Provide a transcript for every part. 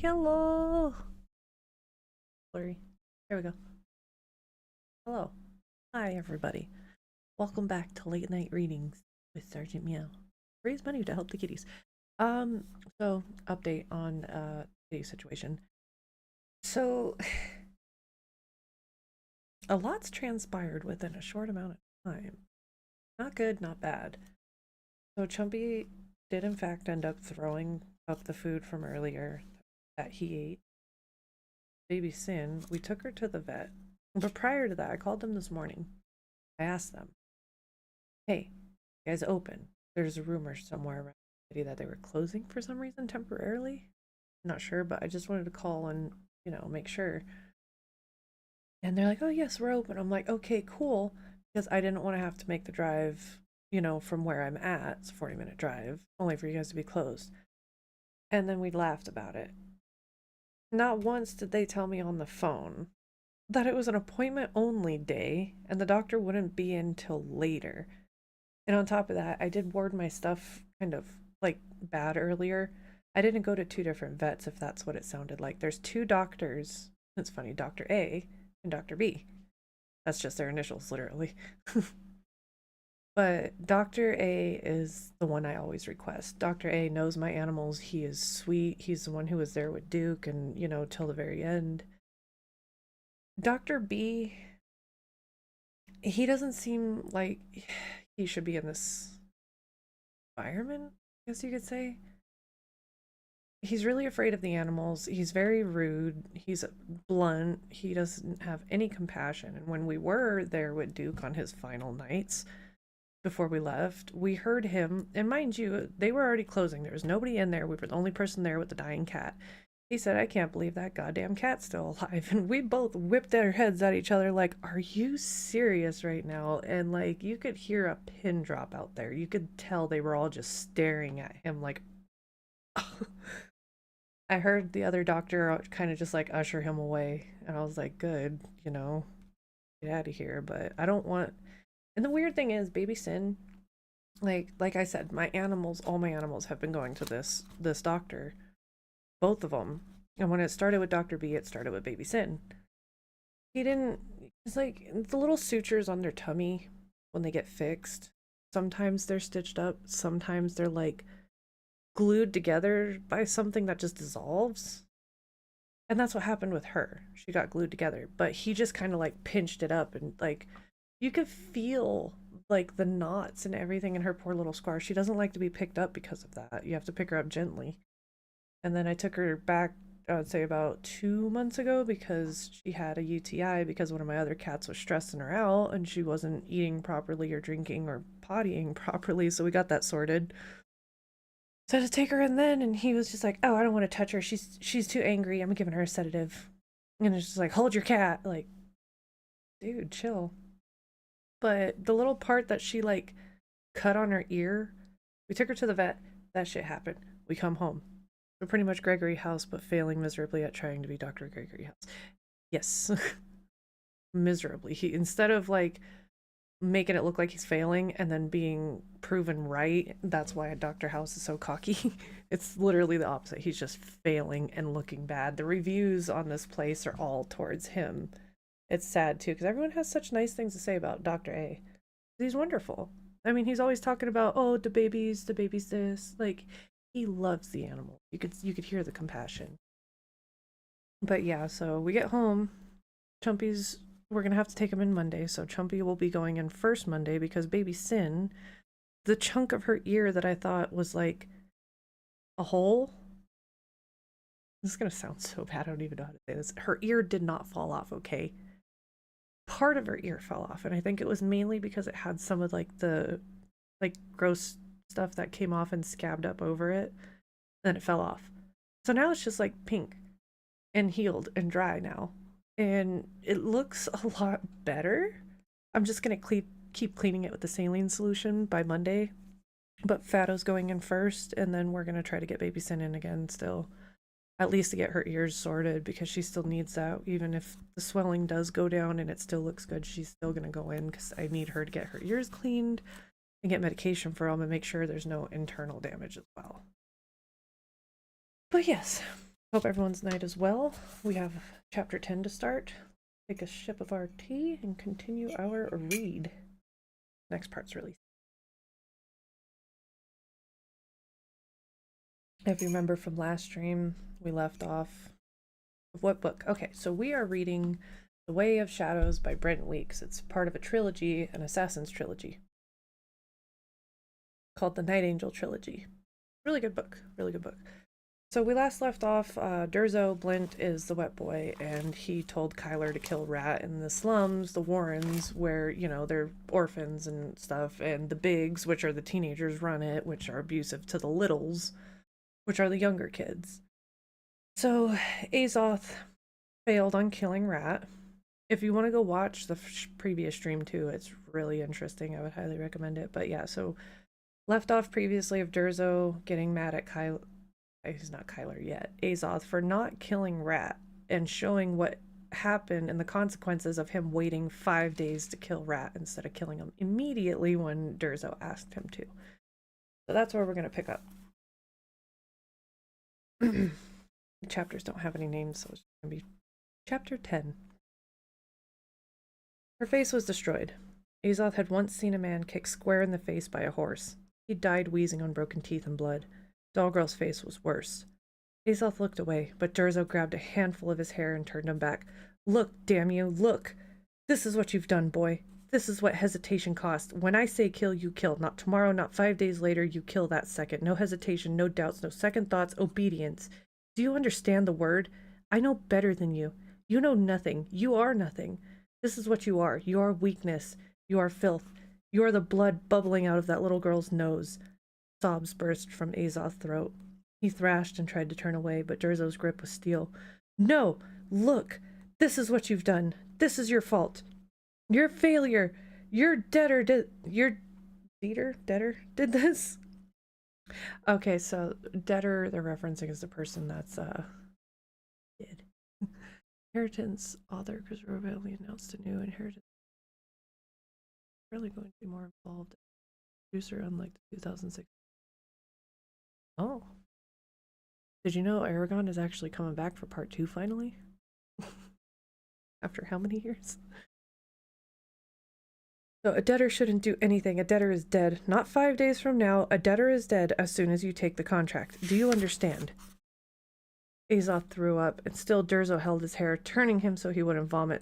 Hello. Blurry. There we go. Hello. Hi, everybody. Welcome back to Late Night Readings with Sergeant Meow. Raise money to help the kitties. So update on kitty situation. So a lot's transpired within a short amount of time. Not good, not bad. So Chumpy did in fact end up throwing up the food from earlier that he ate. Baby Sin, we took her to the vet. But prior to that, I called them this morning. I asked them, hey, you guys open? There's a rumor somewhere around the city that they were closing for some reason temporarily. I'm not sure, but I just wanted to call and, make sure. And they're like, oh, yes, we're open. I'm like, okay, cool. Because I didn't want to have to make the drive, from where I'm at. It's a 40-minute drive, only for you guys to be closed. And then we laughed about it. Not once did they tell me on the phone that it was an appointment only day and the doctor wouldn't be in till later. And on top of that, I did ward my stuff kind of like bad earlier. I didn't go to two different vets, if that's what it sounded like. There's two doctors. It's funny, Dr. A and Dr. B. That's just their initials, literally. But Dr. A is the one I always request. Dr. A knows my animals. He is sweet. He's the one who was there with Duke and, till the very end. Dr. B, he doesn't seem like he should be in this environment, I guess you could say. He's really afraid of the animals. He's very rude. He's blunt. He doesn't have any compassion. And when we were there with Duke on his final nights, before we left, we heard him, and mind you, they were already closing. There was nobody in there. We were the only person there with the dying cat. He said, I can't believe that goddamn cat's still alive. And we both whipped our heads at each other like, are you serious right now? And like, you could hear a pin drop out there. You could tell they were all just staring at him like, I heard the other doctor kind of just like usher him away. And I was like, good, get out of here. But I don't want. And the weird thing is, Baby Sin, like I said, all my animals have been going to this doctor, both of them. And when it started with Dr. B, it started with Baby Sin. It's like the little sutures on their tummy when they get fixed. Sometimes they're stitched up, sometimes they're like glued together by something that just dissolves. And that's what happened with her. She got glued together, but he just kind of like pinched it up and like you could feel like the knots and everything in her poor little scar. She doesn't like to be picked up because of that. You have to pick her up gently. And then I took her back, I would say about 2 months ago, because she had a UTI because one of my other cats was stressing her out and she wasn't eating properly or drinking or pottying properly. So we got that sorted. So I had to take her in then, and he was just like, oh, I don't want to touch her. She's too angry. I'm giving her a sedative. And it's just like, hold your cat. Like, dude, chill. But the little part that she like cut on her ear, we took her to the vet. That shit happened. We come home. We're pretty much Gregory House, but failing miserably at trying to be Dr. Gregory House. Yes. Miserably. He, instead of like making it look like he's failing and then being proven right, that's why Dr. House is so cocky. It's literally the opposite. He's just failing and looking bad. The reviews on this place are all towards him. It's sad too, because everyone has such nice things to say about Dr. A. He's wonderful. I mean, he's always talking about, oh, the babies this. Like, he loves the animal. You could hear the compassion. But yeah, so we get home. We're gonna have to take him in Monday, so Chumpy will be going in first Monday because Baby Sin, the chunk of her ear that I thought was like a hole. This is gonna sound so bad, I don't even know how to say this. Her ear did not fall off, okay? Part of her ear fell off, and I think it was mainly because it had some of like the gross stuff that came off and scabbed up over it. Then it fell off. So now it's just like pink and healed and dry now. And it looks a lot better. I'm just gonna keep cleaning it with the saline solution by Monday. But Fato's going in first, and then we're gonna try to get Baby Sin in again still. At least to get her ears sorted, because she still needs that. Even if the swelling does go down and it still looks good, she's still gonna go in because I need her to get her ears cleaned and get medication for them and make sure there's no internal damage as well. But yes, Hope everyone's night is well. We have chapter 10 to start. Take a sip of our tea and continue our read. Next part's really. If you remember from last stream, we left off of what book? Okay, so we are reading The Way of Shadows by Brent Weeks. It's part of a trilogy, an Assassin's trilogy, called the Night Angel Trilogy. Really good book, really good book. So we last left off, Durzo Blint is the wet boy, and he told Kyler to kill Rat in the slums, the Warrens, where, you know, they're orphans and stuff, and the Bigs, which are the teenagers, run it, which are abusive to the Littles, which are the younger kids. So Azoth failed on killing Rat. If you want to go watch the previous stream too, it's really interesting. I would highly recommend it. But yeah, so left off previously of Durzo getting mad at Kyler. He's not Kyler yet. Azoth for not killing Rat and showing what happened and the consequences of him waiting 5 days to kill Rat instead of killing him immediately when Durzo asked him to. So that's where we're going to pick up. The chapters don't have any names, so it's going to be chapter 10. Her face was destroyed. Azoth had once seen a man kicked square in the face by a horse. He died wheezing on broken teeth and blood. Dollgirl's face was worse. Azoth looked away, but Durzo grabbed a handful of his hair and turned him back. Look, damn you, look! This is what you've done, boy. This is what hesitation costs. When I say kill, you kill. Not tomorrow, not 5 days later, you kill that second. No hesitation, no doubts, no second thoughts, obedience. Do you understand the word? I know better than you. You know nothing. You are nothing. This is what you are. You are weakness. You are filth. You are the blood bubbling out of that little girl's nose. Sobs burst from Azoth's throat. He thrashed and tried to turn away, but Durzo's grip was steel. No! Look! This is what you've done. This is your fault. Your failure. Your debtor did this. Okay, so debtor they're referencing is the person that's did. Inheritance author Chris Rovelli announced a new inheritance. Really going to be more involved. Producer unlike the 2006. Oh. Did you know Aragon is actually coming back for part 2 finally? After how many years? So a debtor shouldn't do anything. A debtor is dead. Not 5 days from now. A debtor is dead as soon as you take the contract. Do you understand? Azoth threw up, and still Durzo held his hair, turning him so he wouldn't vomit,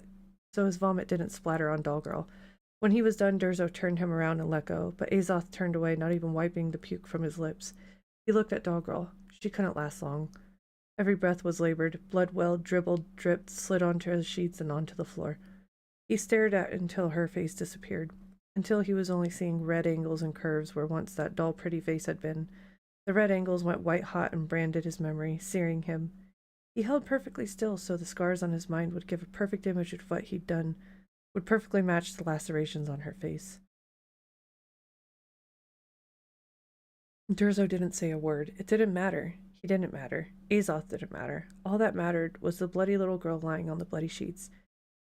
so his vomit didn't splatter on Dollgirl. When he was done, Durzo turned him around and let go, but Azoth turned away, not even wiping the puke from his lips. He looked at Dollgirl. She couldn't last long. Every breath was labored. Blood welled, dribbled, dripped, slid onto the sheets and onto the floor. He stared at until her face disappeared, until he was only seeing red angles and curves where once that dull, pretty face had been. The red angles went white-hot and branded his memory, searing him. He held perfectly still so the scars on his mind would give a perfect image of what he'd done, would perfectly match the lacerations on her face. Durzo didn't say a word. It didn't matter. He didn't matter. Azoth didn't matter. All that mattered was the bloody little girl lying on the bloody sheets.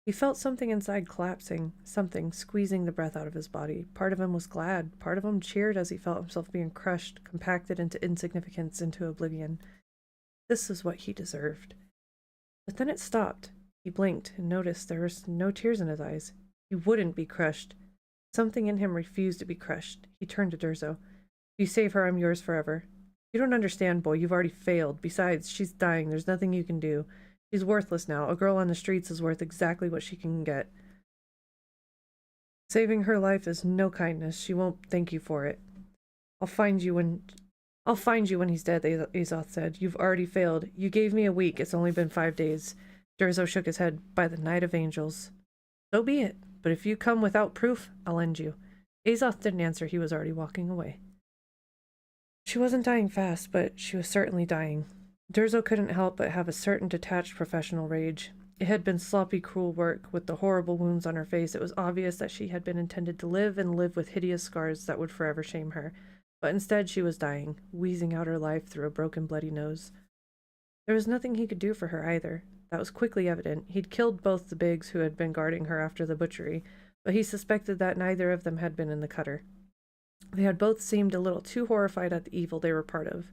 He felt something inside collapsing, something squeezing the breath out of his body. Part of him was glad. Part of him cheered as he felt himself being crushed, compacted into insignificance, into oblivion. This is what he deserved. But then it stopped. He blinked and noticed there were no tears in his eyes. He wouldn't be crushed. Something in him refused to be crushed. He turned to Durzo. If you save her, I'm yours forever. You don't understand, boy. You've already failed. Besides, she's dying. There's nothing you can do. She's worthless now. A girl on the streets is worth exactly what she can get. Saving her life is no kindness. She won't thank you for it. I'll find you when he's dead, Azoth said. You've already failed. You gave me a week. It's only been 5 days. Durzo shook his head. By the night of angels. So be it. But if you come without proof, I'll end you. Azoth didn't answer. He was already walking away. She wasn't dying fast, but she was certainly dying. Durzo couldn't help but have a certain detached professional rage. It had been sloppy, cruel work. With the horrible wounds on her face, it was obvious that she had been intended to live and live with hideous scars that would forever shame her. But instead she was dying, wheezing out her life through a broken, bloody nose. There was nothing he could do for her either. That was quickly evident. He'd killed both the Bigs who had been guarding her after the butchery, but he suspected that neither of them had been in the cutter. They had both seemed a little too horrified at the evil they were part of.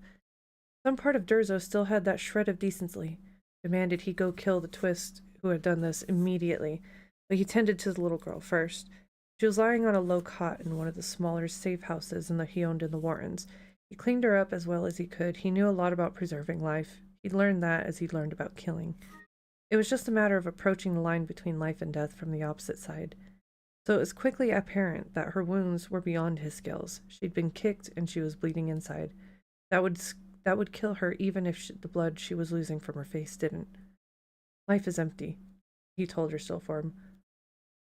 Some part of Durzo still had that shred of decency, demanded he go kill the twist who had done this immediately, but he tended to the little girl first. She was lying on a low cot in one of the smaller safe houses he owned in the Warrens. He cleaned her up as well as he could. He knew a lot about preserving life. He'd learned that as he'd learned about killing. It was just a matter of approaching the line between life and death from the opposite side. So it was quickly apparent that her wounds were beyond his skills. She'd been kicked and she was bleeding inside. That would kill her even if the blood she was losing from her face didn't. Life is empty, he told her still form.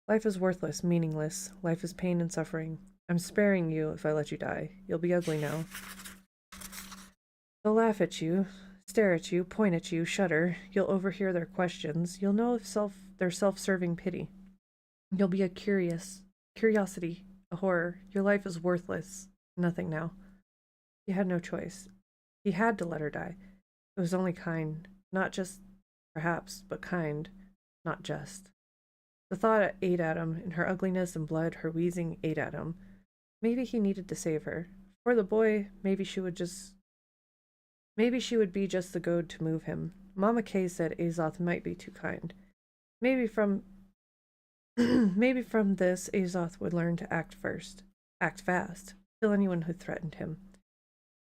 Life is worthless, meaningless. Life is pain and suffering. I'm sparing you if I let you die. You'll be ugly now. They'll laugh at you, stare at you, point at you, shudder. You'll overhear their questions. You'll know their self-serving pity. You'll be a curiosity, a horror. Your life is worthless. Nothing now. He had no choice. He had to let her die. It was only kind. Not just, perhaps, but kind. Not just. The thought ate at him. In her ugliness and blood, her wheezing ate at him. Maybe he needed to save her. For the boy, maybe she would be just the goad to move him. Mama Kay said Azoth might be too kind. Maybe from this, Azoth would learn to act fast, kill anyone who threatened him.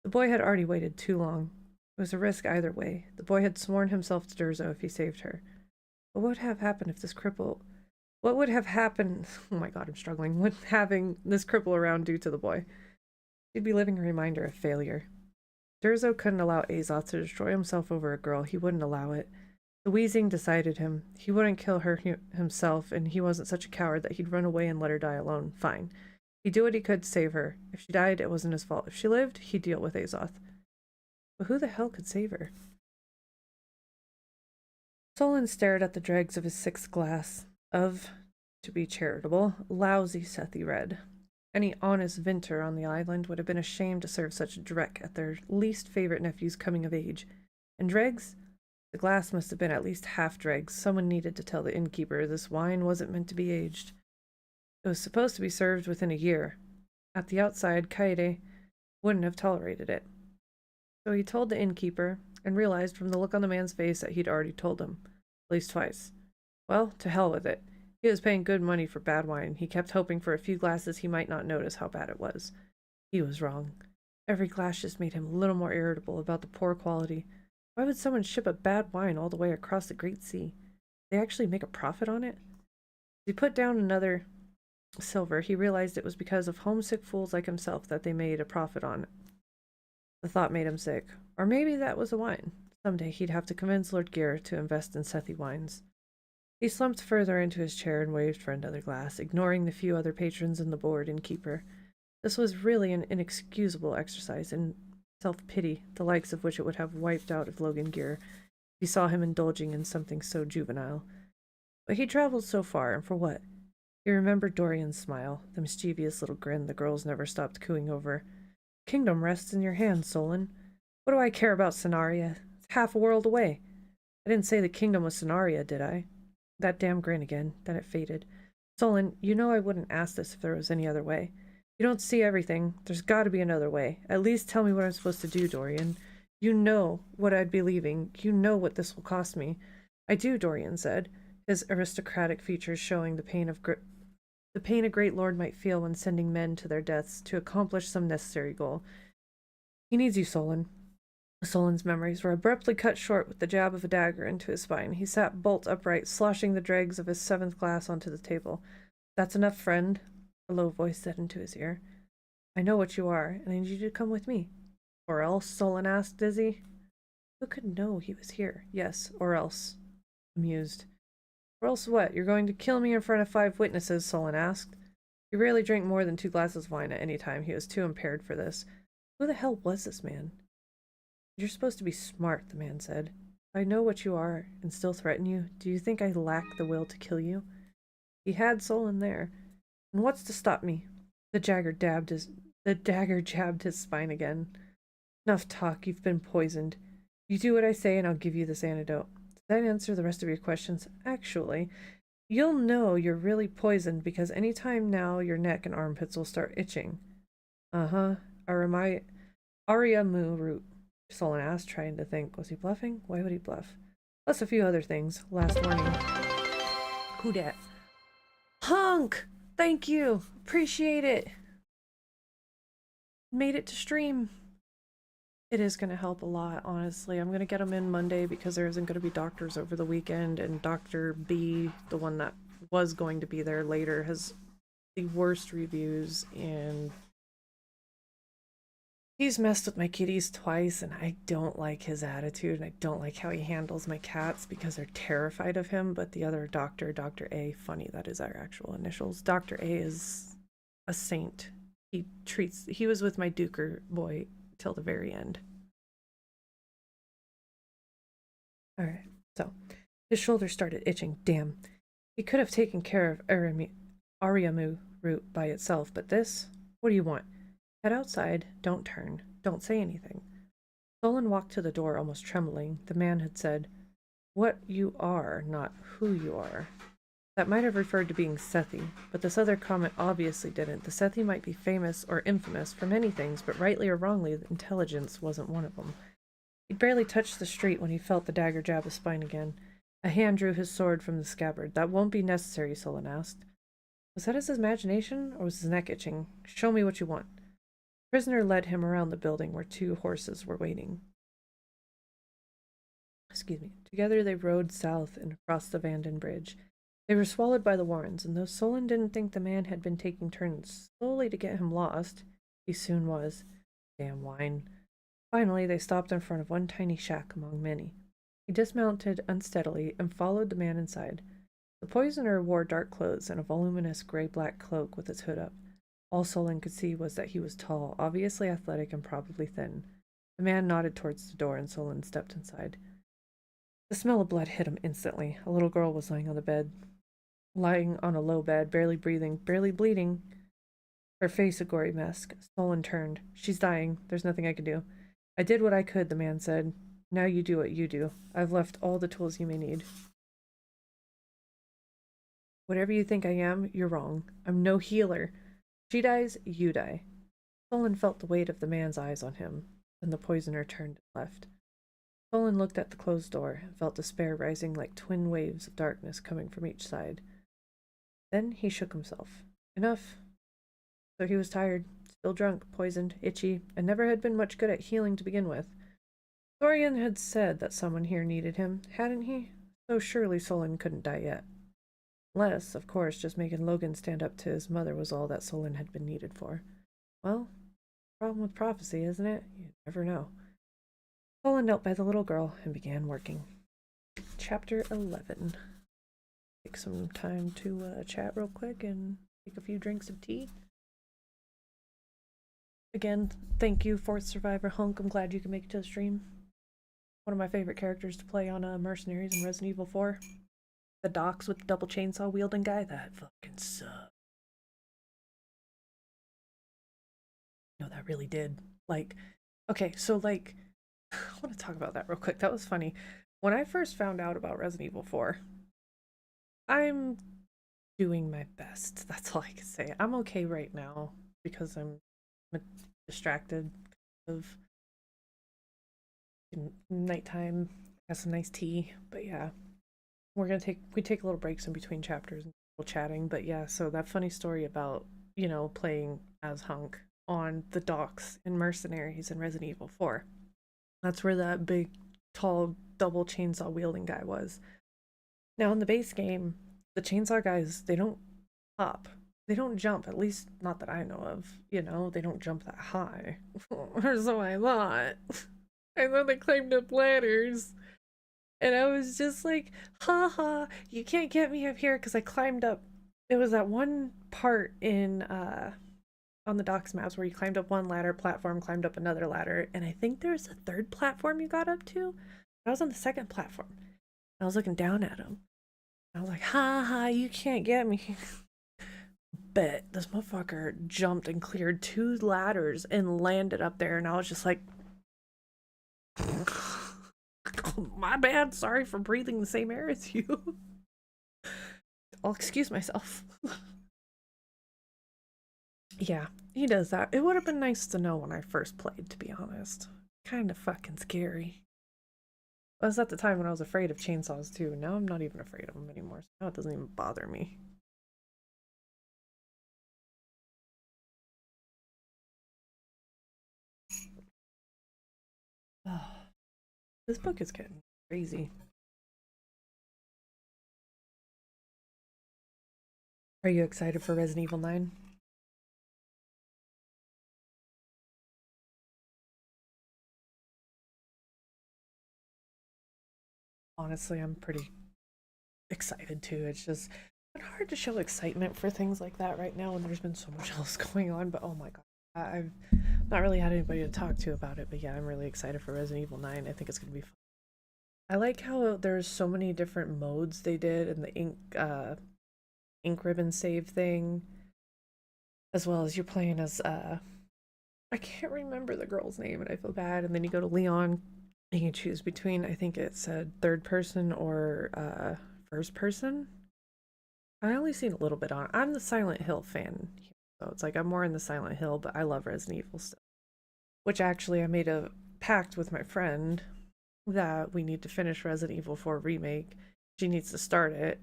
The boy had already waited too long. It was a risk either way. The boy had sworn himself to Durzo if he saved her. But what would have happened if this cripple... What would have happened... Oh my god, I'm struggling. What having this cripple around do to the boy? He'd be living a reminder of failure. Durzo couldn't allow Azoth to destroy himself over a girl. He wouldn't allow it. The wheezing decided him. He wouldn't kill her himself, and he wasn't such a coward that he'd run away and let her die alone. Fine. He'd do what he could to save her. If she died, it wasn't his fault. If she lived, he'd deal with Azoth. But who the hell could save her? Solon stared at the dregs of his sixth glass of, to be charitable, lousy Sethi red. Any honest Vinter on the island would have been ashamed to serve such dreck at their least favorite nephew's coming of age. And dregs? The glass must have been at least half dregs. Someone needed to tell the innkeeper this wine wasn't meant to be aged. It was supposed to be served within a year. At the outside, Kaede wouldn't have tolerated it. So he told the innkeeper, and realized from the look on the man's face that he'd already told him. At least twice. Well, to hell with it. He was paying good money for bad wine. He kept hoping for a few glasses he might not notice how bad it was. He was wrong. Every glass just made him a little more irritable about the poor quality. Why would someone ship a bad wine all the way across the Great Sea? They actually make a profit on it? He put down another silver. He realized it was because of homesick fools like himself that they made a profit on it. The thought made him sick. Or maybe that was a wine. Someday he'd have to convince Lord Gear to invest in Sethi wines. He slumped further into his chair and waved for another glass, ignoring the few other patrons and the board innkeeper. This was really an inexcusable exercise in self-pity, the likes of which it would have wiped out of Logan Gear if he saw him indulging in something so juvenile. But he traveled so far, and for what? He remembered Dorian's smile, the mischievous little grin the girls never stopped cooing over. Kingdom rests in your hands, Solon. What do I care about Cenaria? It's half a world away. I didn't say the kingdom was Cenaria, did I? That damn grin again. Then it faded. Solon, you know I wouldn't ask this if there was any other way. You don't see everything. There's got to be another way. At least tell me what I'm supposed to do, Dorian. You know what I'd be leaving. You know what this will cost me. I do, Dorian said, his aristocratic features showing the pain a great lord might feel when sending men to their deaths to accomplish some necessary goal. He needs you, Solon. Solon's memories were abruptly cut short with the jab of a dagger into his spine. He sat bolt upright, sloshing the dregs of his seventh glass onto the table. That's enough, friend, a low voice said into his ear. I know what you are, and I need you to come with me. Or else? Solon asked, dizzy. Who could know he was here? Yes, or else. Amused. Or else what? You're going to kill me in front of 5 witnesses, Solon asked. He rarely drank more than 2 glasses of wine at any time. He was too impaired for this. Who the hell was this man? You're supposed to be smart, the man said. If I know what you are and still threaten you, do you think I lack the will to kill you? He had Solon there. And what's to stop me? The dagger jabbed his spine again. Enough talk, you've been poisoned. You do what I say and I'll give you this antidote. Does that answer the rest of your questions? Actually, you'll know you're really poisoned because any time now your neck and armpits will start itching. Aria Mu root. Solon asked, trying to think. Was he bluffing? Why would he bluff? Plus a few other things. Last warning. Who dat? Hunk! Thank you! Appreciate it! Made it to stream. It is going to help a lot, honestly. I'm going to get them in Monday because there isn't going to be doctors over the weekend, and Dr. B, the one that was going to be there later, has the worst reviews, and he's messed with my kitties twice, and I don't like his attitude, and I don't like how he handles my cats because they're terrified of him. But the other doctor, Dr. A, funny, that is our actual initials. Dr. A is a saint. He was with my Duker boy till the very end. Alright, so his shoulder started itching. Damn. He could have taken care of Ariamu root by itself, but this? What do you want? Head outside, don't turn, don't say anything. Solon walked to the door, almost trembling. The man had said, "What you are, not who you are." That might have referred to being Sethi, but this other comment obviously didn't. The Sethi might be famous or infamous for many things, but rightly or wrongly, intelligence wasn't one of them. He'd barely touched the street when he felt the dagger jab his spine again. A hand drew his sword from the scabbard. "That won't be necessary," Solon asked. Was that his imagination, or was his neck itching? "Show me what you want." The prisoner led him around the building where 2 horses were waiting. Excuse me. Together they rode south and across the Vanden Bridge. They were swallowed by the Warrens, and though Solon didn't think the man had been taking turns slowly to get him lost, he soon was. Damn wine. Finally, they stopped in front of one tiny shack among many. He dismounted unsteadily and followed the man inside. The poisoner wore dark clothes and a voluminous gray-black cloak with its hood up. All Solon could see was that he was tall, obviously athletic, and probably thin. The man nodded towards the door, and Solon stepped inside. The smell of blood hit him instantly. A little girl was lying on a low bed, barely breathing, barely bleeding. Her face a gory mess. Solon turned. "She's dying. There's nothing I can do." "I did what I could," the man said. "Now you do what you do. I've left all the tools you may need." "Whatever you think I am, you're wrong. I'm no healer. She dies, you die." Solon felt the weight of the man's eyes on him. Then the poisoner turned and left. Solon looked at the closed door and felt despair rising like twin waves of darkness coming from each side. Then he shook himself. Enough. So he was tired, still drunk, poisoned, itchy, and never had been much good at healing to begin with. Dorian had said that someone here needed him, hadn't he? So surely Solon couldn't die yet. Unless, of course, just making Logan stand up to his mother was all that Solon had been needed for. Well, problem with prophecy, isn't it? You never know. Solon knelt by the little girl and began working. Chapter 11. Take some time to chat real quick and take a few drinks of tea. Again, thank you, Fourth Survivor Hunk. I'm glad you can make it to the stream. One of my favorite characters to play on Mercenaries in Resident Evil 4. The docks with the double chainsaw wielding guy, that fucking sucked. No, that really did. Like, okay, so like, I want to talk about that real quick. That was funny. When I first found out about Resident Evil 4, I'm doing my best. That's all I can say. I'm okay right now because I'm distracted of nighttime. Got some nice tea, but yeah, we take a little breaks in between chapters and chatting. But yeah, so that funny story about playing as Hunk on the docks in Mercenaries in Resident Evil 4. That's where that big, tall, double chainsaw wielding guy was. Now in the base game, the chainsaw guys, they don't hop. They don't jump, at least not that I know of. They don't jump that high. Or so I thought. And then they climbed up ladders. And I was just like, haha, you can't get me up here because I climbed up. It was that one part in on the docks maps where you climbed up one ladder platform, climbed up another ladder, and I think there's a third platform you got up to. I was on the second platform. I was looking down at him. I was like, ha ha, you can't get me. Bet this motherfucker jumped and cleared 2 ladders and landed up there, and I was just like, my bad, sorry for breathing the same air as you. I'll excuse myself. Yeah, he does that. It would have been nice to know when I first played, to be honest. Kind of fucking scary. That was at the time when I was afraid of chainsaws too. Now I'm not even afraid of them anymore. So now it doesn't even bother me. Oh, this book is getting crazy. Are you excited for Resident Evil 9? Honestly, I'm pretty excited too. It's just been hard to show excitement for things like that right now when there's been so much else going on. But oh my god, I've not really had anybody to talk to about it. But yeah, I'm really excited for Resident Evil 9. I think it's gonna be fun. I like how there's so many different modes they did and the ink ribbon save thing, as well as you're playing as I can't remember the girl's name and I feel bad. And then you go to Leon and you choose between, I think it said third person or first person. I only seen a little bit on. I'm the Silent Hill fan here, so it's like I'm more in the Silent Hill, but I love Resident Evil still. Which actually I made a pact with my friend that we need to finish Resident Evil 4 remake. She needs to start it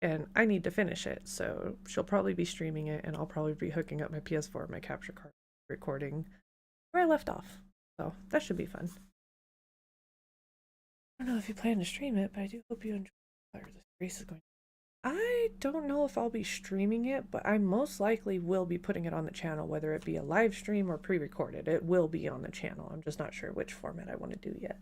and I need to finish it. So she'll probably be streaming it and I'll probably be hooking up my PS4 and my capture card recording where I left off. So that should be fun. I don't know if you plan to stream it, but I do hope you enjoy where this race is going. I don't know if I'll be streaming it, but I most likely will be putting it on the channel, whether it be a live stream or pre-recorded. It will be on the channel. I'm just not sure which format I want to do yet.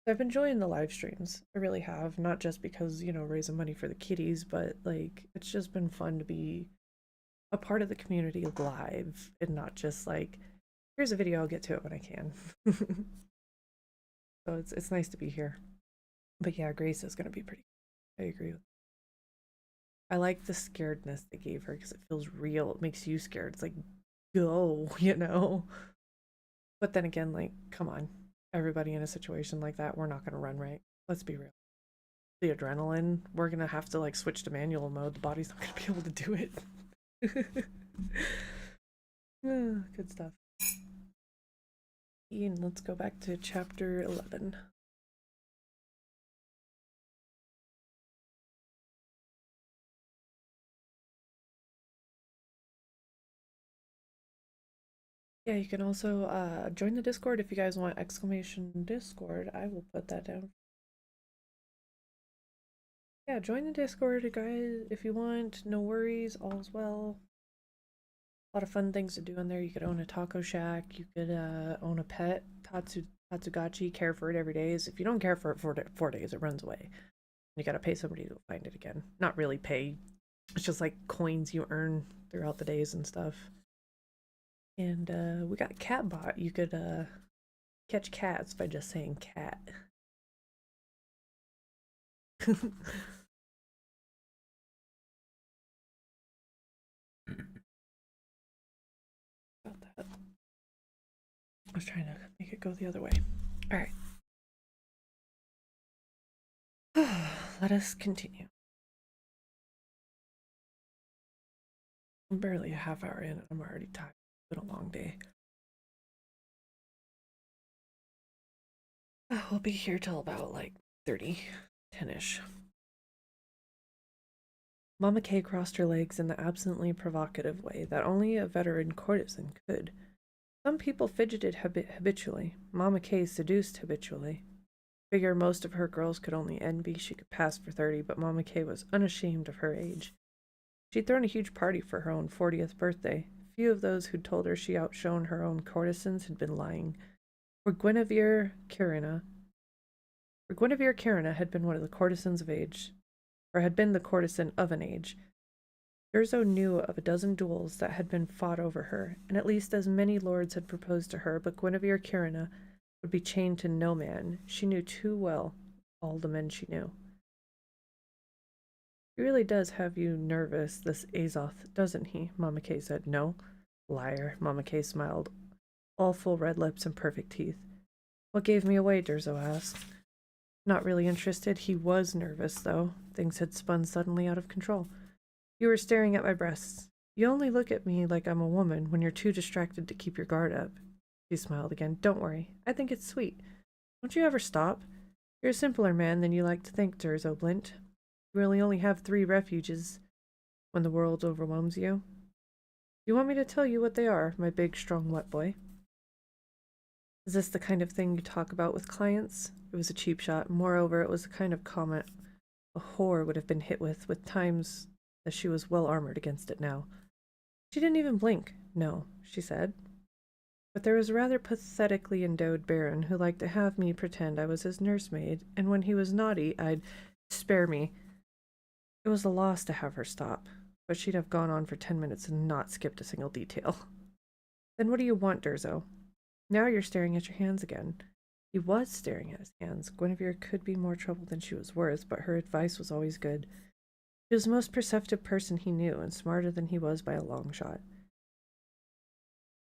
I've been enjoying the live streams. I really have, not just because, you know, raising money for the kitties, but like it's just been fun to be a part of the community live and not just like here's a video, I'll get to it when I can. So it's nice to be here. But yeah, Grace is gonna be pretty. I agree with. I like the scaredness they gave her because it feels real. It makes you scared. It's like go, you know. But then again, like, come on, everybody in a situation like that, we're not gonna run, right? Let's be real. The adrenaline, we're gonna have to like switch to manual mode. The body's not gonna be able to do it. Good stuff. Ian, let's go back to chapter 11. Yeah, you can also join the Discord if you guys want exclamation Discord. I will put that down. Yeah, join the Discord, guys, if you want. No worries, all's well. A lot of fun things to do in there. You could own a taco shack. You could own a pet, Tatsugachi, care for it every day. If you don't care for it for 4 days, it runs away. You gotta pay somebody to find it again. Not really pay. It's just like coins you earn throughout the days and stuff. And we got a cat bot. You could catch cats by just saying cat. About that. I was trying to make it go the other way. All right. Let us continue. I'm barely a half hour in and I'm already tired. It's been a long day. We'll be here till about like 10-ish. Mama Kay crossed her legs in the absently provocative way that only a veteran courtesan could. Some people fidgeted habitually. Mama Kay seduced habitually. Figure most of her girls could only envy she could pass for 30, but Mama Kay was unashamed of her age. She'd thrown a huge party for her own 40th birthday. Few of those who'd told her she outshone her own courtesans had been lying. For Guinevere Carina had been one of the courtesans of age, or had been the courtesan of an age. Durzo knew of a dozen duels that had been fought over her, and at least as many lords had proposed to her, but Guinevere Carina would be chained to no man. She knew too well all the men she knew. He really does have you nervous, this Azoth, doesn't he? Mama Kay said. No. Liar. Mama Kay smiled, all full red lips and perfect teeth. What gave me away? Durzo asked. Not really interested. He was nervous, though. Things had spun suddenly out of control. You were staring at my breasts. You only look at me like I'm a woman when you're too distracted to keep your guard up. She smiled again. Don't worry. I think it's sweet. Don't you ever stop? You're a simpler man than you like to think, Durzo Blint. You really only have 3 refuges when the world overwhelms you. You want me to tell you what they are, my big, strong, wet boy? Is this the kind of thing you talk about with clients? It was a cheap shot. Moreover, it was the kind of comment a whore would have been hit with times that she was well armored against it now. She didn't even blink. No, she said. But there was a rather pathetically endowed baron who liked to have me pretend I was his nursemaid, and when he was naughty, I'd spare me. It was a loss to have her stop, but she'd have gone on for 10 minutes and not skipped a single detail. Then what do you want, Durzo? Now you're staring at your hands again. He was staring at his hands. Guinevere could be more trouble than she was worth, but her advice was always good. She was the most perceptive person he knew, and smarter than he was by a long shot.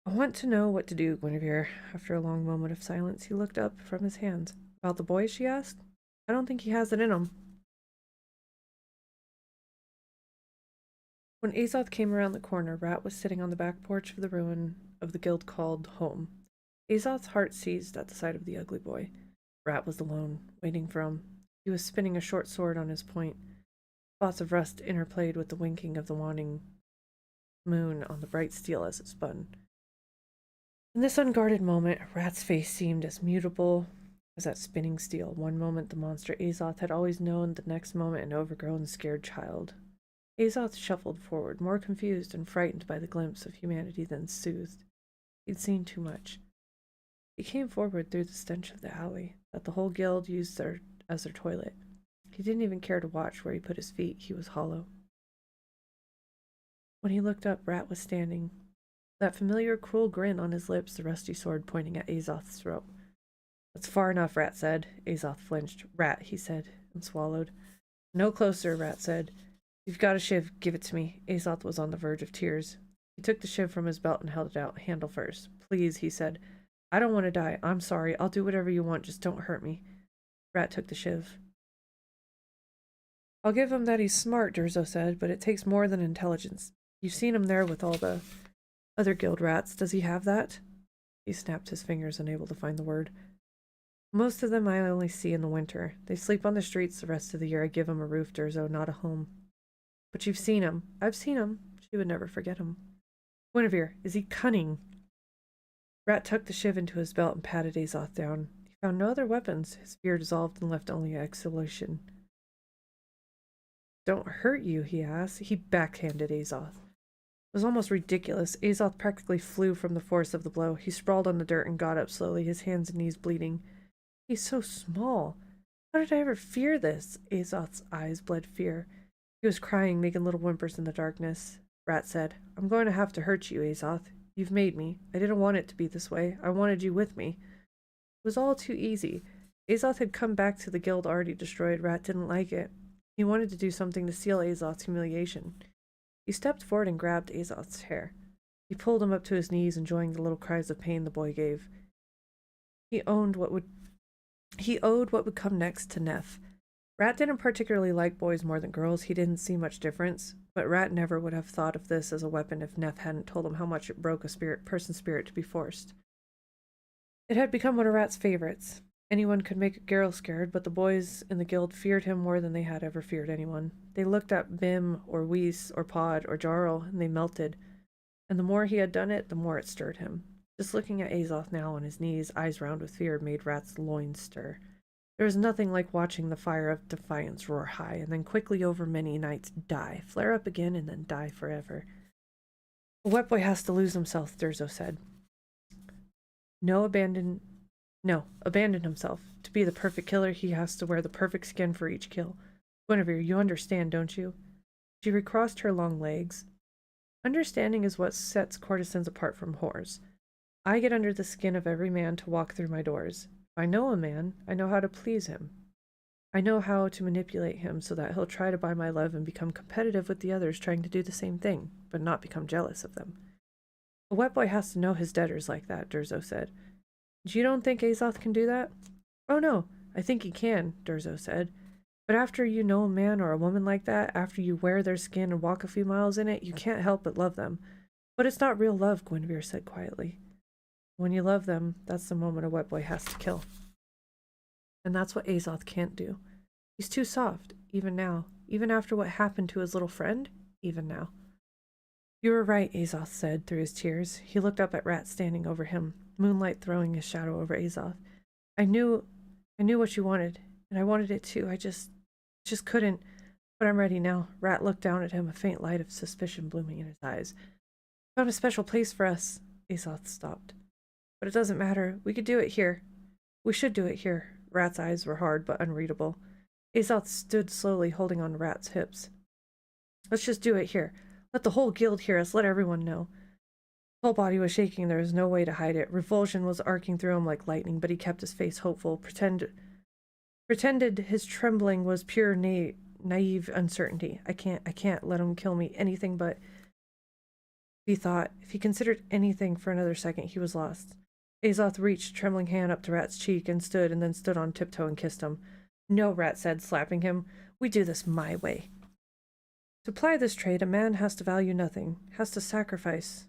I want to know what to do, Guinevere. After a long moment of silence, he looked up from his hands. About the boy, she asked. I don't think he has it in him. When Azoth came around the corner, Rat was sitting on the back porch of the ruin of the guild called home. Azoth's heart seized at the sight of the ugly boy. Rat was alone, waiting for him. He was spinning a short sword on his point. Spots of rust interplayed with the winking of the waning moon on the bright steel as it spun. In this unguarded moment, Rat's face seemed as mutable as that spinning steel. One moment the monster Azoth had always known, the next moment an overgrown, scared child. Azoth shuffled forward, more confused and frightened by the glimpse of humanity than soothed. He'd seen too much. He came forward through the stench of the alley that the whole guild used as their toilet. He didn't even care to watch where he put his feet. He was hollow. When he looked up, Rat was standing, that familiar cruel grin on his lips, the rusty sword pointing at Azoth's throat. That's far enough, Rat said. Azoth flinched. Rat, he said, and swallowed. No closer, Rat said. You've got a shiv. Give it to me. Azoth was on the verge of tears. He took the shiv from his belt and held it out, handle first. Please, he said. I don't want to die. I'm sorry. I'll do whatever you want. Just don't hurt me. Rat took the shiv. I'll give him that he's smart, Durzo said, but it takes more than intelligence. You've seen him there with all the other guild rats. Does he have that? He snapped his fingers, unable to find the word. Most of them I only see in the winter. They sleep on the streets the rest of the year. I give him a roof, Durzo, not a home. But you've seen him. I've seen him. She would never forget him. Guinevere, is he cunning? Rat tucked the shiv into his belt and patted Azoth down. He found no other weapons. His fear dissolved and left only exhalation. Don't hurt you, he asked. He backhanded Azoth. It was almost ridiculous. Azoth practically flew from the force of the blow. He sprawled on the dirt and got up slowly, his hands and knees bleeding. He's so small. How did I ever fear this? Azoth's eyes bled fear. He was crying, making little whimpers in the darkness. Rat said, I'm going to have to hurt you, Azoth. You've made me. I didn't want it to be this way. I wanted you with me. It was all too easy. Azoth had come back to the guild already destroyed. Rat didn't like it. He wanted to do something to seal Azoth's humiliation. He stepped forward and grabbed Azoth's hair. He pulled him up to his knees, enjoying the little cries of pain the boy gave. He owed what would come next to Neff. Rat didn't particularly like boys more than girls. He didn't see much difference, but Rat never would have thought of this as a weapon if Neff hadn't told him how much it broke a person's spirit to be forced. It had become one of Rat's favorites. Anyone could make a girl scared, but the boys in the guild feared him more than they had ever feared anyone. They looked at Bim or Weiss or Pod or Jarl and they melted, and the more he had done it, the more it stirred him. Just looking at Azoth now on his knees, eyes round with fear, made Rat's loins stir. There was nothing like watching the fire of defiance roar high, and then quickly over many nights die, flare up again, and then die forever. A wet boy has to lose himself, Durzo said. Abandon himself. To be the perfect killer, he has to wear the perfect skin for each kill. Guinevere, you understand, don't you? She recrossed her long legs. Understanding is what sets courtesans apart from whores. I get under the skin of every man to walk through my doors. If I know a man, I know how to please him. I know how to manipulate him so that he'll try to buy my love and become competitive with the others trying to do the same thing, but not become jealous of them. A wet boy has to know his debtors like that, Durzo said. You don't think Azoth can do that? Oh no, I think he can, Durzo said. But after you know a man or a woman like that, after you wear their skin and walk a few miles in it, you can't help but love them. But it's not real love, Guinevere said quietly. When you love them, that's the moment a wet boy has to kill. And that's what Azoth can't do. He's too soft, even now. Even after what happened to his little friend, even now. You were right, Azoth said through his tears. He looked up at Rat standing over him, moonlight throwing his shadow over Azoth. I knew what you wanted, and I wanted it too. I just couldn't. But I'm ready now. Rat looked down at him, a faint light of suspicion blooming in his eyes. Found a special place for us. Azoth stopped. But it doesn't matter. We could do it here. We should do it here. Rat's eyes were hard but unreadable. Azoth stood slowly, holding on to Rat's hips. Let's just do it here. Let the whole guild hear us. Let everyone know. His whole body was shaking. There was no way to hide it. Revulsion was arcing through him like lightning, but he kept his face hopeful, pretended his trembling was pure naive uncertainty. I can't let him kill me. Anything but... He thought. If he considered anything for another second, he was lost. Azoth reached a trembling hand up to Rat's cheek and then stood on tiptoe and kissed him. No, Rat said, slapping him. We do this my way. To apply this trait, a man has to value nothing, has to sacrifice.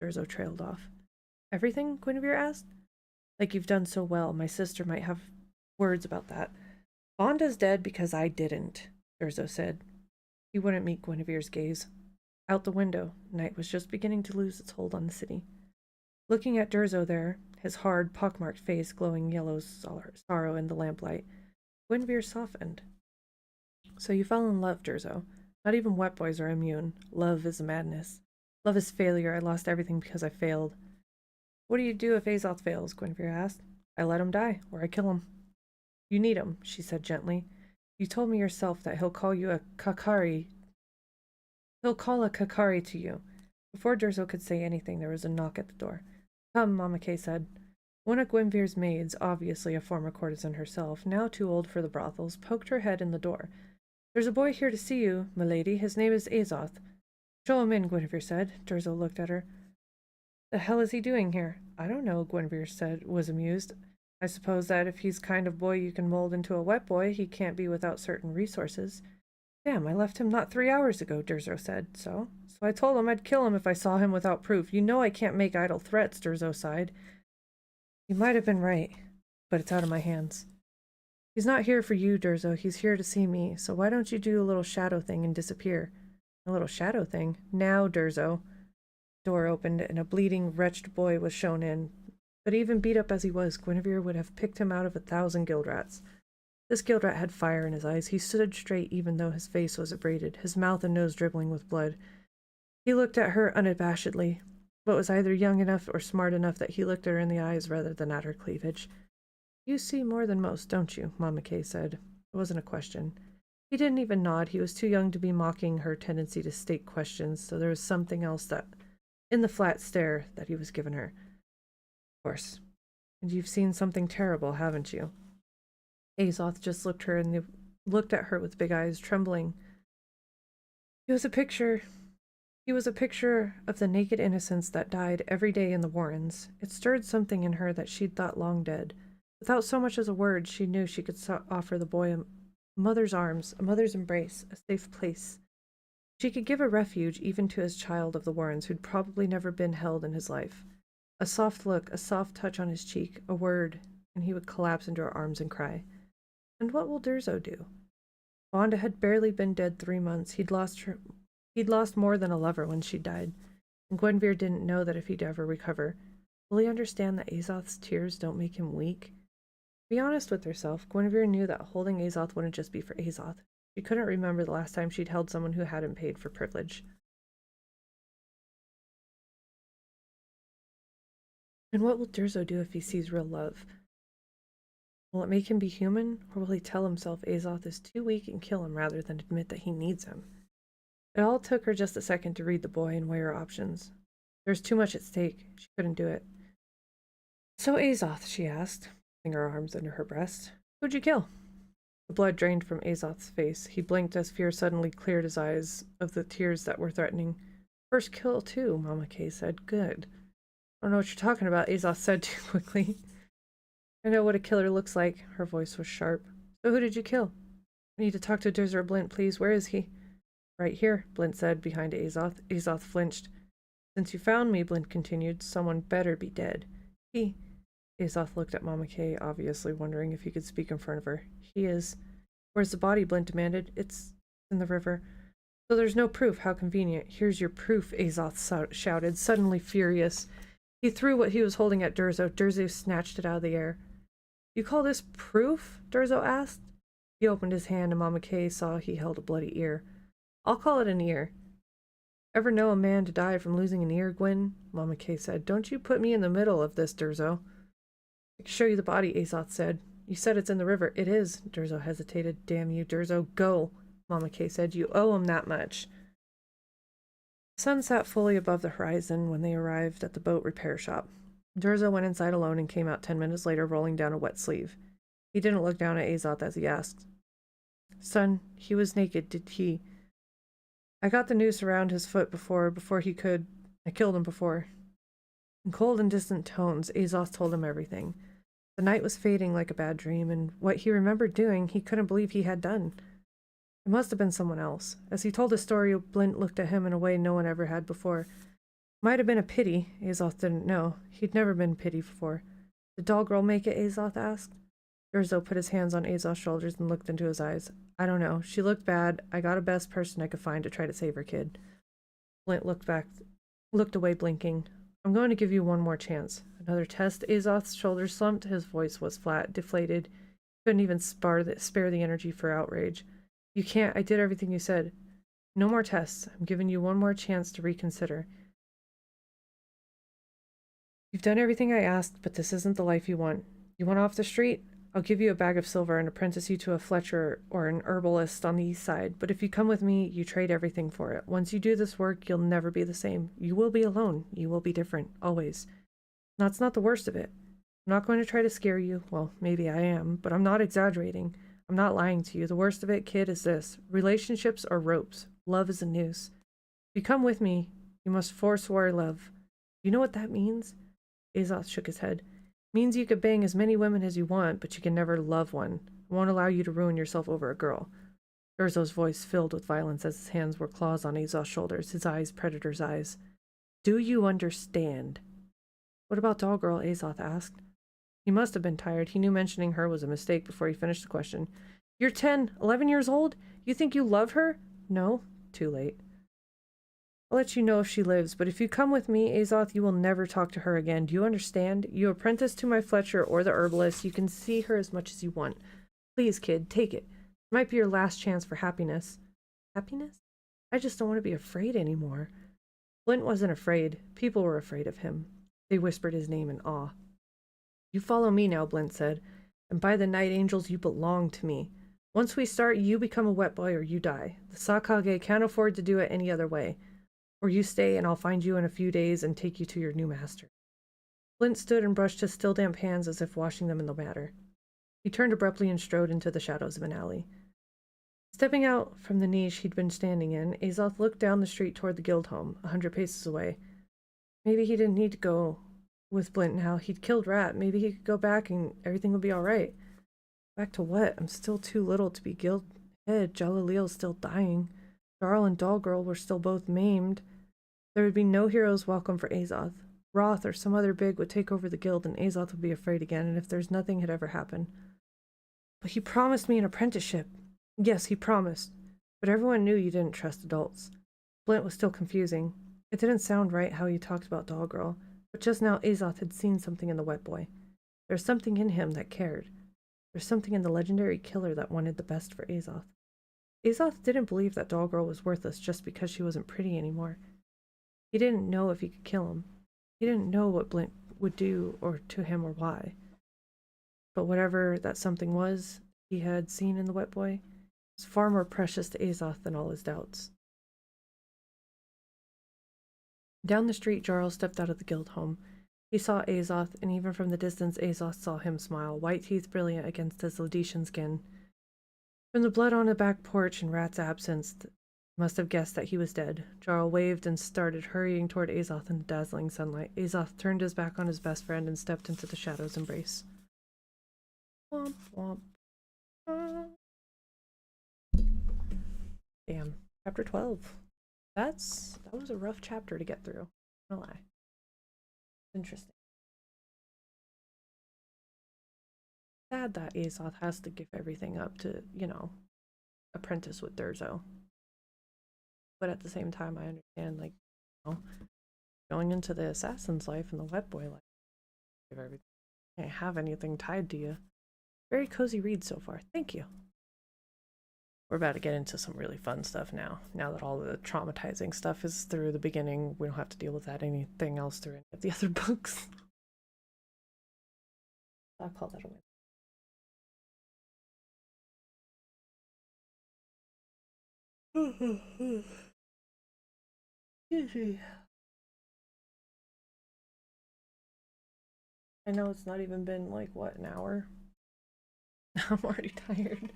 Durzo trailed off. Everything? Guinevere asked. Like you've done so well, my sister might have words about that. Vonda's dead because I didn't, Durzo said. He wouldn't meet Guinevere's gaze. Out the window, night was just beginning to lose its hold on the city. Looking at Durzo there, his hard, pockmarked face glowing yellow sorrow in the lamplight, Guinevere softened. So you fell in love, Durzo. Not even wet boys are immune. Love is madness. Love is failure. I lost everything because I failed. What do you do if Azoth fails? Guinevere asked. I let him die, or I kill him. You need him, she said gently. You told me yourself that he'll call you a Kakari. He'll call a Kakari to you. Before Durzo could say anything, there was a knock at the door. Come, Mama Kay said. One of Guinevere's maids, obviously a former courtesan herself, now too old for the brothels, poked her head in the door. There's a boy here to see you, milady. His name is Azoth. Show him in, Guinevere said. Durzo looked at her. The hell is he doing here? I don't know, Guinevere was amused. I suppose that if he's kind of boy you can mold into a wet boy, he can't be without certain resources. Damn, I left him not 3 hours ago, Durzo said. So I told him I'd kill him if I saw him without proof. You know I can't make idle threats, Durzo sighed. You might have been right, but it's out of my hands. He's not here for you, Durzo. He's here to see me, so why don't you do a little shadow thing and disappear? A little shadow thing? Now, Durzo. Door opened, and a bleeding, wretched boy was shown in. But even beat up as he was, Guinevere would have picked him out of 1,000 guild rats. This guild rat had fire in his eyes. He stood straight even though his face was abraded, his mouth and nose dribbling with blood. He looked at her unabashedly, but was either young enough or smart enough that he looked at her in the eyes rather than at her cleavage. You see more than most, don't you? Mama Kay said. It wasn't a question. He didn't even nod. He was too young to be mocking her tendency to state questions, so there was something else that, in the flat stare that he was giving her. Of course. And you've seen something terrible, haven't you? Azoth just looked at her with big eyes, trembling. He was a picture of the naked innocence that died every day in the Warrens. It stirred something in her that she'd thought long dead. Without so much as a word, she knew she could offer the boy a mother's arms, a mother's embrace, a safe place. She could give a refuge even to his child of the Warrens who'd probably never been held in his life. A soft look, a soft touch on his cheek, a word, and he would collapse into her arms and cry. And what will Durzo do? Vonda had barely been dead 3 months. He'd lost more than a lover when she died, and Guinevere didn't know that if he'd ever recover. Will he understand that Azoth's tears don't make him weak? To be honest with herself, Guinevere knew that holding Azoth wouldn't just be for Azoth. She couldn't remember the last time she'd held someone who hadn't paid for privilege. And what will Durzo do if he sees real love? Will it make him be human, or will he tell himself Azoth is too weak and kill him rather than admit that he needs him? It all took her just a second to read the boy and weigh her options. There was too much at stake. She couldn't do it. So Azoth, she asked, putting her arms under her breast. Who'd you kill? The blood drained from Azoth's face. He blinked as fear suddenly cleared his eyes of the tears that were threatening. First kill, too, Mama Kay said. Good. I don't know what you're talking about, Azoth said too quickly. I know what a killer looks like. Her voice was sharp. So who did you kill? I need to talk to Durzo Blint, please. Where is he? Right here, Blint said, behind Azoth. Azoth flinched. Since you found me, Blint continued, someone better be dead. He. Azoth looked at Mama Kay, obviously wondering if he could speak in front of her. He is. Where's the body? Blint demanded. It's in the river. So there's no proof. How convenient. Here's your proof, Azoth shouted, suddenly furious. He threw what he was holding at Durzo. Durzo snatched it out of the air. You call this proof? Durzo asked. He opened his hand and Mama Kay saw he held a bloody ear. I'll call it an ear. Ever know a man to die from losing an ear, Gwyn? Mama Kay said. Don't you put me in the middle of this, Durzo. I can show you the body, Azoth said. You said it's in the river. It is. Durzo hesitated. Damn you, Durzo. Go, Mama Kay said. You owe him that much. The sun sat fully above the horizon when they arrived at the boat repair shop. Durzo went inside alone and came out 10 minutes later rolling down a wet sleeve. He didn't look down at Azoth as he asked. Son, he was naked, did he? I got the noose around his foot before he could. I killed him before. In cold and distant tones, Azoth told him everything. The night was fading like a bad dream, and what he remembered doing, he couldn't believe he had done. It must have been someone else. As he told his story, Blint looked at him in a way no one ever had before. Might have been a pity, Azoth didn't know. He'd never been pitied before. Did Doll Girl make it? Azoth asked. Durzo put his hands on Azoth's shoulders and looked into his eyes. I don't know. She looked bad. I got a best person I could find to try to save her kid. Blint looked away, blinking. I'm going to give you one more chance. Another test. Azoth's shoulders slumped. His voice was flat, deflated. Couldn't even spare the energy for outrage. You can't. I did everything you said. No more tests. I'm giving you one more chance to reconsider. You've done everything I asked, but this isn't the life you want. You want off the street? I'll give you a bag of silver and apprentice you to a Fletcher or an herbalist on the east side, but if you come with me, you trade everything for it. Once you do this work, you'll never be the same. You will be alone. You will be different. Always. That's not the worst of it. I'm not going to try to scare you. Well, maybe I am, but I'm not exaggerating. I'm not lying to you. The worst of it, kid, is this. Relationships are ropes. Love is a noose. If you come with me, you must forswear love. You know what that means? Azoth shook his head. Means you could bang as many women as you want, but you can never love one. I won't allow you to ruin yourself over a girl. Durzo's voice filled with violence as his hands were claws on Azoth's shoulders, his eyes predator's eyes. Do you understand? What about Doll Girl? Azoth asked. He must have been tired. He knew mentioning her was a mistake before he finished the question. You're 10, 11 years old? You think you love her? No. Too late. I'll let you know if she lives, but if you come with me, Azoth, you will never talk to her again. Do you understand? You apprentice to my Fletcher or the herbalist. You can see her as much as you want. Please, kid, take it. It might be your last chance for happiness. Happiness? I just don't want to be afraid anymore. Blint wasn't afraid. People were afraid of him. They whispered his name in awe. You follow me now, Blint said, and by the night angels, you belong to me. Once we start, you become a wet boy or you die. The Sakage can't afford to do it any other way. Or you stay and I'll find you in a few days and take you to your new master. Blint stood and brushed his still damp hands as if washing them in the water. He turned abruptly and strode into the shadows of an alley. Stepping out from the niche he'd been standing in, Azoth looked down the street toward the guild home, 100 paces away. Maybe he didn't need to go with Blint now. He'd killed Rat. Maybe he could go back and everything would be all right. Back to what? I'm still too little to be guild head. Jalaleel's still dying. Jarl and Doll Girl were still both maimed. There would be no hero's welcome for Azoth. Roth or some other big would take over the guild and Azoth would be afraid again, and if there's nothing had ever happened. But he promised me an apprenticeship. Yes, he promised. But everyone knew you didn't trust adults. Blint was still confusing. It didn't sound right how he talked about Doll Girl, but just now Azoth had seen something in the wet boy. There's something in him that cared. There's something in the legendary killer that wanted the best for Azoth. Azoth didn't believe that Doll Girl was worthless just because she wasn't pretty anymore. He didn't know if he could kill him. He didn't know what Blint would do or to him or why. But whatever that something was he had seen in the wet boy was far more precious to Azoth than all his doubts. Down the street, Jarl stepped out of the guild home. He saw Azoth, and even from the distance Azoth saw him smile, white teeth brilliant against his Ladetian skin. From the blood on the back porch and Rat's absence, must have guessed that he was dead. Jarl waved and started hurrying toward Azoth in the dazzling sunlight. Azoth turned his back on his best friend and stepped into the shadow's embrace. Womp womp. Damn. Chapter 12. That was a rough chapter to get through. No lie. Interesting. sad that Azoth has to give everything up to, you know, apprentice with Durzo. But at the same time, I understand, like, you know, going into the assassin's life and the wet boy life, give everything. Can't have anything tied to you. Very cozy read so far. Thank you. We're about to get into some really fun stuff now. Now that all the traumatizing stuff is through the beginning, we don't have to deal with that anything else through any of the other books. I'll call that a win. I know it's not even been like what, an hour? I'm already tired.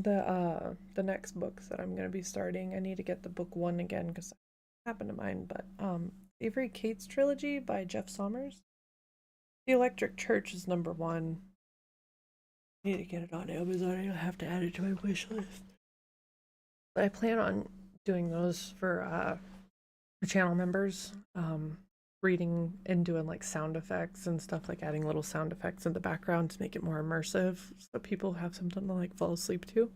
The next books that I'm gonna be starting, I need to get the book one again because it happened to mine, but Avery Cates trilogy by Jeff Sommers. The Electric Church is number one. I need to get it on Amazon. I have to add it to my wish list. But I plan on doing those for channel members, reading and doing like sound effects and stuff, like adding little sound effects in the background to make it more immersive so people have something to like fall asleep to.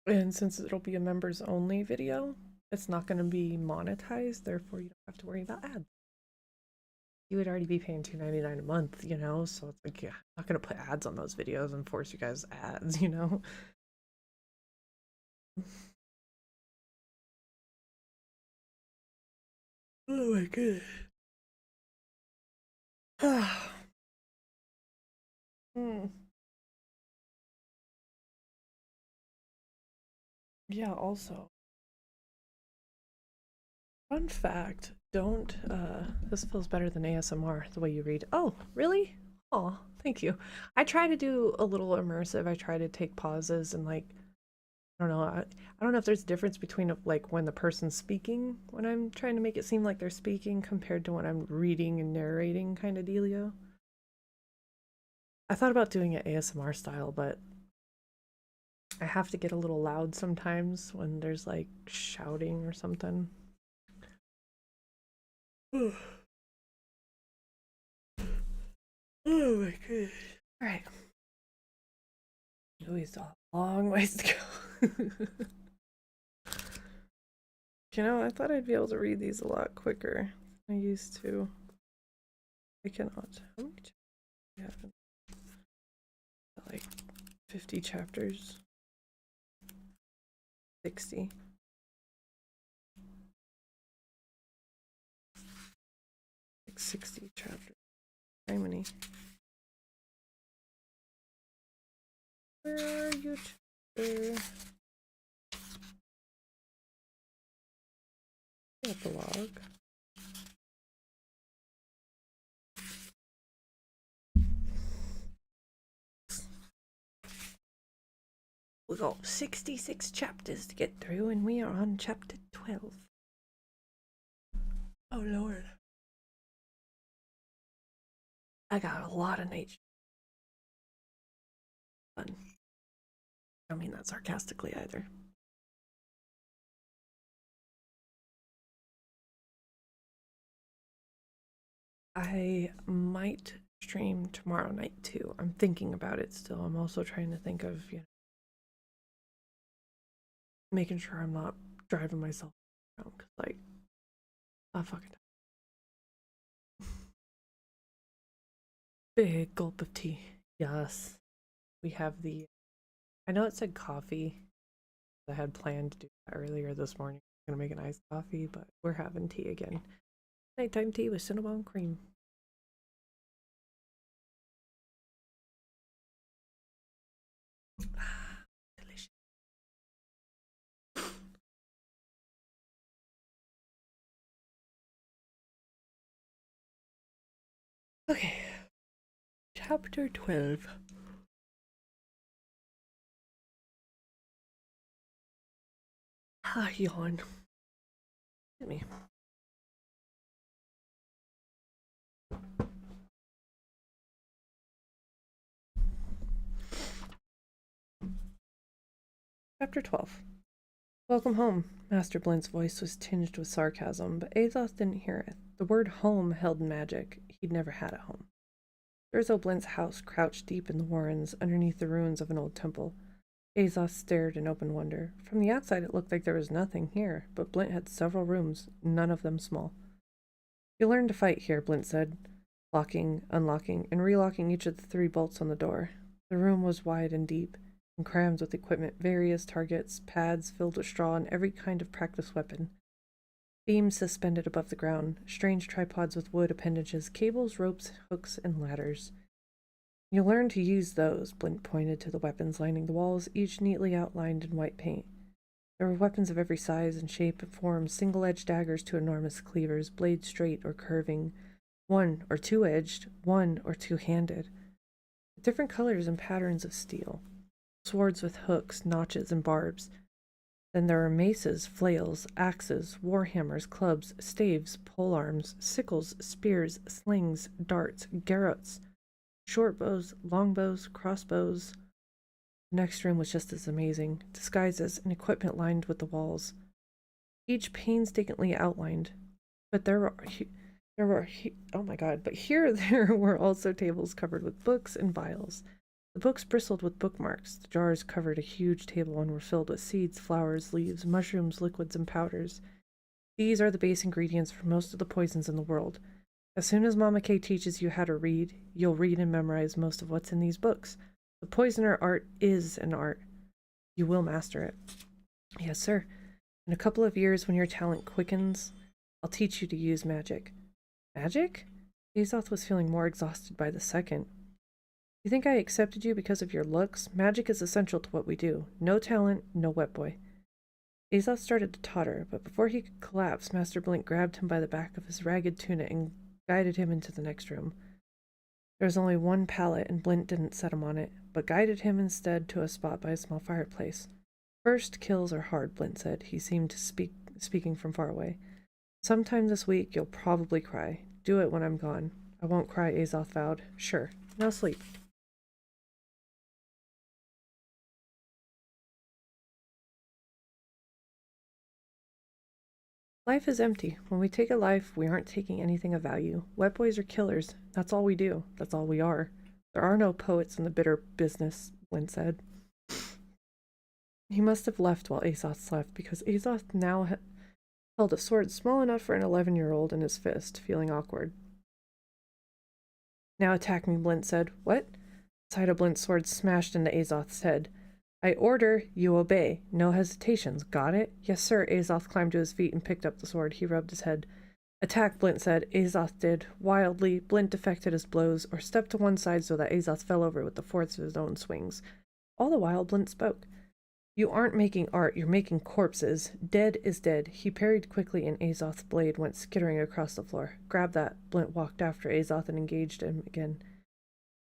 And since it'll be a members only video, it's not going to be monetized, therefore you don't have to worry about ads. You would already be paying $2.99 a month, you know, so it's like, yeah, I'm not going to put ads on those videos and force you guys ads, you know. Oh my goodness. Hmm. Yeah, also, fun fact, don't, this feels better than ASMR, the way you read. Oh, really? Oh, thank you. I try to do a little immersive. I try to take pauses and like, I don't know. I don't know if there's a difference between like when the person's speaking, when I'm trying to make it seem like they're speaking compared to when I'm reading and narrating kind of dealio. I thought about doing it ASMR style, but I have to get a little loud sometimes when there's like shouting or something. Oh my goodness. All right. We still have a long ways to go. You know, I thought I'd be able to read these a lot quicker. I used to. I cannot. How many chapters do we have? Like 50 chapters. 60. Like 60 chapters. How many? Where are you, chapter? Epilogue. We got 66 chapters to get through, and we are on chapter 12. Oh, Lord. I got a lot of nature. Fun. I don't mean that sarcastically either. I might stream tomorrow night too. I'm thinking about it still. I'm also trying to think of, you know, making sure I'm not driving myself around because, like, I fucking big gulp of tea. Yes. We have the, I know it said coffee. I had planned to do that earlier this morning. I'm gonna make an iced coffee, but we're having tea again. Nighttime tea with cinnamon cream. Delicious. Okay. Chapter 12. Ah, yawn. Get me. Chapter 12. Welcome home. Master Blint's voice was tinged with sarcasm, but Azoth didn't hear it. The word home held magic. He'd never had a home. Durzo Blint's house crouched deep in the warrens, underneath the ruins of an old temple. Azoth stared in open wonder. From the outside it looked like there was nothing here, but Blint had several rooms, none of them small. You learned to fight here, Blint said, locking, unlocking, and relocking each of the 3 bolts on the door. The room was wide and deep, and crammed with equipment, various targets, pads filled with straw, and every kind of practice weapon. Beams suspended above the ground, strange tripods with wood appendages, cables, ropes, hooks, and ladders. You'll learn to use those, Blint pointed to the weapons lining the walls, each neatly outlined in white paint. There were weapons of every size and shape and form, single-edged daggers to enormous cleavers, blades straight or curving, 1 or 2-edged, 1 or 2-handed, with different colors and patterns of steel. Swords with hooks, notches, and barbs. Then there were maces, flails, axes, warhammers, clubs, staves, polearms, sickles, spears, slings, darts, garrots, short bows, long bows, crossbows. The next room was just as amazing, disguises and equipment lined with the walls, each painstakingly outlined. But oh my god, but here there were also tables covered with books and vials. The books bristled with bookmarks. The jars covered a huge table and were filled with seeds, flowers, leaves, mushrooms, liquids, and powders. These are the base ingredients for most of the poisons in the world. As soon as Mama K teaches you how to read, you'll read and memorize most of what's in these books. The poisoner art is an art. You will master it. Yes, sir. In a couple of years, when your talent quickens, I'll teach you to use magic. Magic? Azoth was feeling more exhausted by the second. You think I accepted you because of your looks? Magic is essential to what we do. No talent, no wet boy. Azoth started to totter, but before he could collapse, Master Blink grabbed him by the back of his ragged tunic and guided him into the next room. There was only one pallet, and Blint didn't set him on it, but guided him instead to a spot by a small fireplace. First kills are hard, Blint said. He seemed to speaking from far away. Sometime this week, you'll probably cry. Do it when I'm gone. I won't cry, Azoth vowed. Sure. Now sleep. Life is empty. When we take a life, we aren't taking anything of value. Wet boys are killers. That's all we do. That's all we are. There are no poets in the bitter business, Blint said. He must have left while Azoth slept, because Azoth now held a sword small enough for an 11-year-old in his fist, feeling awkward. Now attack me, Blint said. What? The side of Blint's sword smashed into Azoth's head. I order, you obey. No hesitations. Got it? Yes, sir. Azoth climbed to his feet and picked up the sword. He rubbed his head. Attack, Blint said. Azoth did. Wildly, Blint deflected his blows, or stepped to one side so that Azoth fell over with the force of his own swings. All the while, Blint spoke. You aren't making art, you're making corpses. Dead is dead. He parried quickly, and Azoth's blade went skittering across the floor. Grab that. Blint walked after Azoth and engaged him again.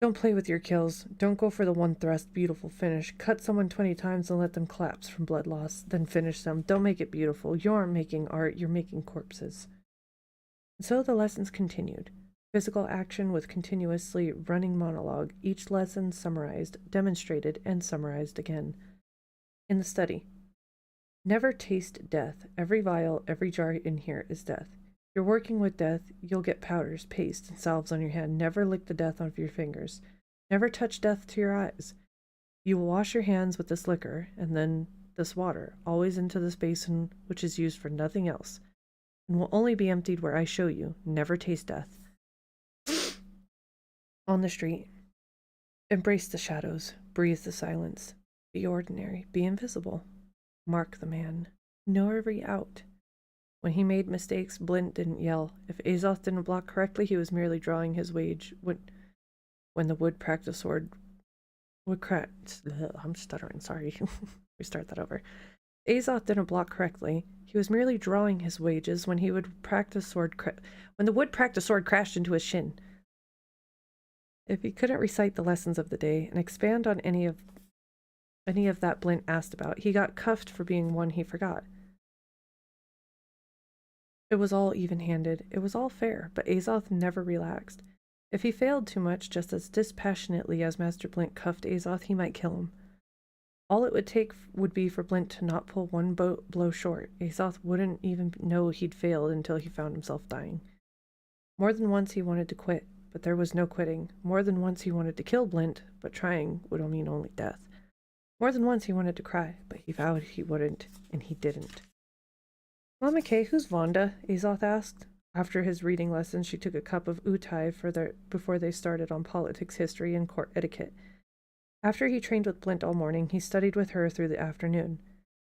Don't play with your kills. Don't go for the one thrust, beautiful finish. Cut someone 20 times and let them collapse from blood loss, then finish them. Don't make it beautiful. You aren't making art, you're making corpses. And so the lessons continued. Physical action with continuously running monologue, each lesson summarized, demonstrated, and summarized again. In the study. Never taste death. Every vial, every jar in here is death. You're working with death, you'll get powders, paste, and salves on your hand. Never lick the death off your fingers. Never touch death to your eyes. You will wash your hands with this liquor, and then this water, always into this basin which is used for nothing else, and will only be emptied where I show you. Never taste death. On the street. Embrace the shadows. Breathe the silence. Be ordinary. Be invisible. Mark the man. Know every out. When he made mistakes, Blint didn't yell. If Azoth didn't block correctly, he was merely drawing his wage. When the wood practice sword would crack. I'm stuttering, sorry. Restart that over. Azoth didn't block correctly. He was merely drawing his wages when he would practice sword when the wood practice sword crashed into his shin. If he couldn't recite the lessons of the day and expand on any of that Blint asked about, he got cuffed for being one he forgot. It was all even-handed. It was all fair, but Azoth never relaxed. If he failed too much, just as dispassionately as Master Blint cuffed Azoth, he might kill him. All it would take would be for Blint to not pull one blow short. Azoth wouldn't even know he'd failed until he found himself dying. More than once he wanted to quit, but there was no quitting. More than once he wanted to kill Blint, but trying would mean only death. More than once he wanted to cry, but he vowed he wouldn't, and he didn't. Mama Kay, who's Vonda? Azoth asked. After his reading lesson, she took a cup of utai before they started on politics, history, and court etiquette. After he trained with Blint all morning, he studied with her through the afternoon.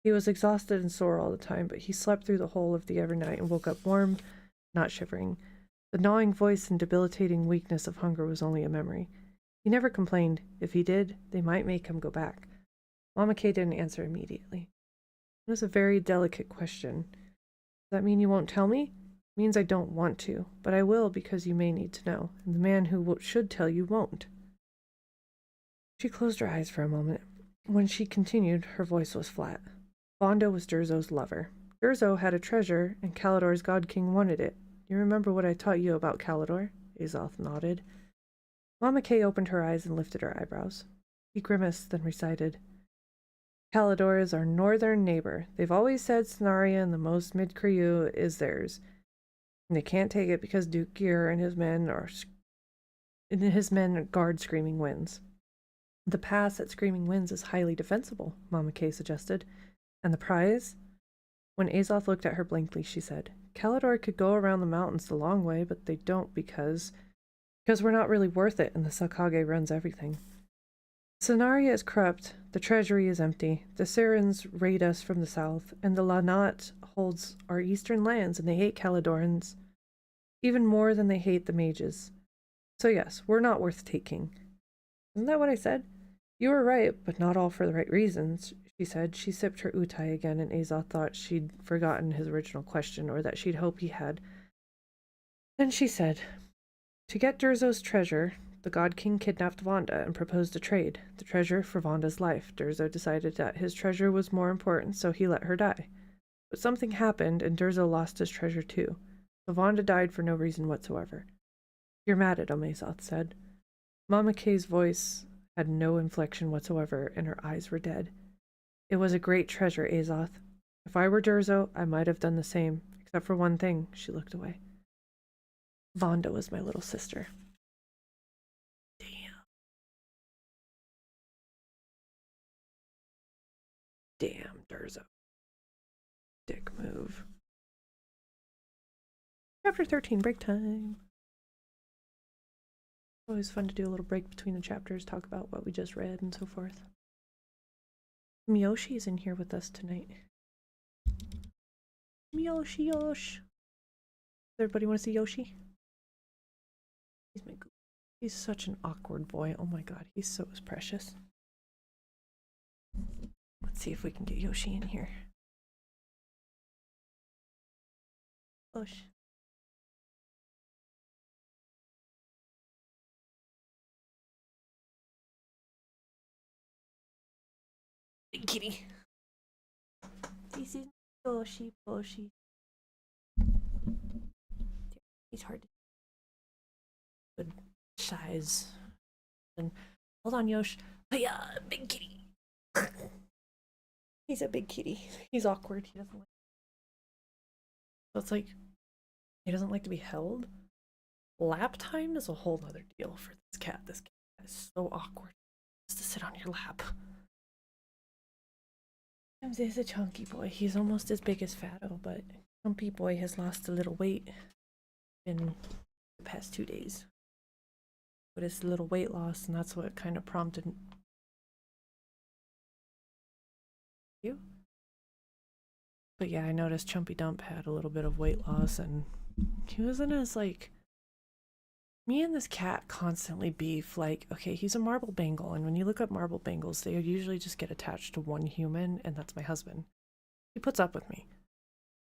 He was exhausted and sore all the time, but he slept through the whole of the every night and woke up warm, not shivering. The gnawing voice and debilitating weakness of hunger was only a memory. He never complained. If he did, they might make him go back. Mama Kay didn't answer immediately. It was a very delicate question. Does that mean you won't tell me? It means I don't want to, but I will because you may need to know, and the man who should tell you won't. She closed her eyes for a moment. When she continued, her voice was flat. Vonda was Durzo's lover. Durzo had a treasure, and Kalidor's God King wanted it. You remember what I taught you about Kalidor? Azoth nodded. Mama Kay opened her eyes and lifted her eyebrows. He grimaced, then recited. Kalidor is our northern neighbor. They've always said Scenaria and the most mid-Kriu is theirs. And they can't take it because Duke Gear and his men guard Screaming Winds. The pass at Screaming Winds is highly defensible, Mama Kay suggested. And the prize? When Azoth looked at her blankly, she said, Kalidor could go around the mountains the long way, but they don't because we're not really worth it and the Sakage runs everything. Scenaria is corrupt, the treasury is empty, the Sirens raid us from the south, and the Lanat holds our eastern lands and they hate Kalidorans even more than they hate the mages. So yes, we're not worth taking. Isn't that what I said? You were right, but not all for the right reasons, she said. She sipped her utai again, and Azoth thought she'd forgotten his original question, or that she'd hoped he had. Then she said, to get Durzo's treasure, the God King kidnapped Vonda and proposed a trade, the treasure for Vonda's life. Durzo decided that his treasure was more important, so he let her die. But something happened, and Durzo lost his treasure too. So Vonda died for no reason whatsoever. You're mad at him, Azoth said. Mama Kay's voice had no inflection whatsoever, and her eyes were dead. It was a great treasure, Azoth. If I were Durzo, I might have done the same, except for one thing. She looked away. Vonda was my little sister. Damn, Durzo. Dick move. Chapter 13, break time. Always fun to do a little break between the chapters, talk about what we just read and so forth. Miyoshi's in here with us tonight. Miyoshi Yosh. Does everybody want to see Yoshi? He's such an awkward boy. Oh my god, he's so precious. Let's see if we can get Yoshi in here. Yosh. Big kitty. This is Yoshi. He's hard to good size. And hold on, Yosh. Hiya, big kitty. He's a big kitty. He's awkward. He doesn't like. So it's like he doesn't like to be held. Lap time is a whole other deal for this cat. This cat is so awkward. Just to sit on your lap. James is a chunky boy. He's almost as big as Fatto, but Chumpy boy has lost a little weight in the past 2 days. But it's a little weight loss, and that's what kind of prompted you. But yeah, I noticed Chumpy Dump had a little bit of weight loss, and he wasn't as like. Me and this cat constantly beef. Like, okay, he's a marble Bengal, and when you look up marble Bengals, they usually just get attached to one human, and that's my husband. He puts up with me,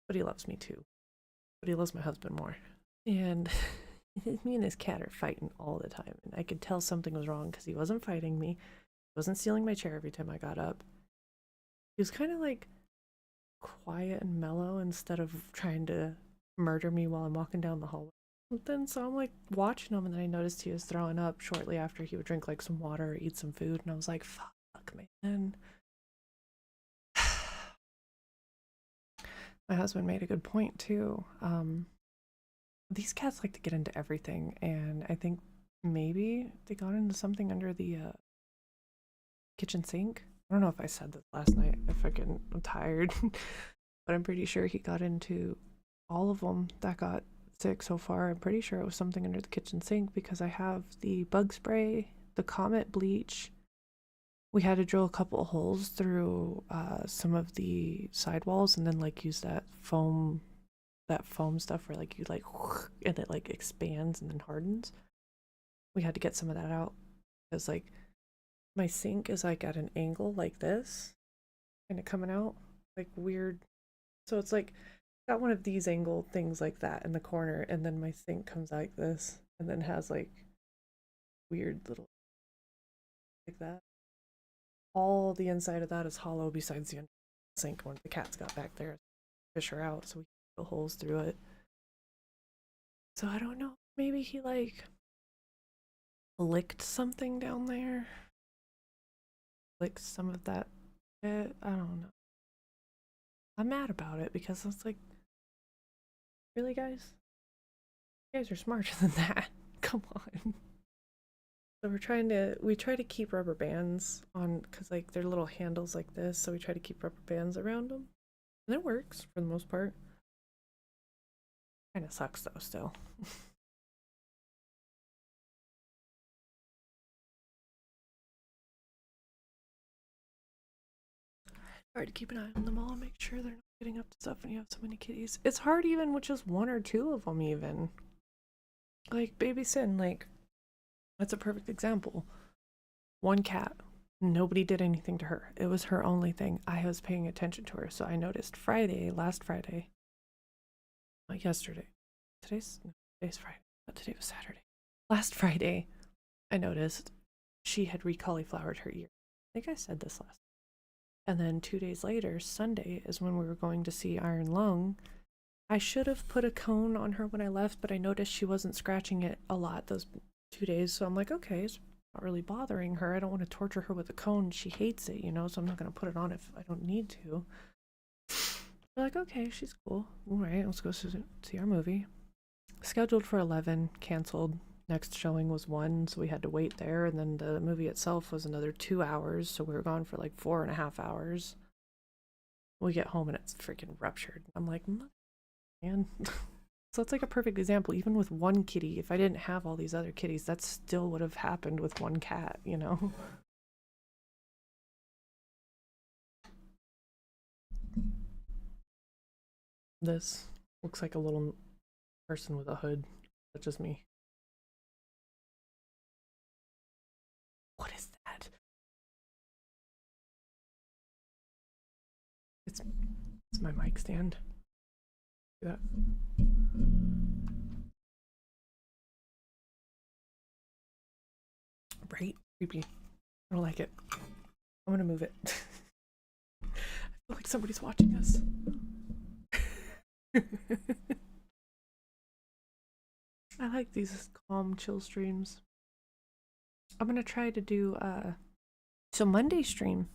but he loves me too. But he loves my husband more. And me and this cat are fighting all the time, and I could tell something was wrong because he wasn't fighting me. He wasn't stealing my chair every time I got up. He was kind of like quiet and mellow instead of trying to murder me while I'm walking down the hallway. Then so I'm like watching him, and then I noticed he was throwing up shortly after he would drink like some water or eat some food, and I was like, fuck, man. my husband made a good point too. These cats like to get into everything, and I think maybe they got into something under the kitchen sink. I don't know if I said this last night. I'm tired, but I'm pretty sure he got into all of them that got sick so far. I'm pretty sure it was something under the kitchen sink because I have the bug spray, the Comet bleach. We had to drill a couple of holes through some of the sidewalls and then like use that foam stuff where like you like and it like expands and then hardens. We had to get some of that out because like my sink is like at an angle like this and it coming out like weird. So it's like got one of these angle things like that in the corner, and then my sink comes out like this and then has like weird little like that. All the inside of that is hollow besides the sink when the cats got back there fish her out, so we drill holes through it. So I don't know. Maybe he like licked something down there. Licked some of that shit. I don't know. I'm mad about it because it's like, really, guys? You guys are smarter than that. Come on. So we try to keep rubber bands on, because like they're little handles like this, so we try to keep rubber bands around them. And it works for the most part. Kind of sucks though, still. Hard to keep an eye on them all and make sure they're not getting up to stuff when you have so many kitties. It's hard even with just one or two of them, even. Like Baby Sin, like, that's a perfect example. One cat. Nobody did anything to her. It was her only thing. I was paying attention to her, so I noticed last Friday, not yesterday. Today's Friday. But today was Saturday. Last Friday, I noticed she had re-cauliflowered her ear. I think I said this last. And then 2 days later, Sunday, is when we were going to see Iron Lung. I should have put a cone on her when I left, but I noticed she wasn't scratching it a lot those 2 days. So I'm like, okay, it's not really bothering her. I don't want to torture her with a cone. She hates it, so I'm not going to put it on if I don't need to. They're like, okay, she's cool. All right, let's go see our movie. Scheduled for 11, canceled. Next showing was 1, so we had to wait there. And then the movie itself was another 2 hours, so we were gone for like 4.5 hours. We get home and it's freaking ruptured. I'm like, man. So it's like a perfect example. Even with one kitty, if I didn't have all these other kitties, that still would have happened with one cat, This looks like a little person with a hood. That's just me. What is that? It's my mic stand. See that? Right? Creepy. I don't like it. I'm gonna move it. I feel like somebody's watching us. I like these calm, chill streams. I'm gonna try to do so Monday's stream's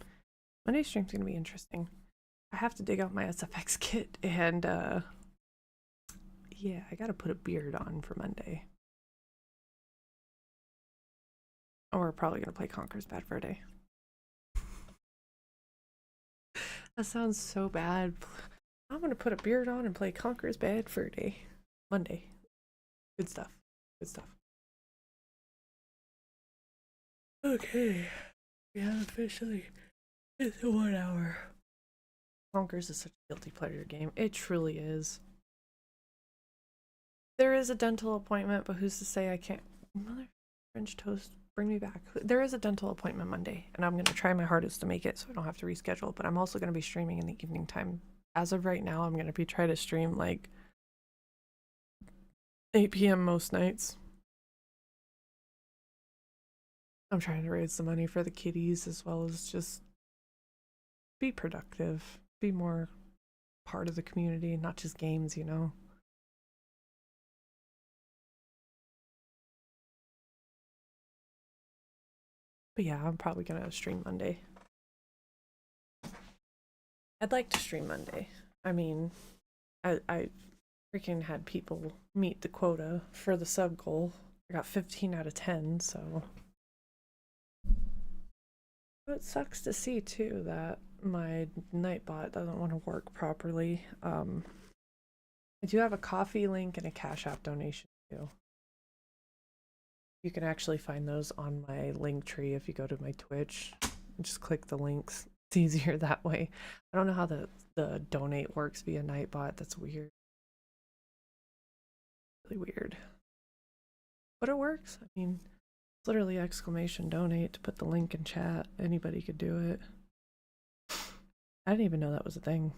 gonna be interesting. I have to dig out my SFX kit and yeah, I gotta put a beard on for Monday. Or we're probably gonna play Conker's Bad Fur Day. That sounds so bad. I'm gonna put a beard on and play Conker's Bad Fur Day. Monday. Good stuff. Good stuff. Okay. We have officially hit the 1 hour. Conkers is such a guilty pleasure game. It truly is. There is a dental appointment, but who's to say I can't? Mother French toast, bring me back. There is a dental appointment Monday, and I'm going to try my hardest to make it so I don't have to reschedule, but I'm also going to be streaming in the evening time. As of right now, I'm going to be trying to stream like 8 p.m. most nights. I'm trying to raise the money for the kitties as well as just be productive, be more part of the community, not just games, But yeah, I'm probably gonna stream Monday. I'd like to stream Monday. I mean, I freaking had people meet the quota for the sub goal. I got 15 out of 10, so. But it sucks to see too that my Nightbot doesn't want to work properly. I do have a coffee link and a Cash App donation too. You can actually find those on my link tree if you go to my Twitch. Just click the links. It's easier that way. I don't know how the donate works via Nightbot. That's weird. Really weird. But it works. I mean, it's literally exclamation donate to put the link in chat. Anybody could do it. I didn't even know that was a thing.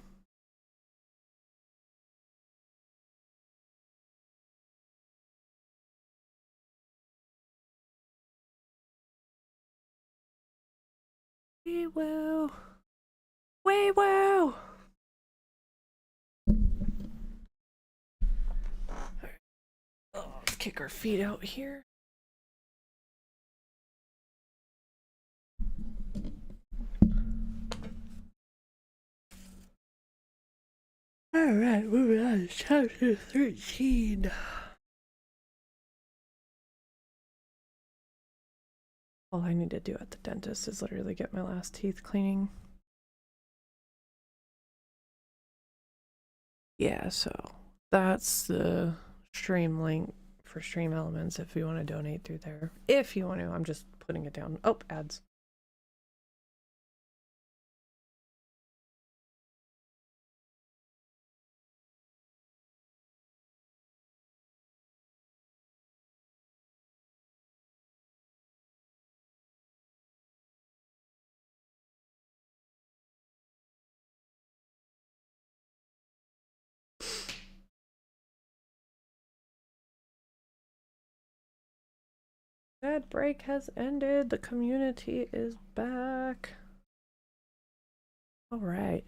We will. We will. Right. Oh, let's kick our feet out here. Alright, moving on to chapter 13. All I need to do at the dentist is literally get my last teeth cleaning. Yeah, so that's the stream link for Stream Elements if you want to donate through there. If you want to, I'm just putting it down. Oh, ads. That break has ended. The community is back. All right.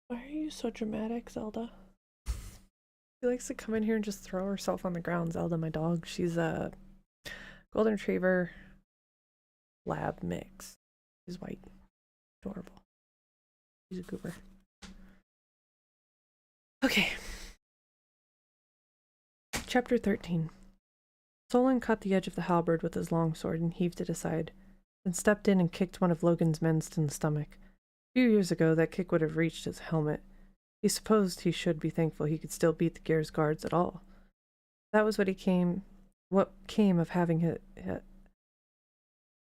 Why are you so dramatic, Zelda? She likes to come in here and just throw herself on the ground. Zelda, my dog. She's a golden retriever lab mix. She's white. Adorable. She's a goober. Okay. Chapter 13. Solon caught the edge of the halberd with his long sword and heaved it aside, then stepped in and kicked one of Logan's men in the stomach. A few years ago, that kick would have reached his helmet. He supposed he should be thankful he could still beat the Gear's guards at all. That was what came of having it.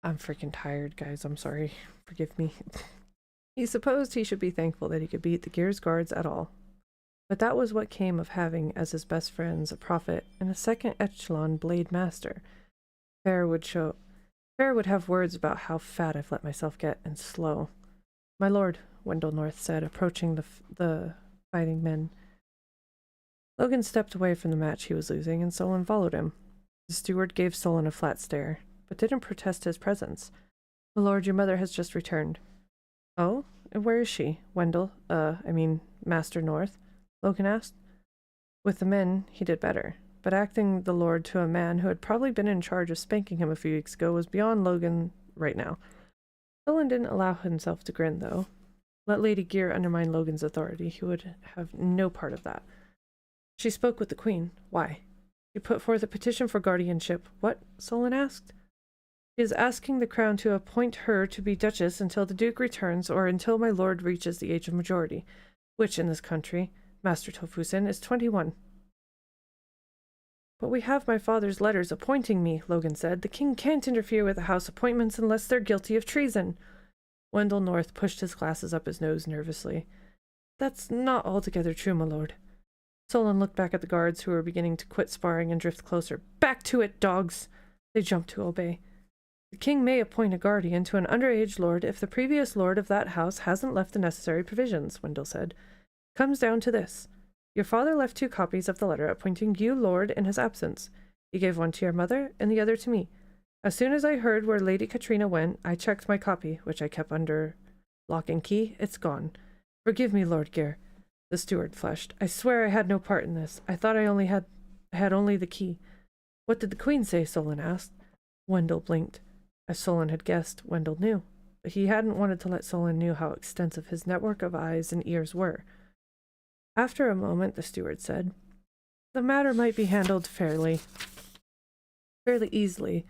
I'm freaking tired, guys. I'm sorry. Forgive me. He supposed he should be thankful that he could beat the Gear's guards at all. But that was what came of having as his best friends a prophet and a second echelon blade master. Fair would have words about how fat I've let myself get and slow. My lord, Wendell North said, approaching the fighting men. Logan stepped away from the match he was losing, and Solon followed him. The steward gave Solon a flat stare, but didn't protest his presence. My lord, your mother has just returned. Oh? And where is she? Wendell, Master North? Logan asked. With the men, he did better, but acting the lord to a man who had probably been in charge of spanking him a few weeks ago was beyond Logan right now. Solon didn't allow himself to grin, though. Let Lady Gear undermine Logan's authority. He would have no part of that. She spoke with the queen. Why? She put forth a petition for guardianship. What? Solon asked. She is asking the crown to appoint her to be duchess until the duke returns or until my lord reaches the age of majority, which in this country, Master Tofusen, is 21. But we have my father's letters appointing me, Logan said. The king can't interfere with the house appointments unless they're guilty of treason. Wendell North pushed his glasses up his nose nervously. That's not altogether true, my lord. Solon looked back at the guards who were beginning to quit sparring and drift closer. Back to it, dogs! They jumped to obey. The king may appoint a guardian to an underage lord if the previous lord of that house hasn't left the necessary provisions, Wendell said. Comes down to this. Your father left 2 copies of the letter appointing you lord in his absence. He gave one to your mother and the other to me. As soon as I heard where Lady Katrina went, I checked my copy, which I kept under lock and key. It's gone. Forgive me, Lord Gear. The steward flushed. I swear I had no part in this. I thought I had only the key. What did the queen say? Solon asked. Wendell blinked. As Solon had guessed, Wendell knew. but he hadn't wanted to let Solon know how extensive his network of eyes and ears were. After a moment, the steward said, "The matter might be handled fairly easily,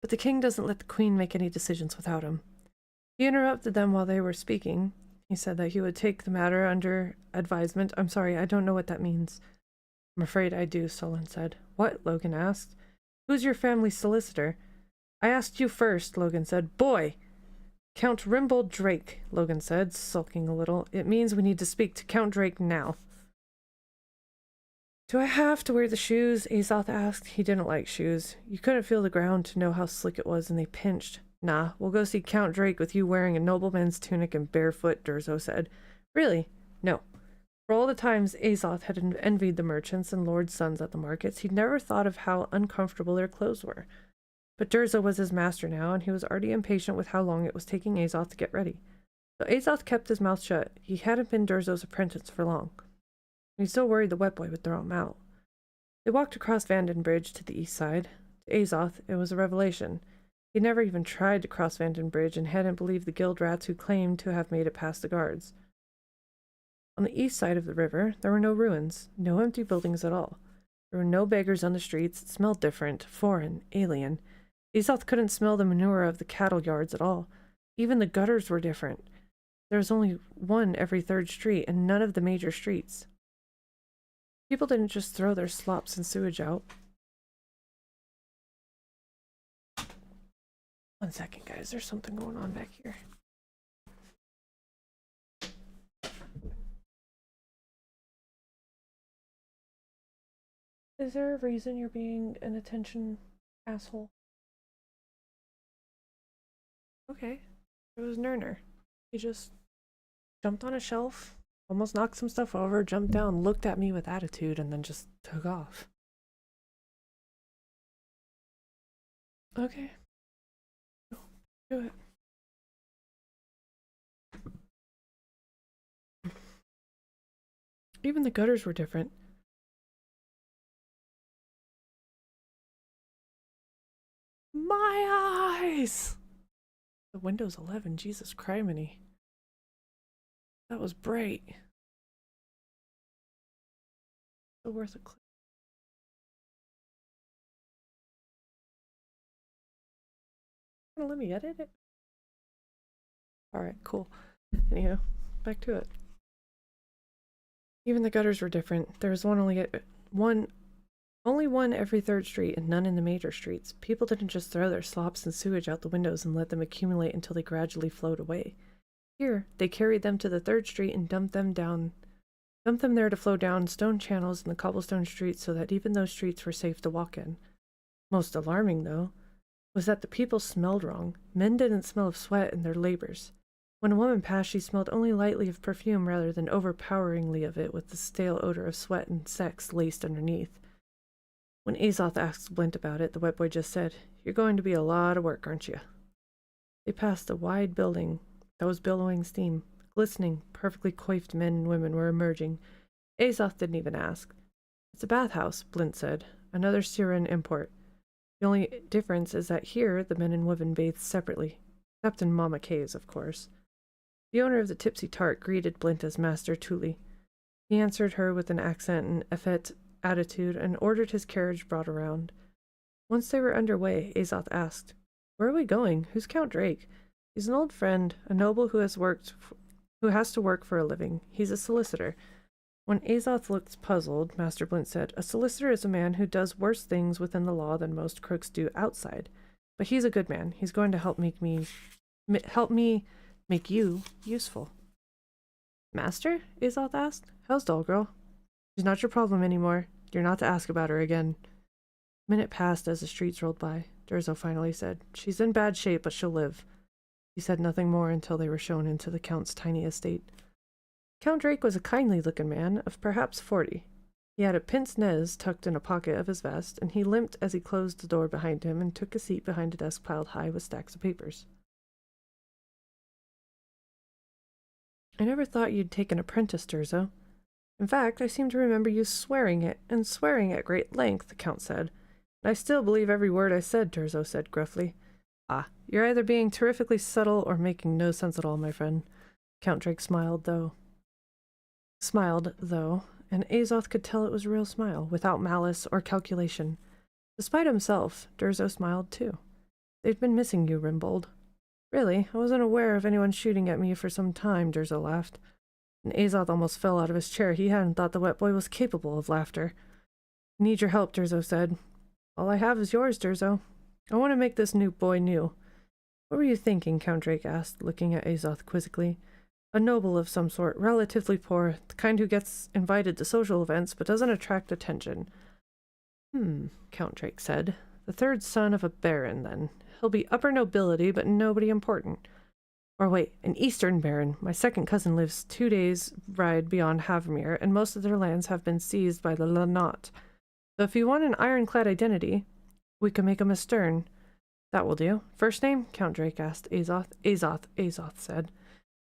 but the king doesn't let the queen make any decisions without him." He interrupted them while they were speaking. He said that he would take the matter under advisement. "I'm sorry, I don't know what that means." "I'm afraid I do," Solon said. "What?" Logan asked. "Who's your family solicitor?" "I asked you first," Logan said. "Boy!" "Count Rimbold Drake," Logan said, sulking a little. "It means we need to speak to Count Drake now." "Do I have to wear the shoes?" Azoth asked. He didn't like shoes. You couldn't feel the ground to know how slick it was, and they pinched. "Nah, we'll go see Count Drake with you wearing a nobleman's tunic and barefoot," Durzo said. "Really? No." For all the times Azoth had envied the merchants and lords' sons at the markets, he'd never thought of how uncomfortable their clothes were. But Durzo was his master now, and he was already impatient with how long it was taking Azoth to get ready. So Azoth kept his mouth shut. He hadn't been Durzo's apprentice for long. He still worried the wet boy would throw him out. They walked across Vanden Bridge to the east side. To Azoth, it was a revelation. He'd never even tried to cross Vanden Bridge and hadn't believed the guild rats who claimed to have made it past the guards. On the east side of the river, there were no ruins, no empty buildings at all. There were no beggars on the streets. It smelled different, foreign, alien. Azoth couldn't smell the manure of the cattle yards at all. Even the gutters were different. There was only one every third street, and none of the major streets. People didn't just throw their slops and sewage out. One second, guys. There's something going on back here. Is there a reason you're being an attention asshole? Okay. It was Nerner. He just jumped on a shelf, almost knocked some stuff over, jumped down, looked at me with attitude, and then just took off. Okay. Do it. Even the gutters were different. My eyes! The window's 11, Jesus criminy. That was bright. Still worth a click. Gonna let me edit it? Alright, cool. Anyhow, back to it. Even the gutters were different. There was only one every third street and none in the major streets. People didn't just throw their slops and sewage out the windows and let them accumulate until they gradually flowed away. Here, they carried them to the third street and dumped them there to flow down stone channels in the cobblestone streets so that even those streets were safe to walk in. Most alarming, though, was that the people smelled wrong. Men didn't smell of sweat in their labors. When a woman passed, she smelled only lightly of perfume rather than overpoweringly of it with the stale odor of sweat and sex laced underneath. When Azoth asked Blint about it, the wet boy just said, "You're going to be a lot of work, aren't you?" They passed a wide building that was billowing steam. Glistening, perfectly coiffed men and women were emerging. Azoth didn't even ask. "It's a bathhouse," Blint said. "Another Siren import. The only difference is that here the men and women bathed separately. Except in Mama K's, of course." The owner of the Tipsy Tart greeted Blint as Master Tully. He answered her with an accent and effete attitude and ordered his carriage brought around. Once they were underway, Azoth asked, "Where are we going? Who's Count Drake?" "He's an old friend, a noble who has to work for a living. He's a solicitor." When Azoth looked puzzled, Master Blint said, "A solicitor is a man who does worse things within the law than most crooks do outside. But he's a good man. He's going to help me make you useful." "Master?" Azoth asked. "How's Doll Girl?" "She's not your problem anymore. You're not to ask about her again." A minute passed as the streets rolled by. Durzo finally said, "She's in bad shape, but she'll live." He said nothing more until they were shown into the Count's tiny estate. Count Drake was a kindly-looking man of perhaps 40. He had a pince-nez tucked in a pocket of his vest, and he limped as he closed the door behind him and took a seat behind a desk piled high with stacks of papers. "I never thought you'd take an apprentice, Durzo. In fact, I seem to remember you swearing at great length," the Count said. "And I still believe every word I said," Durzo said gruffly. "Ah, You're either being terrifically subtle or making no sense at all, my friend. Count Drake smiled, though, and Azoth could tell it was a real smile, without malice or calculation. Despite himself, Durzo smiled too. They've been missing you, Rimbold. Really? I wasn't aware of anyone shooting at me for some time, Durzo laughed. And Azoth almost fell out of his chair. He hadn't thought the wet boy was capable of laughter. I need your help, Durzo said. All I have is yours, Durzo. I want to make this new boy new. What were you thinking? Count Drake asked, looking at Azoth quizzically. A noble of some sort, relatively poor, the kind who gets invited to social events but doesn't attract attention. Count Drake said. The third son of a baron, then. He'll be upper nobility, but nobody important. Or wait, an eastern baron. My second cousin lives 2 days' ride beyond Havmir, and most of their lands have been seized by the Lanat. So if you want an ironclad identity, we can make him a stern. That will do. First name? Count Drake asked. Azoth. Azoth said.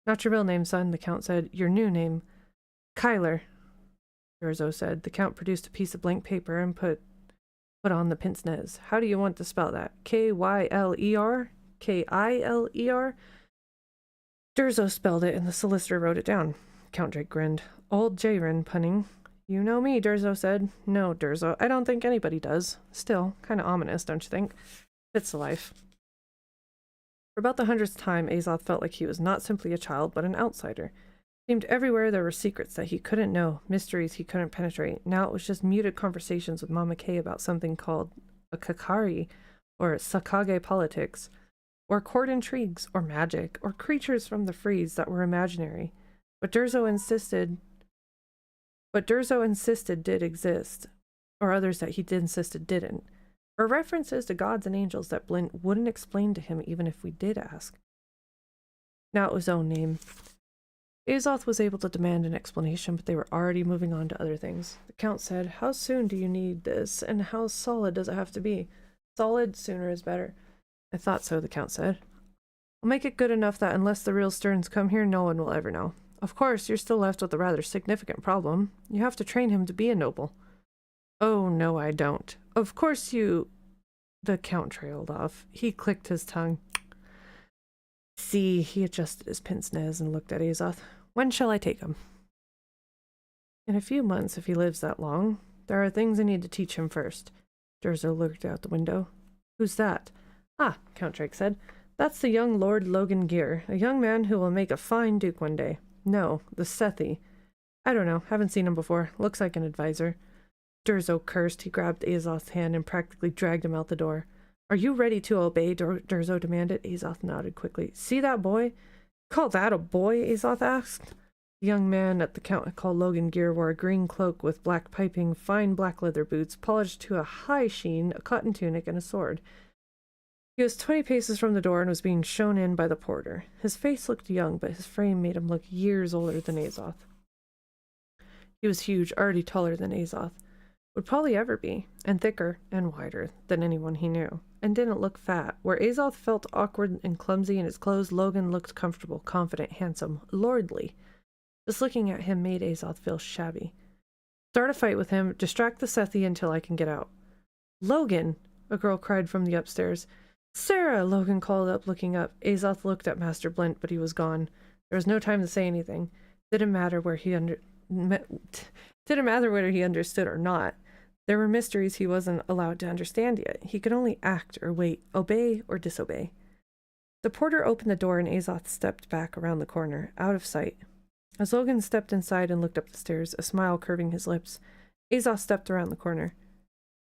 Not your real name, son, the Count said. Your new name. Kyler, Durzo said. The Count produced a piece of blank paper and put on the pince nez. How do you want to spell that? Kyler? Kiler? Durzo spelled it, and the solicitor wrote it down. Count Drake grinned. Old Jayrin punning. You know me, Durzo said. No, Durzo, I don't think anybody does. Still, kind of ominous, don't you think? Fits the life. For about the 100th time, Azoth felt like he was not simply a child, but an outsider. Seemed everywhere there were secrets that he couldn't know, mysteries he couldn't penetrate. Now it was just muted conversations with Mama Kay about something called a kakari, or sakage politics, or court intrigues, or magic, or creatures from the frieze that were imaginary. But Durzo insisted did exist, or others that he insisted didn't, or references to gods and angels that Blint wouldn't explain to him even if we did ask. Now it was his own name. Azoth was able to demand an explanation, but they were already moving on to other things. The Count said, How soon do you need this, and how solid does it have to be? Solid, sooner is better. I thought so, the Count said. I'll make it good enough that unless the real Sterns come here, no one will ever know. Of course, you're still left with a rather significant problem. You have to train him to be a noble. Oh, no, I don't. Of course you... The Count trailed off. He clicked his tongue. See, he adjusted his pince nez and looked at Azoth. When shall I take him? In a few months, if he lives that long. There are things I need to teach him first. Durzo looked out the window. Who's that? Ah, Count Drake said. That's the young Lord Logan Gear, a young man who will make a fine duke one day. No, the Sethi. I don't know, haven't seen him before. Looks like an advisor. Durzo cursed. He grabbed Azoth's hand and practically dragged him out the door. Are you ready to obey? Durzo demanded. Azoth nodded quickly. See that boy? Call that a boy? Azoth asked. The young man at the Count called Logan Gear wore a green cloak with black piping, fine black leather boots, polished to a high sheen, a cotton tunic, and a sword. He was 20 paces from the door and was being shown in by the porter. His face looked young, but his frame made him look years older than Azoth. He was huge, already taller than Azoth would probably ever be, and thicker and wider than anyone he knew, and didn't look fat. Where Azoth felt awkward and clumsy in his clothes, Logan looked comfortable, confident, handsome, lordly. Just looking at him made Azoth feel shabby. Start a fight with him, distract the Sethi until I can get out. Logan! A girl cried from the upstairs. Sarah! Logan called up, looking up. Azoth looked at Master Blint, but he was gone. There was no time to say anything. Didn't matter whether he understood or not. There were mysteries he wasn't allowed to understand yet. He could only act or wait, obey or disobey. The porter opened the door and Azoth stepped back around the corner, out of sight. As Logan stepped inside and looked up the stairs, a smile curving his lips, Azoth stepped around the corner.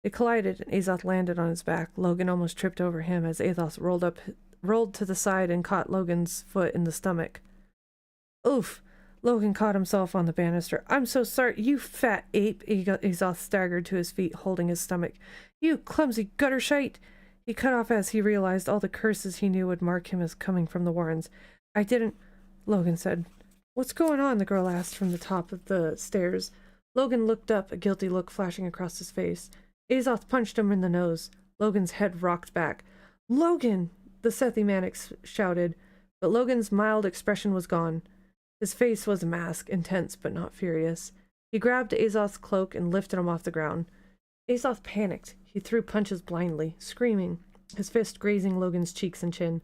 They collided and Azoth landed on his back. Logan almost tripped over him as Azoth rolled to the side and caught Logan's foot in the stomach. Oof! Logan caught himself on the banister. I'm so sorry, you fat ape! Azoth staggered to his feet, holding his stomach. You clumsy gutter shite! He cut off as he realized all the curses he knew would mark him as coming from the Warrens. I didn't... Logan said. What's going on? The girl asked from the top of the stairs. Logan looked up, a guilty look flashing across his face. Azoth punched him in the nose. Logan's head rocked back. Logan! The Sethi man shouted, but Logan's mild expression was gone. His face was a mask, intense but not furious. He grabbed Azoth's cloak and lifted him off the ground. Azoth panicked. He threw punches blindly, screaming. his fist grazing Logan's cheeks and chin.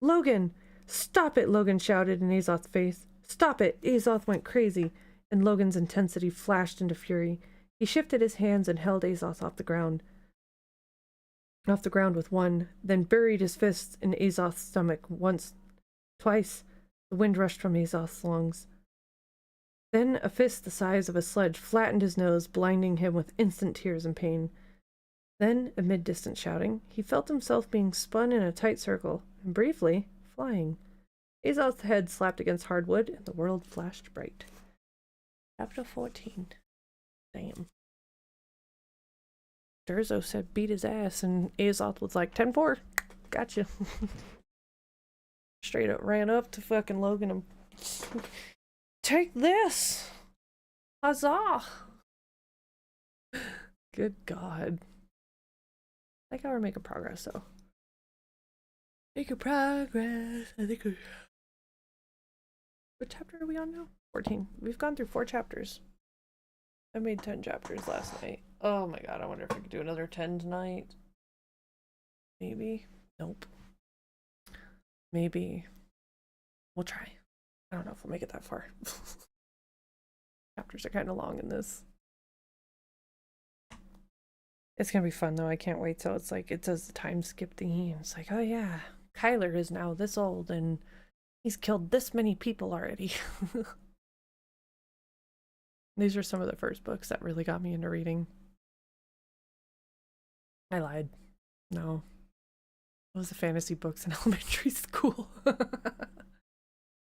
"Logan! Stop it!" Logan shouted in Azoth's face. "Stop it!" Azoth went crazy, and Logan's intensity flashed into fury. He shifted his hands and held Azoth off the ground with one, then buried his fist in Azoth's stomach once, twice. The wind rushed from Azoth's lungs. Then a fist the size of a sledge flattened his nose, blinding him with instant tears and pain. Then, amid distant shouting, he felt himself being spun in a tight circle, and briefly, flying. Azoth's head slapped against hardwood, and the world flashed bright. Chapter 14. Damn. Durzo said beat his ass, and Azoth was like, 10-4. Gotcha. Straight up ran up to fucking Logan and take this! Huzzah! Good God. I think we're making progress, though. Making progress. I think we're... What chapter are we on now? 14. We've gone through 4 chapters. I made 10 chapters last night. Oh my god, I wonder if I could do another 10 tonight. Maybe. Nope. Maybe. We'll try. I don't know if we'll make it that far. Chapters are kind of long in this. It's gonna be fun though. I can't wait till it's like it does the time skip thingy. And it's like, oh yeah, Kyler is now this old and he's killed this many people already. These are some of the first books that really got me into reading. I lied. No. It was the fantasy books in elementary school.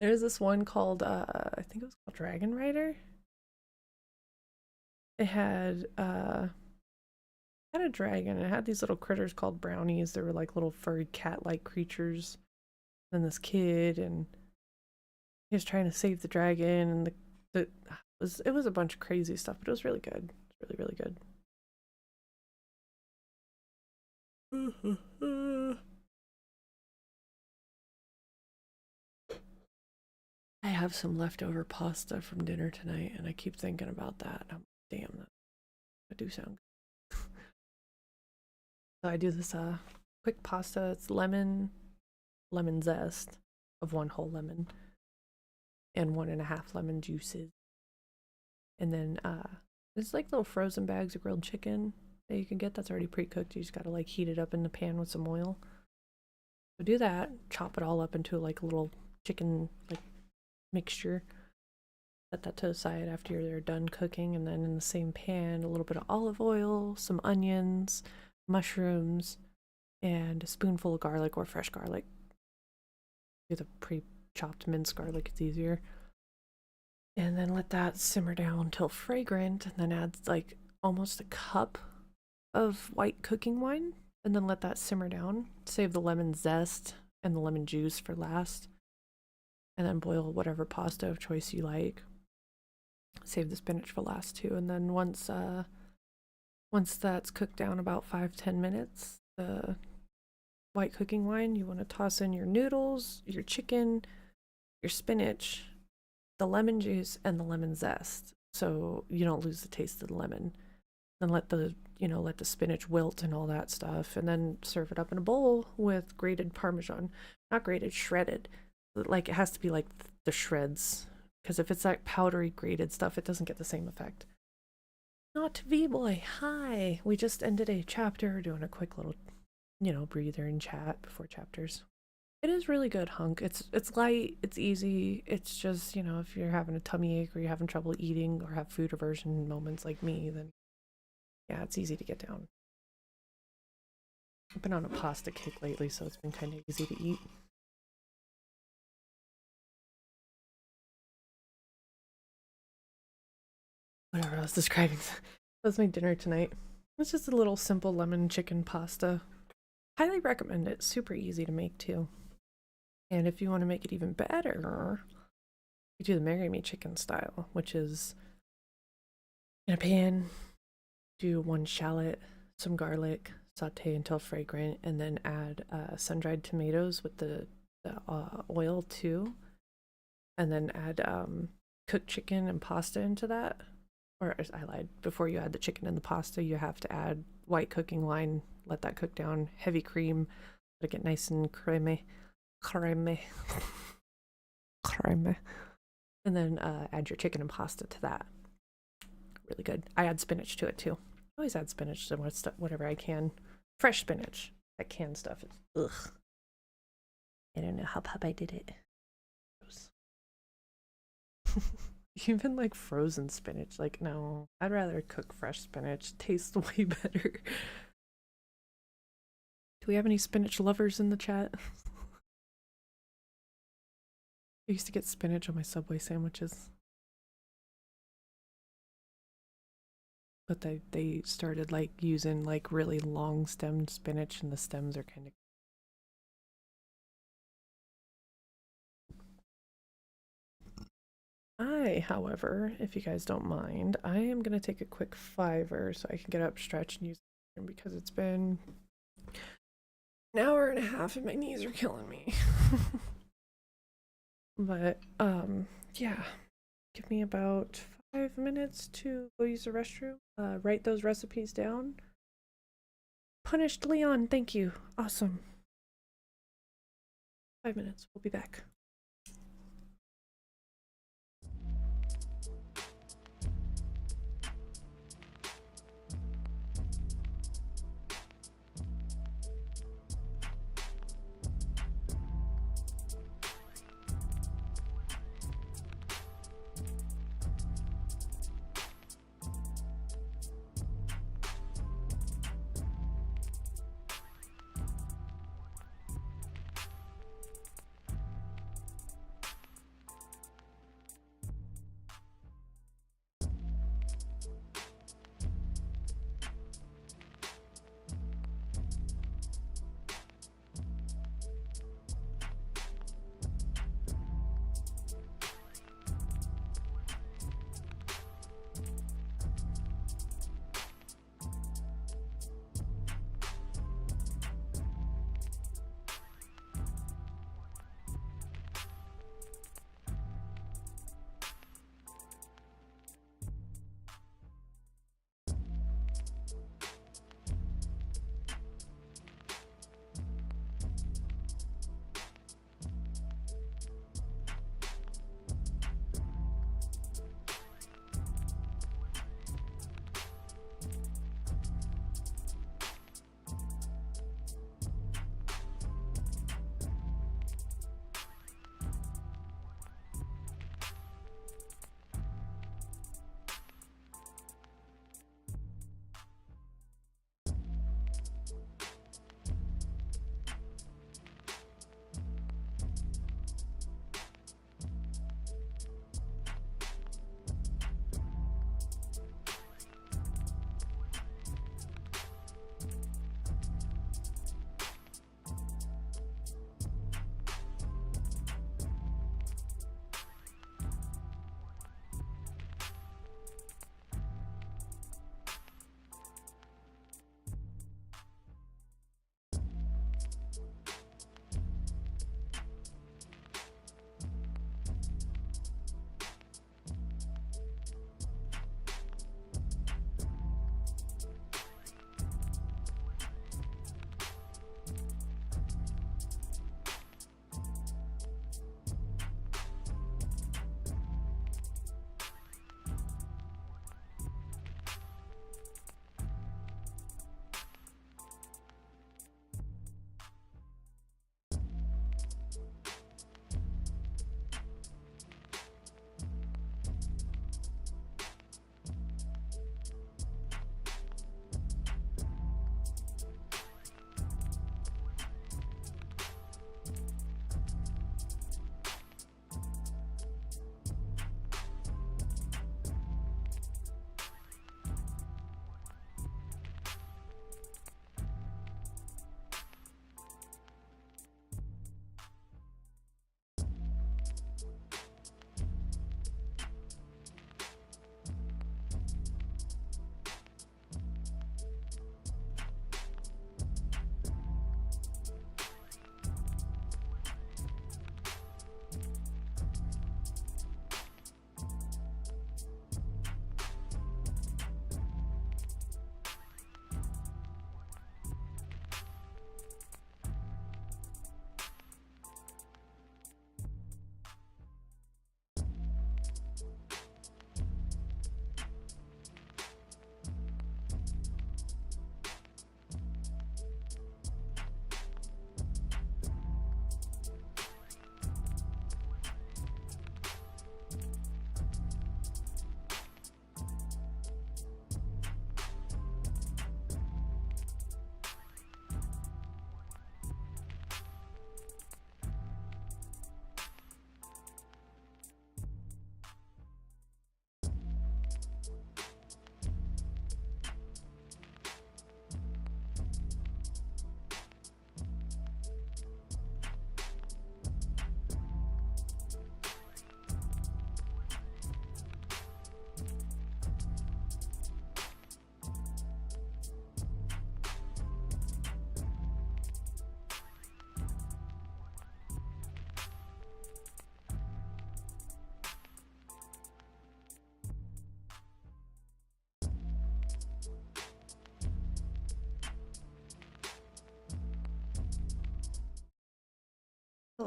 There's this one called, I think it was called Dragon Rider. It had a dragon. It had these little critters called brownies. They were like little furry cat-like creatures. And this kid, and he was trying to save the dragon, and it was a bunch of crazy stuff, but it was really good. It was really, really good. I have some leftover pasta from dinner tonight, and I keep thinking about that. Damn, that do sound good. So I do this quick pasta. It's lemon zest of 1 whole lemon and 1.5 lemon juices. And then it's like little frozen bags of grilled chicken that you can get that's already pre-cooked. You just gotta like heat it up in the pan with some oil. So do that, chop it all up into like a little chicken like mixture. Set that to the side after they're done cooking, and then in the same pan, a little bit of olive oil, some onions, mushrooms, and a spoonful of garlic or fresh garlic. Do the pre-chopped minced garlic, it's easier. And then let that simmer down until fragrant, and then add like almost a cup of white cooking wine, and then let that simmer down. Save the lemon zest and the lemon juice for last, and then boil whatever pasta of choice you like. Save the spinach for last too, and then once that's cooked down about 5-10 minutes, the white cooking wine, you want to toss in your noodles, your chicken, your spinach, the lemon juice, and the lemon zest, so you don't lose the taste of the lemon. Then let the spinach wilt and all that stuff, and then serve it up in a bowl with grated Parmesan. Not grated, shredded. Like, it has to be like the shreds, because if it's like powdery grated stuff, it doesn't get the same effect. Not V-Boy, hi! We just ended a chapter, doing a quick little, breather and chat before chapters. It is really good, Hunk. It's light, it's easy, it's just, if you're having a tummy ache or you're having trouble eating or have food aversion moments like me, then yeah, it's easy to get down. I've been on a pasta kick lately, so it's been kind of easy to eat. Whatever I was describing. That's my dinner tonight. It's just a little simple lemon chicken pasta. Highly recommend it. Super easy to make too. And if you want to make it even better, you do the Marry Me chicken style, which is in a pan, do 1 shallot, some garlic, saute until fragrant, and then add sun-dried tomatoes with the oil too, and then add cooked chicken and pasta into that. Or I lied, before you add the chicken and the pasta, you have to add white cooking wine, let that cook down. Heavy cream, let it get nice and creamy. Creamy. Creamy. And then add your chicken and pasta to that. Really good. I add spinach to it too. I always add spinach to whatever I can. Fresh spinach. That canned stuff is ugh. I don't know how Popeye did it. Even like frozen spinach, like no, I'd rather cook fresh spinach. It tastes way better. Do we have any spinach lovers in the chat? I used to get spinach on my Subway sandwiches. But they started like using like really long stemmed spinach, and the stems are kind of. However, if you guys don't mind, I am gonna take a quick 5-er so I can get up, stretch, and use it because it's been an hour and a half and my knees are killing me. But yeah, give me about 5 minutes to go use the restroom, write those recipes down. Punished Leon, thank you. Awesome. 5 minutes, we'll be back.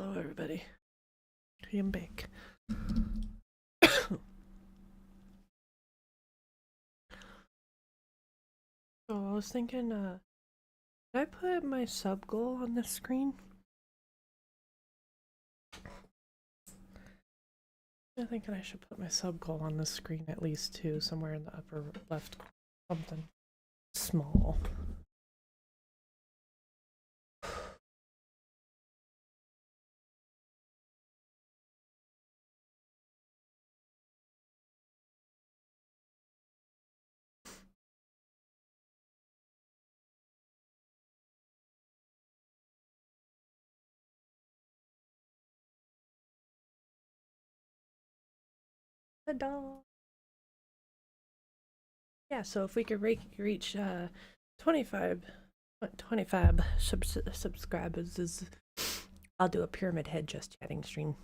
Hello, everybody. I am back. So I was thinking, did I put my sub goal on the screen? I'm thinking I should put my sub goal on the screen at least too, somewhere in the upper left corner. Something small. Ta-da! Yeah, so if we could reach 25 subscribers, I'll do a Pyramid Head just chatting stream.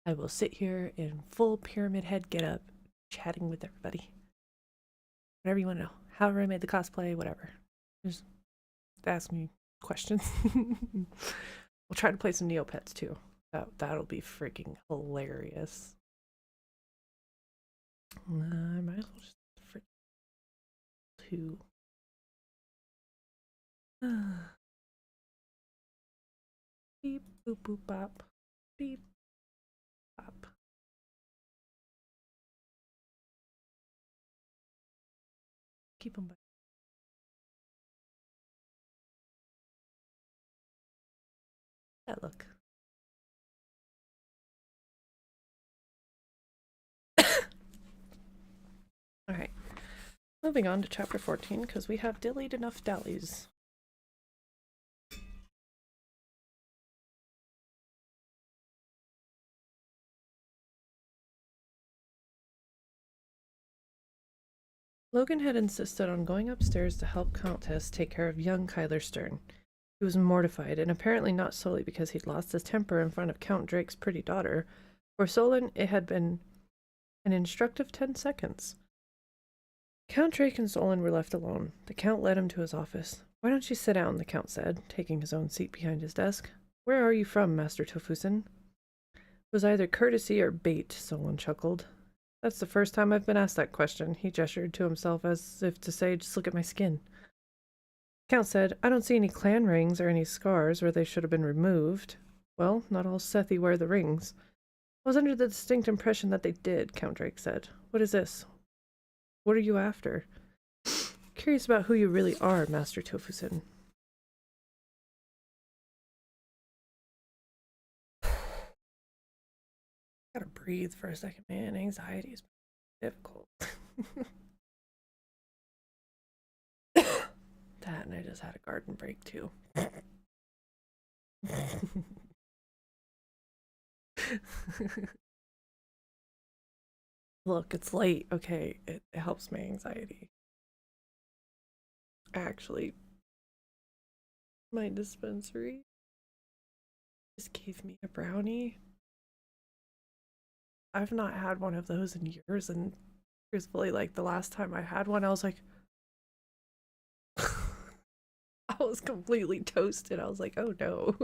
I will sit here in full Pyramid Head get up, chatting with everybody. Whatever you want to know. However I made the cosplay, whatever. Just ask me questions. We'll try to play some Neopets too. That'll be freaking hilarious. I might as well just two. Beep boop boop bop. Beep bop. Keep them by. That look. Alright. Moving on to chapter 14 because we have dillied enough dallies. Logan had insisted on going upstairs to help Countess take care of young Kyler Stern. He was mortified, and apparently not solely because he'd lost his temper in front of Count Drake's pretty daughter. For Solon, it had been an instructive 10 seconds. Count Drake and Solon were left alone. The Count led him to his office. "Why don't you sit down?" the Count said, taking his own seat behind his desk. "Where are you from, Master Tofusen?" It was either courtesy or bait, Solon chuckled. "That's the first time I've been asked that question." He gestured to himself as if to say, "Just look at my skin." Count said, "I don't see any clan rings or any scars where they should have been removed." "Well, not all Sethi wear the rings." "I was under the distinct impression that they did," Count Drake said. "What is this? What are you after?" "Curious about who you really are, Master Tofusen." Gotta breathe for a second, man. Anxiety is difficult. That, and I just had a garden break too. Look, it's late. Okay, it helps my anxiety. Actually, my dispensary just gave me a brownie. I've not had one of those in years, and truthfully, like the last time I had one, I was like, I was completely toasted. I was like, oh no.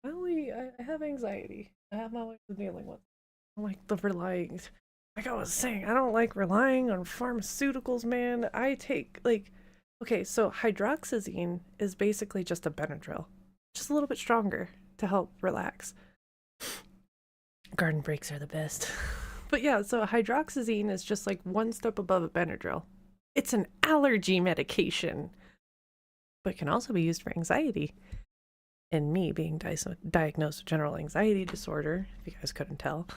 I have anxiety. I have my way of dealing with it. I don't like the relying. Like I was saying, I don't like relying on pharmaceuticals, man. I take, like, okay, so hydroxyzine is basically just a Benadryl, just a little bit stronger to help relax. Garden breaks are the best. But yeah, so hydroxyzine is just like one step above a Benadryl. It's an allergy medication, but can also be used for anxiety. And me being diagnosed with general anxiety disorder, if you guys couldn't tell,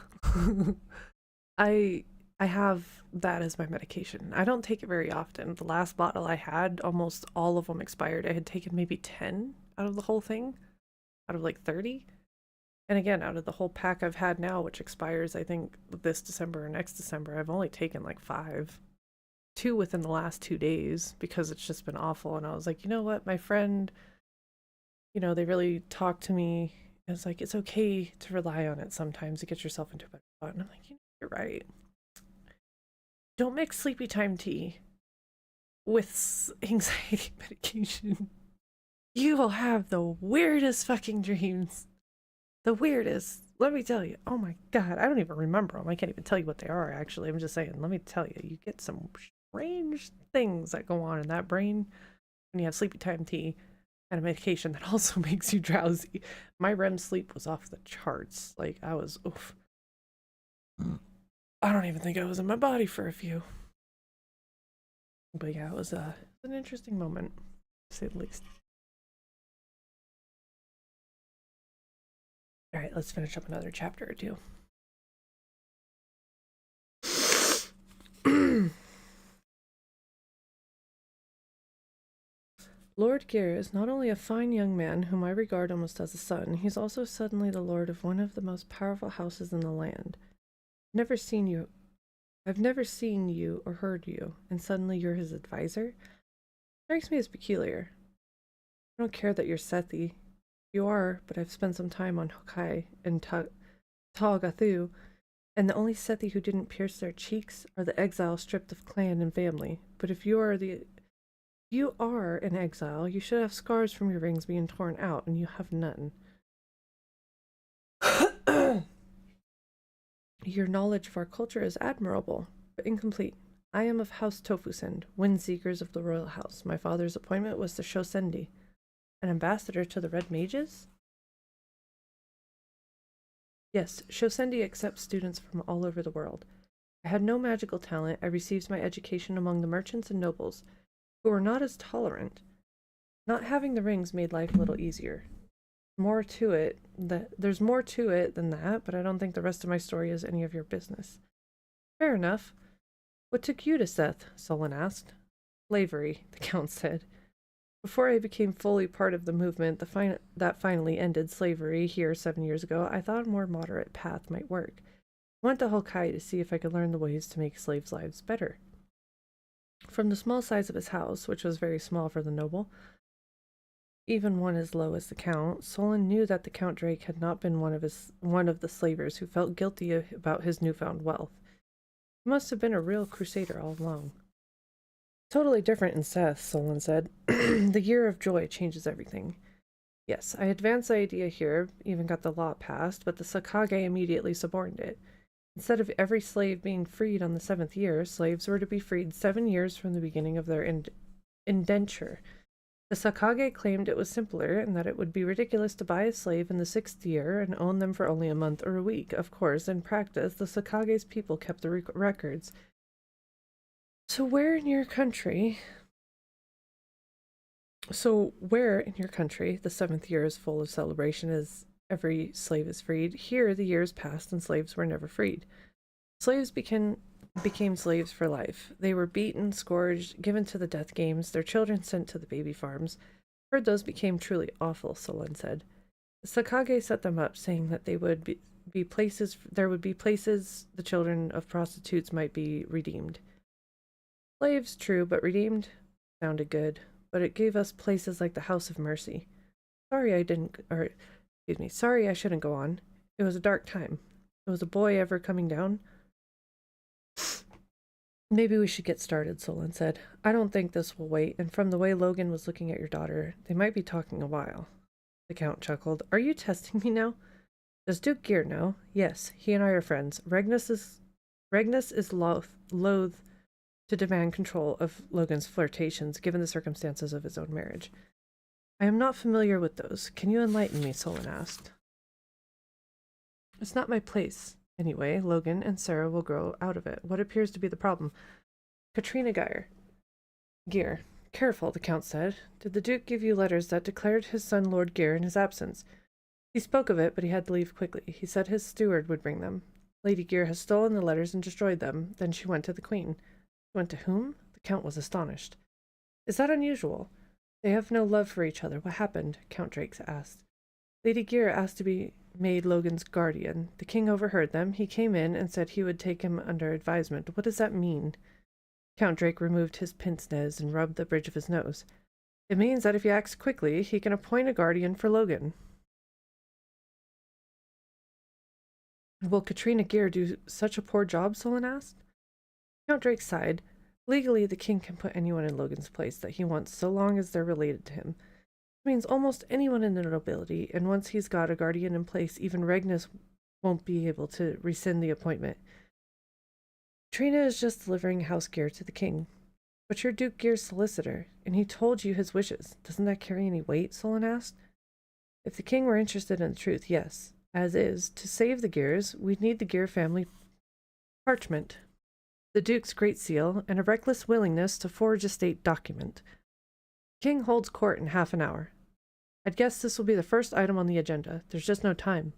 I have that as my medication. I don't take it very often. The last bottle I had, almost all of them expired. I had taken maybe 10 out of the whole thing, out of like 30. And again, out of the whole pack I've had now, which expires, I think, this December or next December, I've only taken like 5. 2 within the last 2 days because it's just been awful. And I was like, you know what? My friend, you know, they really talked to me. It's like, it's okay to rely on it sometimes to get yourself into a better spot. And I'm like, you're right. Don't mix sleepy time tea with anxiety medication. You will have the weirdest fucking dreams. The weirdest. Let me tell you. Oh my god, I don't even remember them. I can't even tell you what they are, actually. I'm just saying, let me tell you. You get some strange things that go on in that brain when you have sleepy time tea and a medication that also makes you drowsy. My REM sleep was off the charts. Like, I was, oof. I don't even think I was in my body for a few. But yeah, it was an interesting moment, to say the least. All right, let's finish up another chapter or two. Lord Gere is not only a fine young man whom I regard almost as a son, he's also suddenly the lord of one of the most powerful houses in the land. I've never seen you or heard you, and suddenly you're his advisor? Strikes me as peculiar. I don't care that you're Sethi. You are, but I've spent some time on Hokai and Tagathu, and the only Sethi who didn't pierce their cheeks are the exiles stripped of clan and family. But if you are an exile, you should have scars from your rings being torn out, and you have none. Your knowledge of our culture is admirable, but incomplete. I am of House Tofusend, Windseekers of the Royal House. My father's appointment was to Shosendi, an ambassador to the Red Mages? Yes, Shosendi accepts students from all over the world. I had no magical talent. I received my education among the merchants and nobles, who were not as tolerant. Not having the rings made life a little easier. There's more to it than that, but I don't think the rest of my story is any of your business. Fair enough. What took you to Seth? Solon asked. Slavery, the Count said. Before I became fully part of the movement that finally ended slavery here 7 years ago, I thought a more moderate path might work. I went to Hokai to see if I could learn the ways to make slaves' lives better. From the small size of his house, which was very small for the noble, even one as low as the Count, Solon knew that the Count Drake had not been one of the slavers who felt guilty about his newfound wealth. He must have been a real crusader all along. Totally different in Seth, Solon said. The year of joy changes everything. Yes, I advanced the idea here, even got the law passed, but the Sakage immediately suborned it. Instead of every slave being freed on the 7th year, slaves were to be freed 7 years from the beginning of their indenture. The Sakage claimed it was simpler and that it would be ridiculous to buy a slave in the 6th year and own them for only a month or a week. Of course, in practice, the Sakage's people kept the records. So where in your country the 7th year is full of celebration as every slave is freed? Here the years passed and slaves were never freed. Slaves became slaves for life. They were beaten, scourged, given to the death games, their children sent to the baby farms. Heard those became truly awful, Solon said. The Sakage set them up, saying that there would be places the children of prostitutes might be redeemed. Slaves, true, but redeemed sounded good, but it gave us places like the House of Mercy. Sorry I shouldn't go on. It was a dark time. Was a boy ever coming down? Maybe we should get started, Solon said. I don't think this will wait, and from the way Logan was looking at your daughter, they might be talking a while. The Count chuckled. Are you testing me now? Does Duke Gear know? Yes, he and I are friends. Regnus is loath to demand control of Logan's flirtations, given the circumstances of his own marriage. I am not familiar with those. Can you enlighten me? Solon asked. It's not my place. Anyway, Logan and Sarah will grow out of it. What appears to be the problem? Katrina Gear. Careful, the Count said. Did the Duke give you letters that declared his son Lord Gear in his absence? He spoke of it, but he had to leave quickly. He said his steward would bring them. Lady Gear has stolen the letters and destroyed them. Then she went to the Queen. Went to whom? The Count was astonished. Is that unusual? They have no love for each other. What happened? Count Drake asked. Lady Gear asked to be made Logan's guardian. The king overheard them. He came in and said he would take him under advisement. What does that mean? Count Drake removed his pince nez and rubbed the bridge of his nose. It means that if he acts quickly, he can appoint a guardian for Logan. Will Katrina Gear do such a poor job? Solon asked. Count Drake sighed. Legally, the king can put anyone in Logan's place that he wants so long as they're related to him. Means almost anyone in the nobility, and once he's got a guardian in place, even Regnus won't be able to rescind the appointment. Trina is just delivering house gear to the king. But you're Duke Gear's solicitor, and he told you his wishes. Doesn't that carry any weight? Solon asked. If the king were interested in the truth, yes. As is, to save the Gears, we'd need the Gear family parchment, the Duke's great seal, and a reckless willingness to forge a state document. The king holds court in half an hour. I'd guess this will be the first item on the agenda. There's just no time.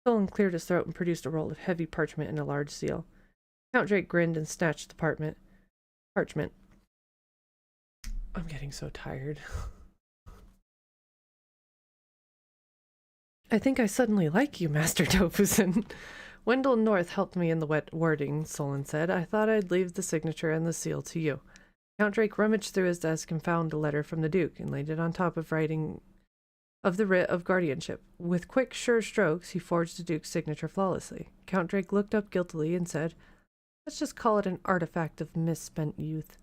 Solon cleared his throat and produced a roll of heavy parchment and a large seal. Count Drake grinned and snatched the parchment. I'm getting so tired. I think I suddenly like you, Master Tofusen. Wendell North helped me in the wet wording, Solon said. I thought I'd leave the signature and the seal to you. Count Drake rummaged through his desk and found a letter from the Duke and laid it on top of writing of the writ of guardianship. With quick, sure strokes, he forged the Duke's signature flawlessly. Count Drake looked up guiltily and said, Let's just call it an artifact of misspent youth.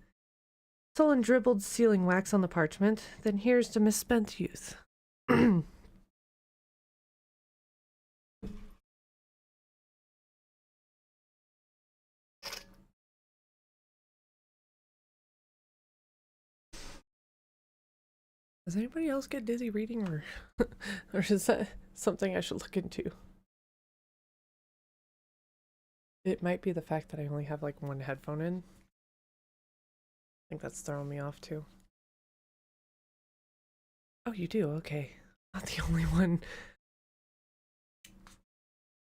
Solon dribbled sealing wax on the parchment. Then here's to misspent youth. Does anybody else get dizzy reading, or or is that something I should look into? It might be the fact that I only have like one headphone in. I think that's throwing me off too. Oh, you do? Okay. Not the only one.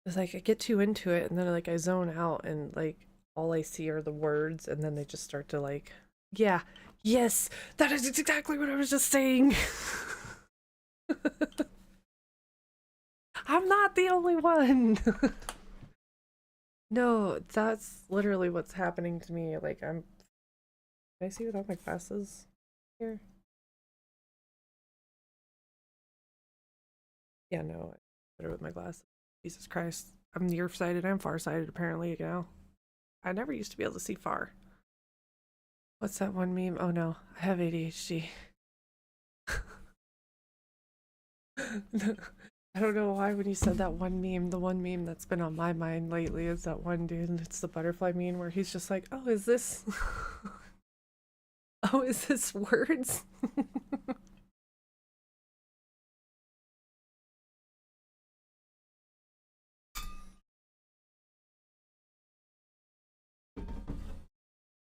It's like I get too into it and then like I zone out and like all I see are the words and then they just start to like, yeah, yes, that is exactly what I was just saying. I'm not the only one. No, that's literally what's happening to me. Like can I see without my glasses here? Yeah, no, better with my glasses. Jesus Christ. I'm nearsighted and farsighted apparently now. I never used to be able to see far. What's that one meme? Oh no, I have ADHD. I don't know why when you said that one meme, the one meme that's been on my mind lately is that one dude, and it's the butterfly meme where he's just like, oh, is this... oh, is this words?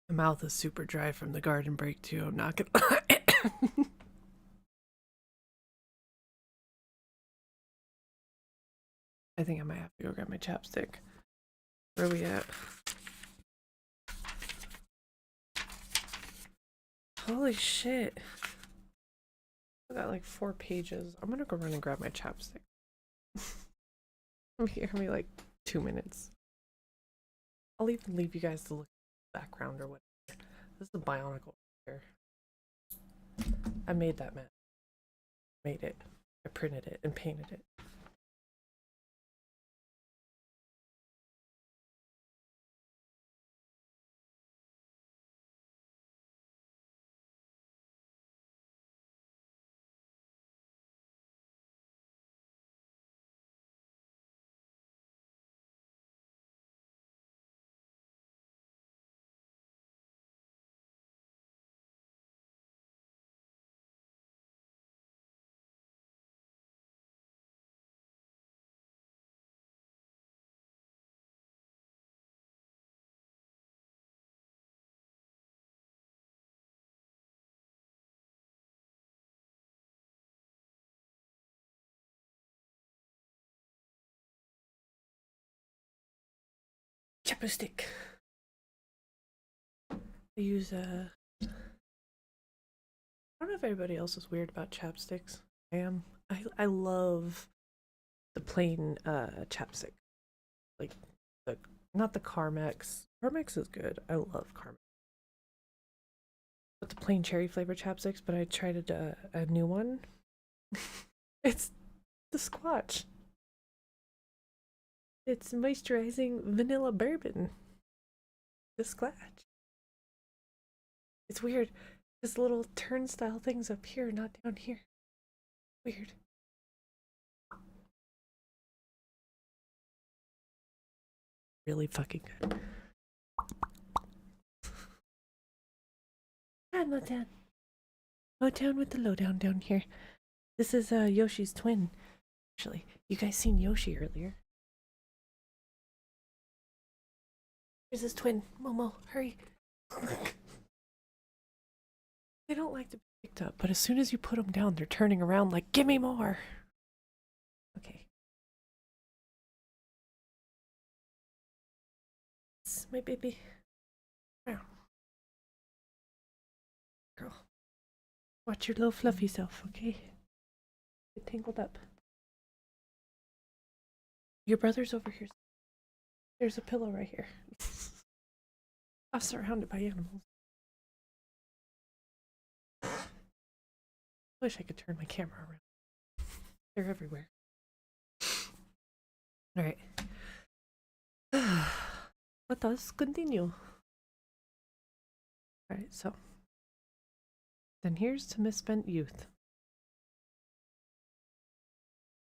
My mouth is super dry from the garden break too, I'm not gonna... I think I might have to go grab my chapstick. Where are we at? Holy shit. I got like 4 pages. I'm gonna go run and grab my chapstick. Give me like 2 minutes. I'll even leave you guys to look at the background or whatever. This is a Bionicle here. I made that map. Made it. I printed it and painted it. Chapstick. I use I don't know if everybody else is weird about chapsticks. I am. I love the plain chapstick. Like the not the Carmex. Carmex is good. I love Carmex. But the plain cherry flavored chapsticks, but I tried a new one. It's the Squatch. It's moisturizing vanilla bourbon. The Squatch. It's weird. There's little turnstile things up here, not down here. Weird. Really fucking good. Hi, Motown. Motown with the lowdown down here. This is Yoshi's twin. Actually, you guys seen Yoshi earlier. Here's his twin. Momo, hurry. They don't like to be picked up, but as soon as you put them down, they're turning around like, give me more. Okay. It's my baby. Girl. Watch your little fluffy self, okay? Get tangled up. Your brother's over here. There's a pillow right here. I'm surrounded by animals. Wish I could turn my camera around. They're everywhere. Alright. Let us continue. Alright, so. Then here's to misspent youth.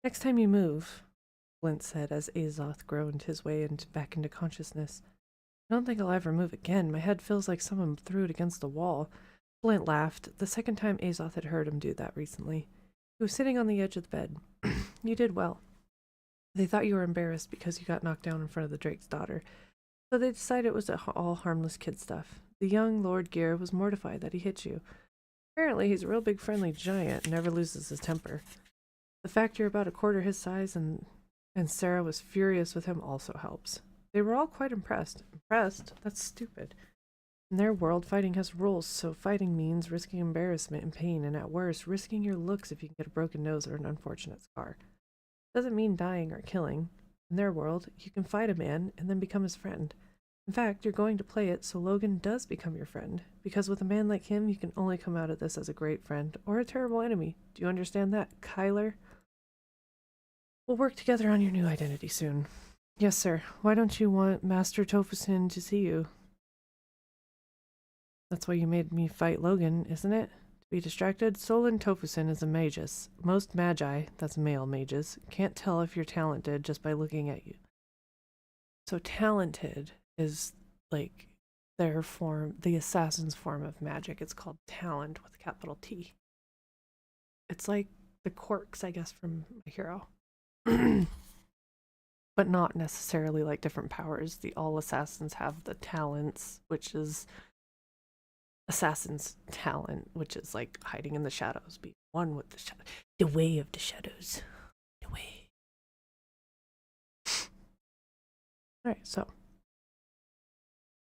Next time you move, Flint said as Azoth groaned his way back into consciousness. I don't think I'll ever move again. My head feels like someone threw it against the wall. Flint laughed, the second time Azoth had heard him do that recently. He was sitting on the edge of the bed. You did well. They thought you were embarrassed because you got knocked down in front of the Drake's daughter, so they decided it was all harmless kid stuff. The young Lord Gear was mortified that he hit you. Apparently he's a real big friendly giant and never loses his temper. The fact you're about a quarter his size and Sarah was furious with him also helps. They were all quite impressed. Impressed? That's stupid. In their world, fighting has rules, so fighting means risking embarrassment and pain, and at worst, risking your looks if you can get a broken nose or an unfortunate scar. Doesn't mean dying or killing. In their world, you can fight a man and then become his friend. In fact, you're going to play it so Logan does become your friend, because with a man like him, you can only come out of this as a great friend or a terrible enemy. Do you understand that, Kyler? We'll work together on your new identity soon. Yes, sir. Why don't you want Master Tofusin to see you? That's why you made me fight Logan, isn't it? To be distracted? Solon Tofusin is a magus. Most magi, that's male mages, can't tell if you're talented just by looking at you. So talented is like their form, the assassin's form of magic. It's called talent with a capital T. It's like the quirks, I guess, from My Hero. But not necessarily like different powers. The all assassins have the talents, which is assassin's talent, which is like hiding in the shadows, be one with the shadow, the way of the shadows, the way. All right, so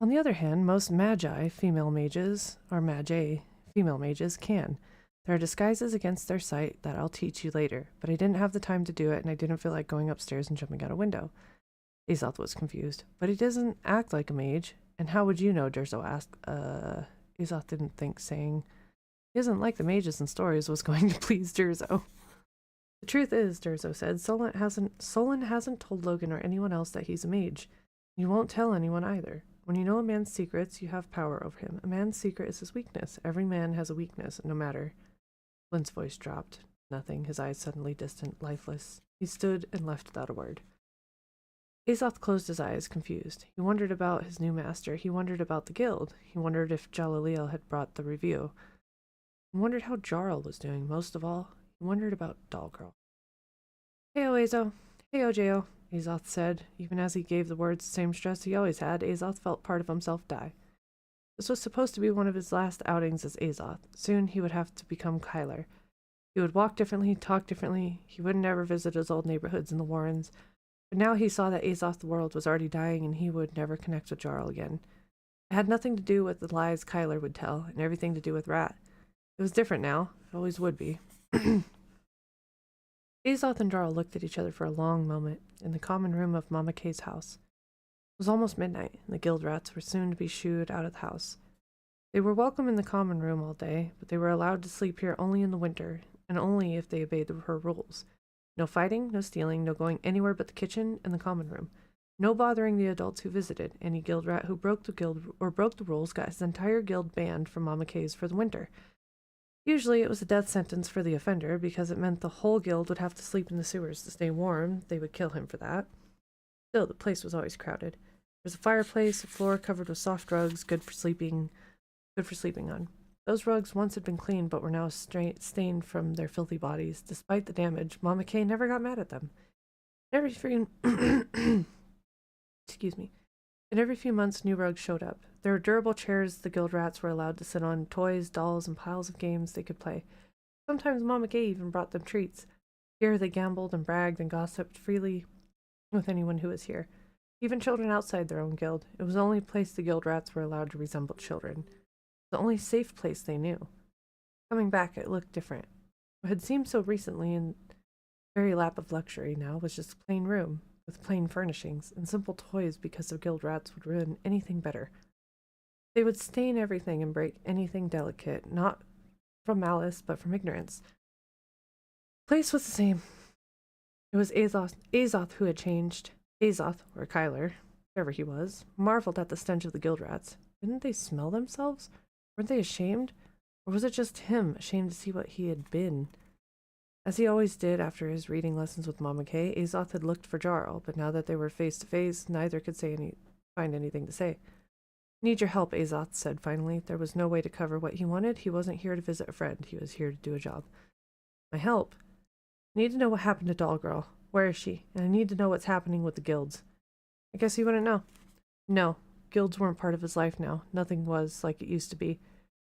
on the other hand, most magi, female mages, or magi, female mages can. There are disguises against their sight that I'll teach you later, but I didn't have the time to do it, and I didn't feel like going upstairs and jumping out a window. Azoth was confused. But he doesn't act like a mage, and how would you know? Durzo asked. Azoth didn't think saying he doesn't like the mages in stories was going to please Durzo. The truth is, Durzo said, Solon hasn't told Logan or anyone else that he's a mage. You won't tell anyone either. When you know a man's secrets, you have power over him. A man's secret is his weakness. Every man has a weakness, no matter. Flint's voice dropped. Nothing, his eyes suddenly distant, lifeless. He stood and left without a word. Azoth closed his eyes, confused. He wondered about his new master. He wondered about the guild. He wondered if Jalaliel had brought the review. He wondered how Jarl was doing. Most of all, he wondered about Dollgirl. Heyo, Azo. Heyo, Jo, Azoth said. Even as he gave the words the same stress he always had, Azoth felt part of himself die. This was supposed to be one of his last outings as Azoth. Soon he would have to become Kyler. He would walk differently, talk differently. He would never visit his old neighborhoods in the Warrens. But now he saw that Azoth's world was already dying and he would never connect with Jarl again. It had nothing to do with the lies Kyler would tell and everything to do with Rat. It was different now. It always would be. Azoth and Jarl looked at each other for a long moment in the common room of Mama Kay's house. It was almost midnight, and the guild rats were soon to be shooed out of the house. They were welcome in the common room all day, but they were allowed to sleep here only in the winter, and only if they obeyed her rules. No fighting, no stealing, no going anywhere but the kitchen and the common room. No bothering the adults who visited. Any guild rat who broke the rules got his entire guild banned from Mama Kay's for the winter. Usually it was a death sentence for the offender because it meant the whole guild would have to sleep in the sewers to stay warm. They would kill him for that. Still, the place was always crowded. There was a fireplace, a floor covered with soft rugs, good for sleeping on. Those rugs once had been clean but were now stained from their filthy bodies. Despite the damage, Mama Kay never got mad at them. Every few excuse me. And every few months, new rugs showed up. There were durable chairs the guild rats were allowed to sit on, toys, dolls, and piles of games they could play. Sometimes Mama Kay even brought them treats. Here they gambled and bragged and gossiped freely with anyone who was here. Even children outside their own guild. It was the only place the guild rats were allowed to resemble children. The only safe place they knew. Coming back, it looked different. What had seemed so recently and very lap of luxury now was just a plain room, with plain furnishings and simple toys because the guild rats would ruin anything better. They would stain everything and break anything delicate, not from malice, but from ignorance. The place was the same. It was Azoth who had changed. Azoth, or Kyler, whoever he was, marveled at the stench of the guild rats. Didn't they smell themselves? Weren't they ashamed? Or was it just him, ashamed to see what he had been? As he always did after his reading lessons with Mama Kay, Azoth had looked for Jarl, but now that they were face to face, neither could find anything to say. Need your help, Azoth said finally. There was no way to cover what he wanted. He wasn't here to visit a friend. He was here to do a job. My help? I need to know what happened to Doll Girl. Where is she? And I need to know what's happening with the guilds. I guess he wouldn't know. No, guilds weren't part of his life now. Nothing was like it used to be.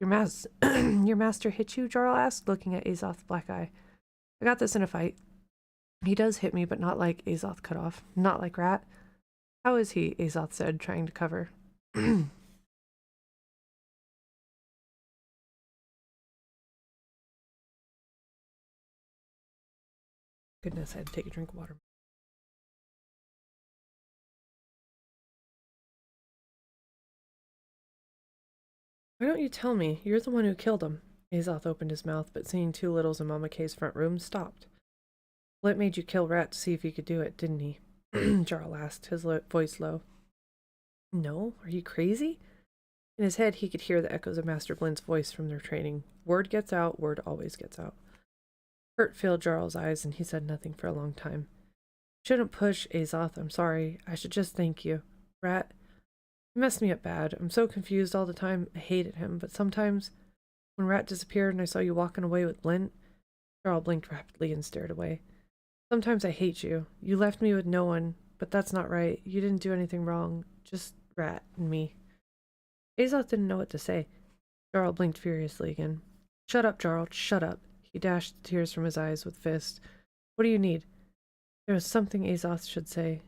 Your master hit you? Jarl asked, looking at Azoth's black eye. I got this in a fight. He does hit me, but not like Azoth cut off. Not like Rat. How is he? Azoth said, trying to cover. Goodness, I had to take a drink of water. Why don't you tell me? You're the one who killed him. Azoth opened his mouth, but seeing two littles in Mama Kay's front room, stopped. Well, it made you kill Rat to see if he could do it, didn't he? Jarl asked, his voice low. No? Are you crazy? In his head, he could hear the echoes of Master Blind's voice from their training. Word gets out, word always gets out. Hurt filled Jarl's eyes, and he said nothing for a long time. Shouldn't push, Azoth. I'm sorry. I should just thank you. Rat, he messed me up bad. I'm so confused all the time. I hated him, but sometimes, when Rat disappeared and I saw you walking away with Blint, Jarl blinked rapidly and stared away. Sometimes I hate you. You left me with no one, but that's not right. You didn't do anything wrong. Just Rat and me. Azoth didn't know what to say. Jarl blinked furiously again. Shut up, Jarl. Shut up. He dashed the tears from his eyes with fist. What do you need? There was something Azoth should say.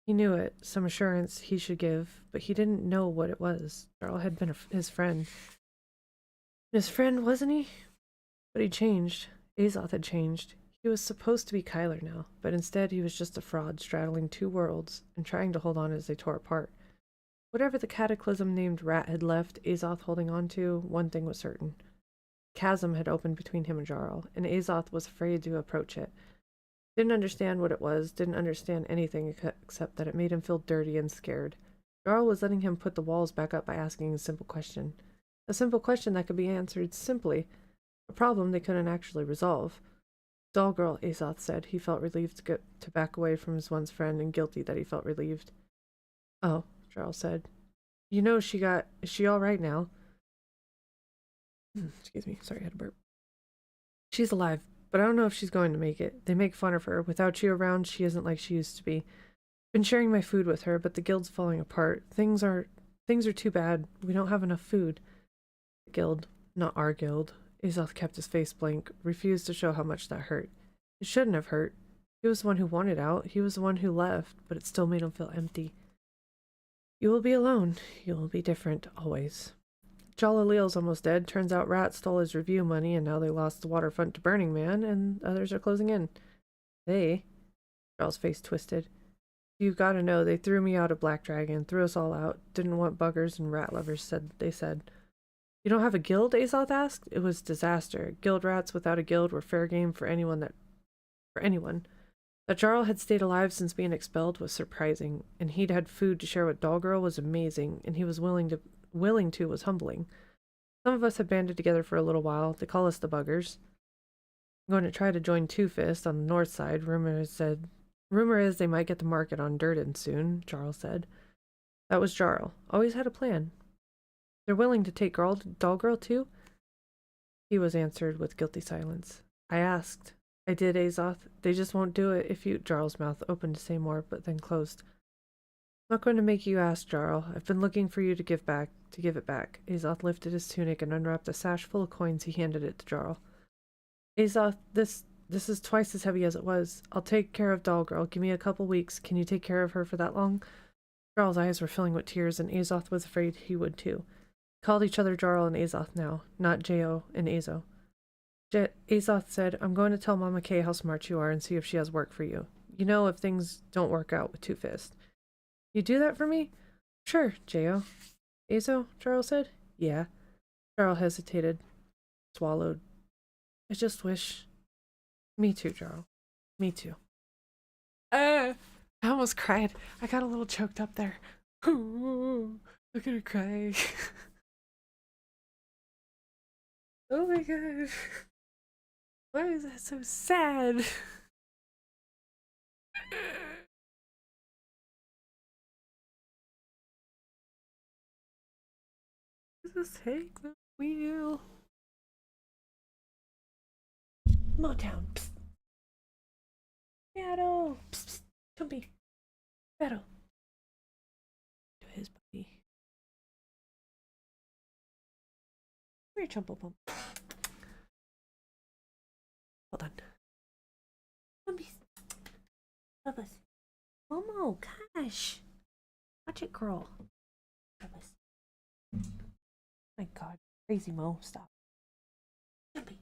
He knew it, some assurance he should give, but he didn't know what it was. Jarl had been his friend. His friend, wasn't he? But he changed. Azoth had changed. He was supposed to be Kyler now, but instead he was just a fraud straddling two worlds and trying to hold on as they tore apart. Whatever the cataclysm named Rat had left Azoth holding on to, one thing was certain. A chasm had opened between him and Jarl, and Azoth was afraid to approach it. Didn't understand what it was, didn't understand anything except that it made him feel dirty and scared. Jarl was letting him put the walls back up by asking a simple question. A simple question that could be answered simply. A problem they couldn't actually resolve. Doll Girl, Azoth said. He felt relieved to back away from his once friend and guilty that he felt relieved. Oh, Jarl said. You know is she all right now? Excuse me, sorry, I had a burp. She's alive, but I don't know if she's going to make it. They make fun of her. Without you around, she isn't like she used to be. Been sharing my food with her, but the guild's falling apart. Things are too bad. We don't have enough food. The guild, not our guild. Azoth kept his face blank, refused to show how much that hurt. It shouldn't have hurt. He was the one who wanted out. He was the one who left, but it still made him feel empty. You will be alone. You will be different, always. Jalaleel's almost dead. Turns out Rat stole his review money, and now they lost the waterfront to Burning Man, and others are closing in. They? Jarl's face twisted. You've got to know, they threw me out of Black Dragon, threw us all out, didn't want buggers and rat lovers, they said. You don't have a guild? Azoth asked. It was disaster. Guild rats without a guild were fair game for anyone. That Jarl had stayed alive since being expelled was surprising, and he'd had food to share with Doll Girl was amazing, and he was willing to was humbling. Some of us have banded together for a little while. They call us the Buggers. I'm going to try to join Two Fist on the north side. Rumor is they might get the market on Durden soon, Jarl said. That was Jarl. Always had a plan. They're willing to take Doll Girl too? He was answered with guilty silence. I asked. I did, Azoth. They just won't do it if you— Jarl's mouth opened to say more, but then closed. I'm not going to make you ask, Jarl. I've been looking for you to give it back. Azoth lifted his tunic and unwrapped a sash full of coins. He handed it to Jarl. Azoth, this is twice as heavy as it was. I'll take care of Doll Girl. Give me a couple weeks. Can you take care of her for that long? Jarl's eyes were filling with tears, and Azoth was afraid he would too. Called each other Jarl and Azoth now, not Jo and Azo. Azoth said, I'm going to tell Mama Kay how smart you are and see if she has work for you. You know, if things don't work out with Two Fist. You do that for me? Sure, Jo. Azo, Jarl said. Yeah. Jarl hesitated, swallowed. I just wish. Me too, Jarl. Me too. I almost cried. I got a little choked up there. I'm gonna cry. Oh my god. Why is that so sad? Just take the wheel. Motown. Psst. Battle. Psst, psst. Chumpy. Battle. To his buddy. Come here, Chumple Pump. Hold on. Chumpies. Love us. Momo, gosh. Watch it, girl. Love us. My god. Crazy Mo. Stop. Chumpy.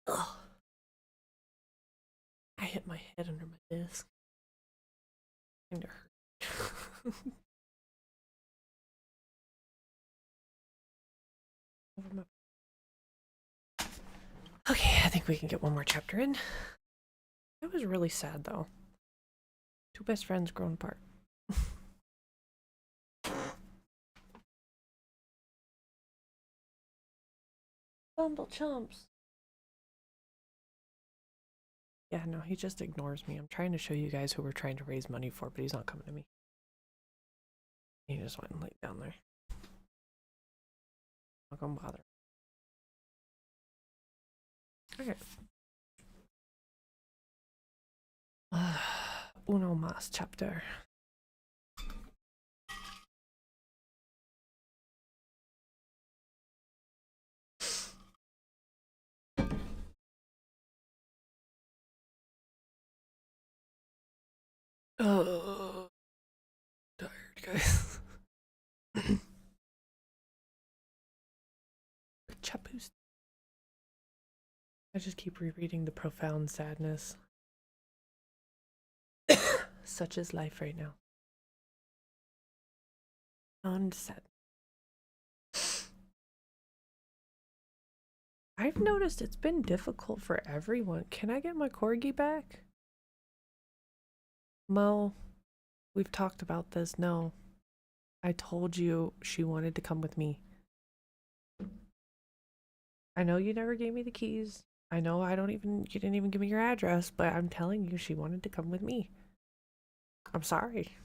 Ugh. I hit my head under my desk. Kinda hurt. Okay, I think we can get one more chapter in. That was really sad, though. Two best friends grown apart. Bumble chumps. Yeah, no, he just ignores me. I'm trying to show you guys who we're trying to raise money for, but he's not coming to me. He just went and laid down there. Not gonna bother. Okay. Uno más chapter. Oh, tired, guys. Chapus. I just keep rereading the profound sadness. Such is life right now. Profound sadness. I've noticed it's been difficult for everyone. Can I get my corgi back? Mo, we've talked about this. No. I told you she wanted to come with me. I know you never gave me the keys. I know you didn't even give me your address, but I'm telling you she wanted to come with me. I'm sorry.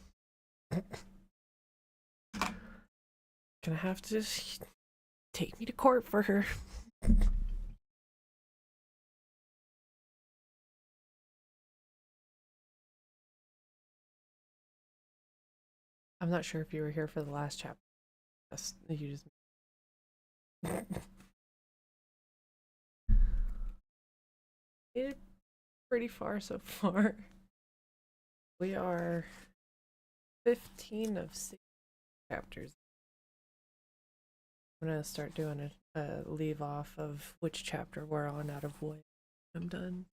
Gonna have to just take me to court for her. I'm not sure if you were here for the last chapter. You just made it pretty far so far. We are 15 of 6 chapters. I'm gonna start doing a leave off of which chapter we're on out of what. I'm done.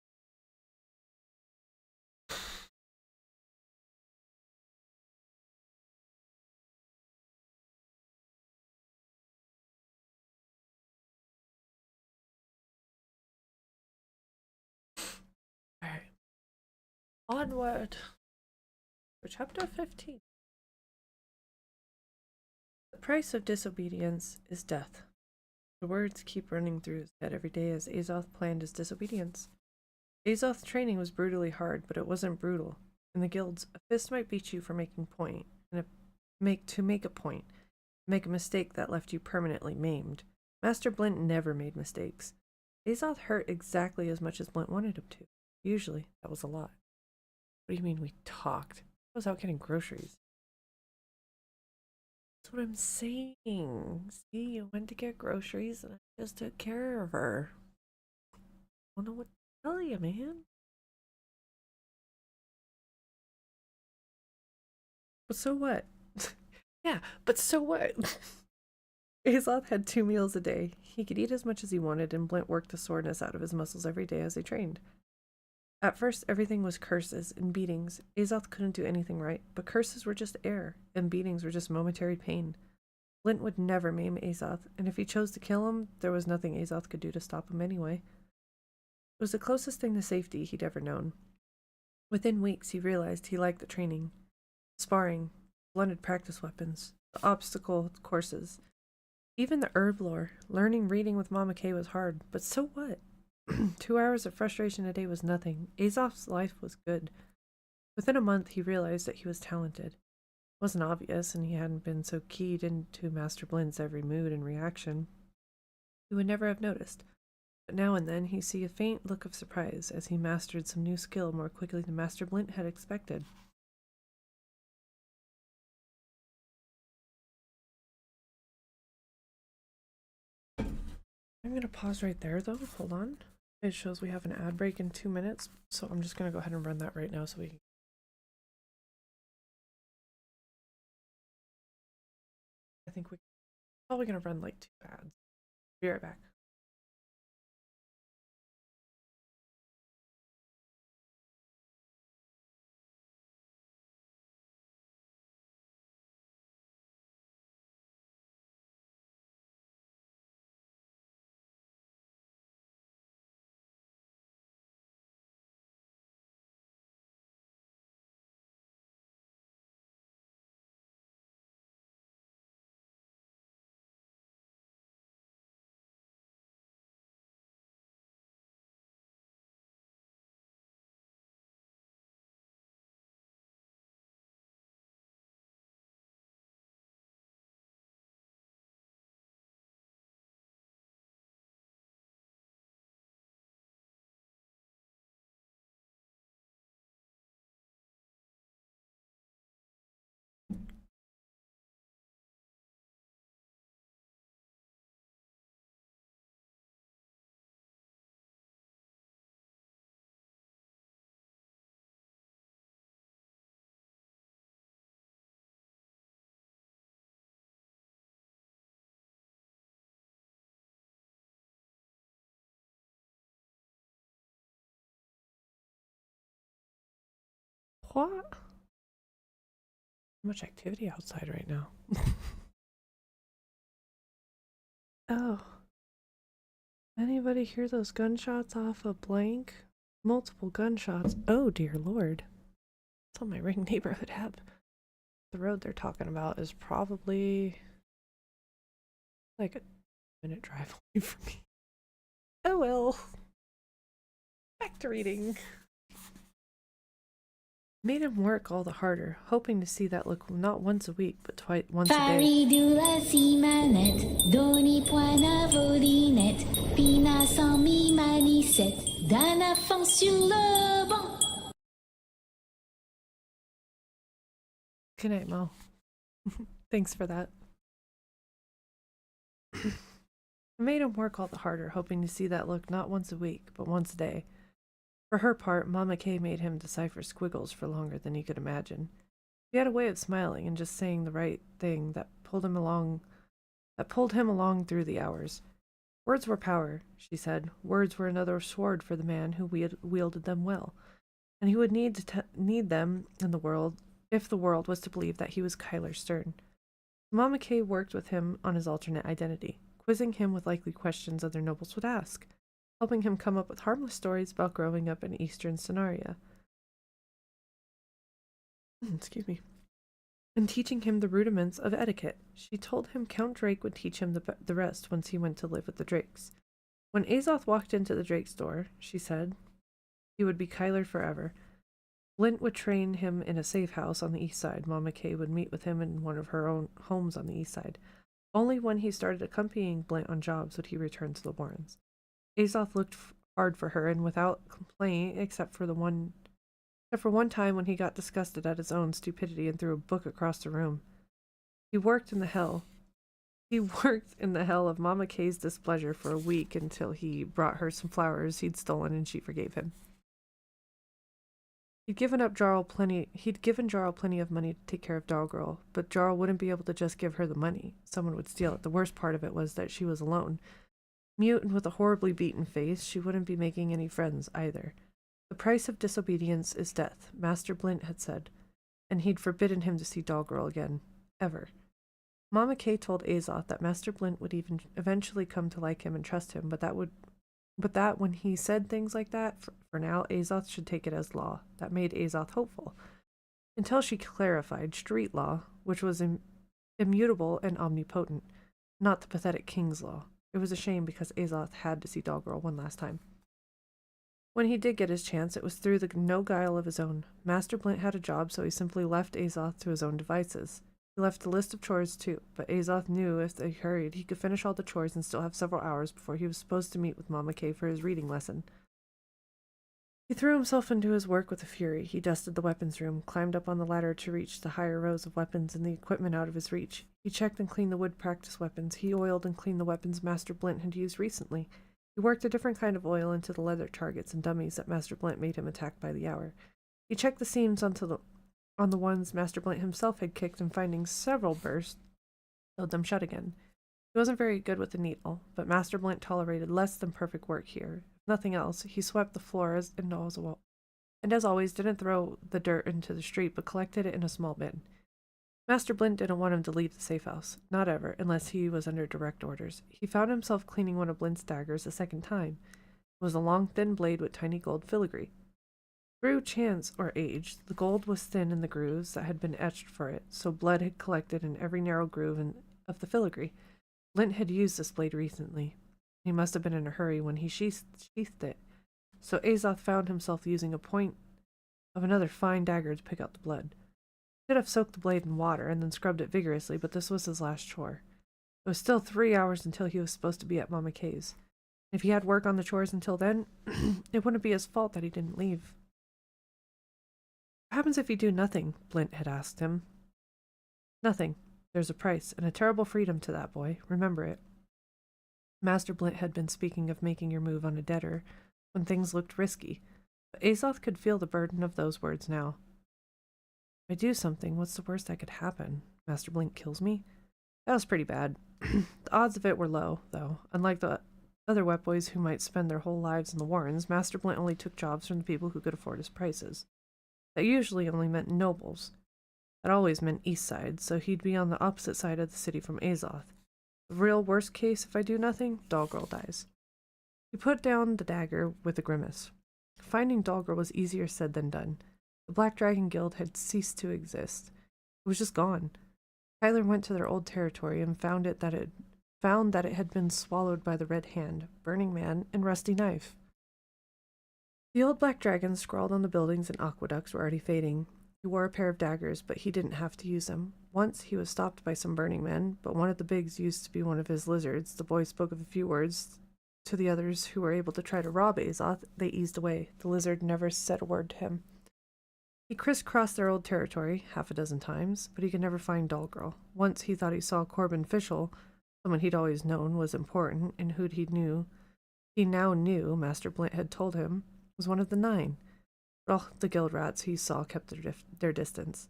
Onward for chapter 15. The price of disobedience is death. The words keep running through his head every day as Azoth planned his disobedience. Azoth's training was brutally hard, but it wasn't brutal. In the guilds, a fist might beat you for making point, and make a point, make a mistake that left you permanently maimed. Master Blint never made mistakes. Azoth hurt exactly as much as Blint wanted him to. Usually, that was a lot. What do you mean we talked? I was out getting groceries. That's what I'm saying. See, you went to get groceries and I just took care of her. I don't know what to tell you, man. But so what? Yeah, but so what? Azoth had 2 meals a day. He could eat as much as he wanted, and Blint worked the soreness out of his muscles every day as they trained. At first, everything was curses and beatings. Azoth couldn't do anything right, but curses were just air, and beatings were just momentary pain. Blint would never maim Azoth, and if he chose to kill him, there was nothing Azoth could do to stop him anyway. It was the closest thing to safety he'd ever known. Within weeks, he realized he liked the training. Sparring, blunted practice weapons, the obstacle courses. Even the herb lore, learning reading with Mama K was hard, but so what? 2 hours of frustration a day was nothing. Azoth's life was good. Within a month, he realized that he was talented. It wasn't obvious, and he hadn't been so keyed into Master Blint's every mood and reaction. He would never have noticed. But now and then, he'd see a faint look of surprise as he mastered some new skill more quickly than Master Blint had expected. I'm going to pause right there, though. Hold on. It shows we have an ad break in 2 minutes, so I'm just going to go ahead and run that right now so we can. I think we're probably going to run like 2 ads. Be right back. What? Much activity outside right now. Oh. Anybody hear those gunshots off a blank? Multiple gunshots. Oh, dear lord. That's all my ring neighborhood have. The road they're talking about is probably like a minute drive away from me. Oh well. Back to reading. Made him work all the harder, hoping to see that look not once a week, but once a day. Good night, Mo. Thanks for that. Made him work all the harder, hoping to see that look not once a week, but once a day. For her part, Mama K made him decipher squiggles for longer than he could imagine. He had a way of smiling and just saying the right thing that pulled him along through the hours. Words were power, she said. Words were another sword for the man who wielded them well, and he would need them in the world if the world was to believe that he was Kyler Stern. Mama K worked with him on his alternate identity, quizzing him with likely questions other nobles would ask, helping him come up with harmless stories about growing up in Eastern Sonaria. excuse me, and teaching him the rudiments of etiquette. She told him Count Drake would teach him the rest once he went to live with the Drakes. When Azoth walked into the Drake's door, she said he would be Kyler forever. Blint would train him in a safe house on the east side. Mama Kay would meet with him in one of her own homes on the east side. Only when he started accompanying Blint on jobs would he return to the Warrens. Azoth looked hard for her, and without complaint, except for one time when he got disgusted at his own stupidity and threw a book across the room. He worked in the hell of Mama Kay's displeasure for a week until he brought her some flowers he'd stolen and she forgave him. He'd given Jarl plenty of money to take care of Doggirl, but Jarl wouldn't be able to just give her the money. Someone would steal it. The worst part of it was that she was alone. Mute and with a horribly beaten face, she wouldn't be making any friends either. The price of disobedience is death, Master Blint had said, and he'd forbidden him to see Doggirl again, ever. Mama Kay told Azoth that Master Blint would even eventually come to like him and trust him, but that when he said things like that, for now, Azoth should take it as law. That made Azoth hopeful. Until she clarified street law, which was immutable and omnipotent, not the pathetic king's law. It was a shame because Azoth had to see Doggirl one last time. When he did get his chance, it was through the no guile of his own. Master Blint had a job, so he simply left Azoth to his own devices. He left a list of chores too, but Azoth knew if they hurried, he could finish all the chores and still have several hours before he was supposed to meet with Mama Kay for his reading lesson. He threw himself into his work with a fury. He dusted the weapons room, climbed up on the ladder to reach the higher rows of weapons and the equipment out of his reach. He checked and cleaned the wood practice weapons. He oiled and cleaned the weapons Master Blint had used recently. He worked a different kind of oil into the leather targets and dummies that Master Blint made him attack by the hour. He checked the seams on the ones Master Blint himself had kicked, and finding several bursts, sewed them shut again. He wasn't very good with the needle, but Master Blint tolerated less than perfect work here. If nothing else, he swept the floors and as always, didn't throw the dirt into the street, but collected it in a small bin. Master Blint didn't want him to leave the safe house, not ever, unless he was under direct orders. He found himself cleaning one of Blint's daggers a second time. It was a long, thin blade with tiny gold filigree. Through chance or age, the gold was thin in the grooves that had been etched for it, so blood had collected in every narrow groove of the filigree. Blint had used this blade recently. He must have been in a hurry when he sheathed it, so Azoth found himself using a point of another fine dagger to pick out the blood. He should have soaked the blade in water and then scrubbed it vigorously, but this was his last chore. It was still 3 hours until he was supposed to be at Mama Kay's. If he had work on the chores until then, it wouldn't be his fault that he didn't leave. What happens if you do nothing? Blint had asked him. Nothing. There's a price, and a terrible freedom to that, boy. Remember it. Master Blint had been speaking of making your move on a debtor when things looked risky, but Azoth could feel the burden of those words now. If I do something, what's the worst that could happen? Master Blint kills me? That was pretty bad. The odds of it were low, though. Unlike the other wet boys who might spend their whole lives in the Warrens, Master Blint only took jobs from the people who could afford his prices. That usually only meant nobles. That always meant east side, so he'd be on the opposite side of the city from Azoth. The real worst case, if I do nothing, Doggirl dies. He put down the dagger with a grimace. Finding Doggirl was easier said than done. The Black Dragon Guild had ceased to exist. It was just gone. Tyler went to their old territory and found that it had been swallowed by the Red Hand, Burning Man, and Rusty Knife. The old black dragons scrawled on the buildings and aqueducts were already fading. He wore a pair of daggers, but he didn't have to use them. Once he was stopped by some burning men, but one of the bigs used to be one of his lizards. The boy spoke of a few words to the others who were able to try to rob Azoth. They eased away. The lizard never said a word to him. He crisscrossed their old territory 6 times, but he could never find Doggirl. Once he thought he saw Corbin Fischl, someone he'd always known was important, and who he now knew, Master Blint had told him, was one of the 9. But all the guild rats he saw kept their distance.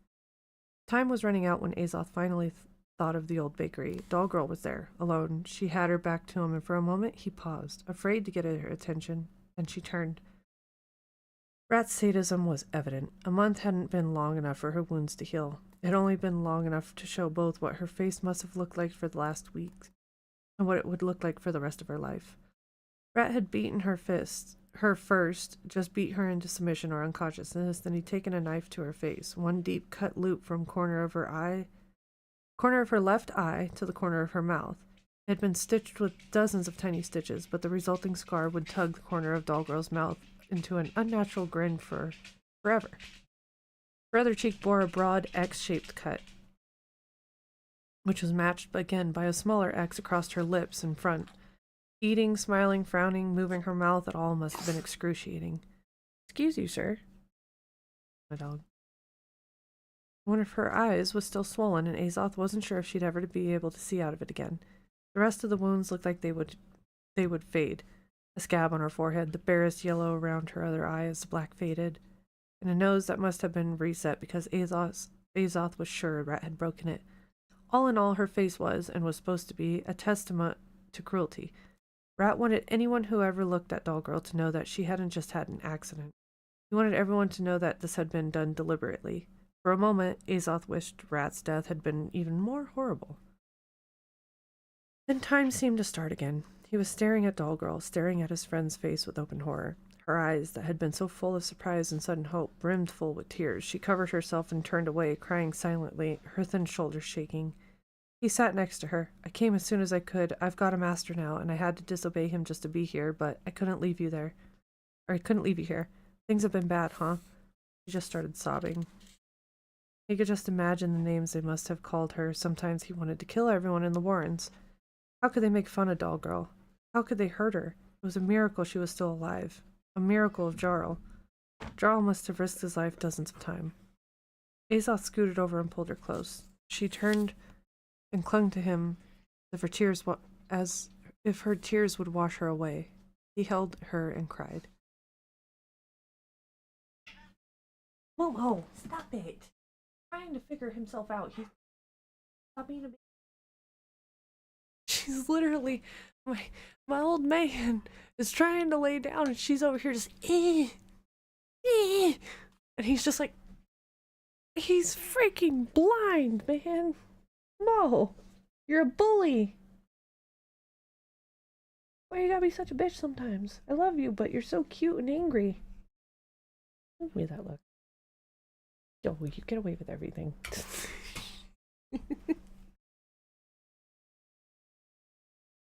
Time was running out when Azoth finally thought of the old bakery. Doggirl was there, alone. She had her back to him, and for a moment he paused, afraid to get her attention. Then she turned. Rat's sadism was evident. A month hadn't been long enough for her wounds to heal. It had only been long enough to show both what her face must have looked like for the last week and what it would look like for the rest of her life. Rat had beaten her fists her first, just beat her into submission or unconsciousness. Then he'd taken a knife to her face, one deep cut loop from corner of her left eye to the corner of her mouth. It had been stitched with dozens of tiny stitches, but the resulting scar would tug the corner of Dollgirl's mouth into an unnatural grin for forever. Her other cheek bore a broad X-shaped cut, which was matched again by a smaller X across her lips in front. Eating, smiling, frowning, moving her mouth at all must have been excruciating. "Excuse you, sir." My dog. One of her eyes was still swollen, and Azoth wasn't sure if she'd ever be able to see out of it again. The rest of the wounds looked like they would fade. A scab on her forehead, the barest yellow around her other eye as the black faded, and a nose that must have been reset because Azoth was sure Rat had broken it. All in all, her face was, and was supposed to be, a testament to cruelty. Rat wanted anyone who ever looked at Dollgirl to know that she hadn't just had an accident. He wanted everyone to know that this had been done deliberately. For a moment, Azoth wished Rat's death had been even more horrible. Then time seemed to start again. He was staring at Dollgirl, staring at his friend's face with open horror. Her eyes, that had been so full of surprise and sudden hope, brimmed full with tears. She covered herself and turned away, crying silently, her thin shoulders shaking. He sat next to her. "I came as soon as I could. I've got a master now, and I had to disobey him just to be here, but I couldn't leave you there. Or I couldn't leave you here. Things have been bad, huh?" She just started sobbing. He could just imagine the names they must have called her. Sometimes he wanted to kill everyone in the Warrens. How could they make fun of Dollgirl? How could they hurt her? It was a miracle she was still alive. A miracle of Jarl. Jarl must have risked his life dozens of times. Azoth scooted over and pulled her close. She turned and clung to him as if her tears would wash her away. He held her and cried. "Momo, stop it! He's trying to figure himself out. Stop being a baby." She's literally, my old man is trying to lay down, and she's over here just and he's just like, he's freaking blind, man. Mo, you're a bully. Why you gotta be such a bitch sometimes? I love you, but you're so cute and angry. Give me that look. Yo, you get away with everything.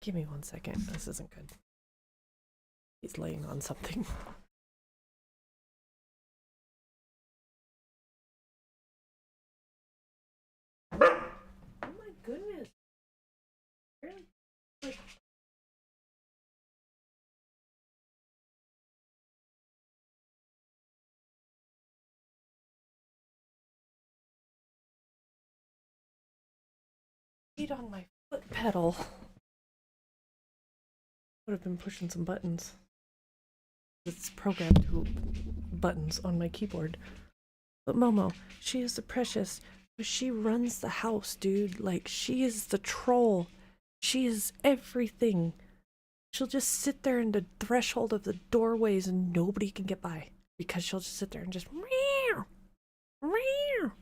Give me 1 second. This isn't good. He's laying on something. Oh my goodness. Really? Like, feet on my foot pedal. Would have been pushing some buttons. It's programmed to buttons on my keyboard. But Momo, she is the precious, but she runs the house, dude. Like, she is the troll. She is everything. She'll just sit there in the threshold of the doorways and nobody can get by. Because she'll just sit there and just meow, meow.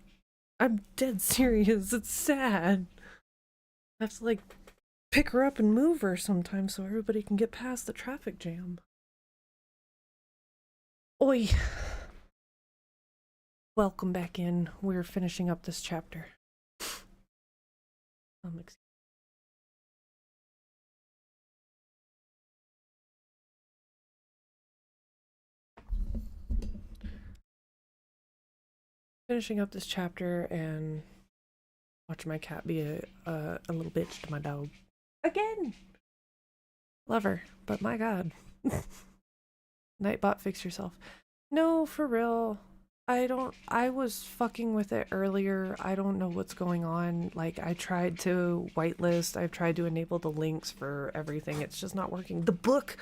I'm dead serious. It's sad. I have to, like, pick her up and move her sometimes so everybody can get past the traffic jam. Oi! Welcome back in. We're finishing up this chapter. Finishing up this chapter and watch my cat be a little bitch to my dog. Again! Love her, but my god. Nightbot, fix yourself. No, for real. I was fucking with it earlier. I don't know what's going on. Like, I tried to whitelist. I've tried to enable the links for everything. It's just not working. The book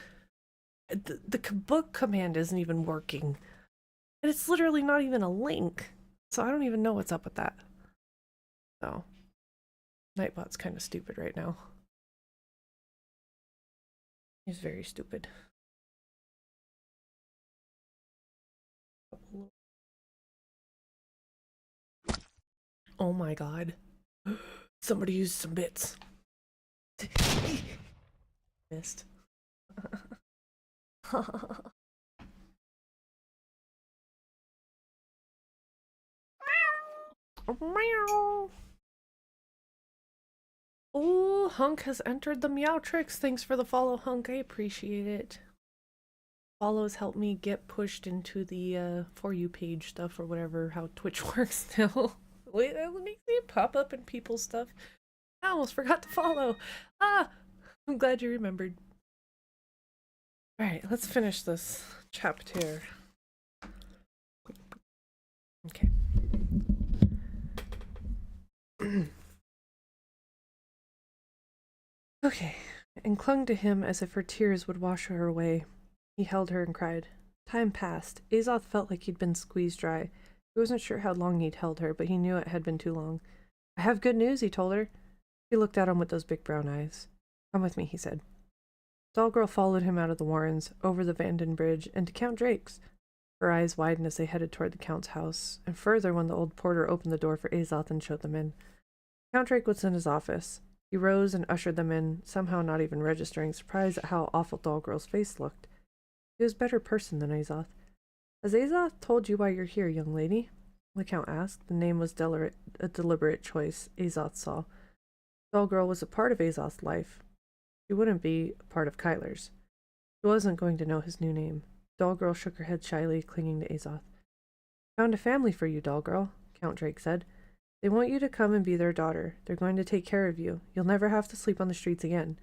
command isn't even working. And it's literally not even a link. So I don't even know what's up with that. So, Nightbot's kind of stupid right now. He's very stupid. Oh my god. Somebody used some bits. Missed. Meow. Oh, Hunk has entered the Meowtrix. Thanks for the follow, Hunk. I appreciate it. Follows help me get pushed into the For You page stuff or whatever, how Twitch works now. Wait, that makes me pop up in people's stuff. I almost forgot to follow. Ah! I'm glad you remembered. Alright, let's finish this chapter. Okay. Okay, and clung to him as if her tears would wash her away. He held her and cried. Time passed. Azoth felt like he'd been squeezed dry. He wasn't sure how long he'd held her, but he knew it had been too long. I have good news, he told her. He looked at him with those big brown eyes. Come with me, he said. Dollgirl followed him out of the Warrens, over the Vanden Bridge, and to Count Drake's. Her eyes widened as they headed toward the Count's house, and further when the old porter opened the door for Azoth and showed them in. Count Drake was in his office. He rose and ushered them in, somehow not even registering surprise at how awful Dollgirl's face looked. He was a better person than Azoth. Has Azoth told you why you're here, young lady? The Count asked. The name was a deliberate choice, Azoth saw. Dollgirl was a part of Azoth's life. She wouldn't be a part of Kyler's. She wasn't going to know his new name. Dollgirl shook her head shyly, clinging to Azoth. Found a family for you, Dollgirl, Count Drake said. They want you to come and be their daughter. They're going to take care of you. You'll never have to sleep on the streets again.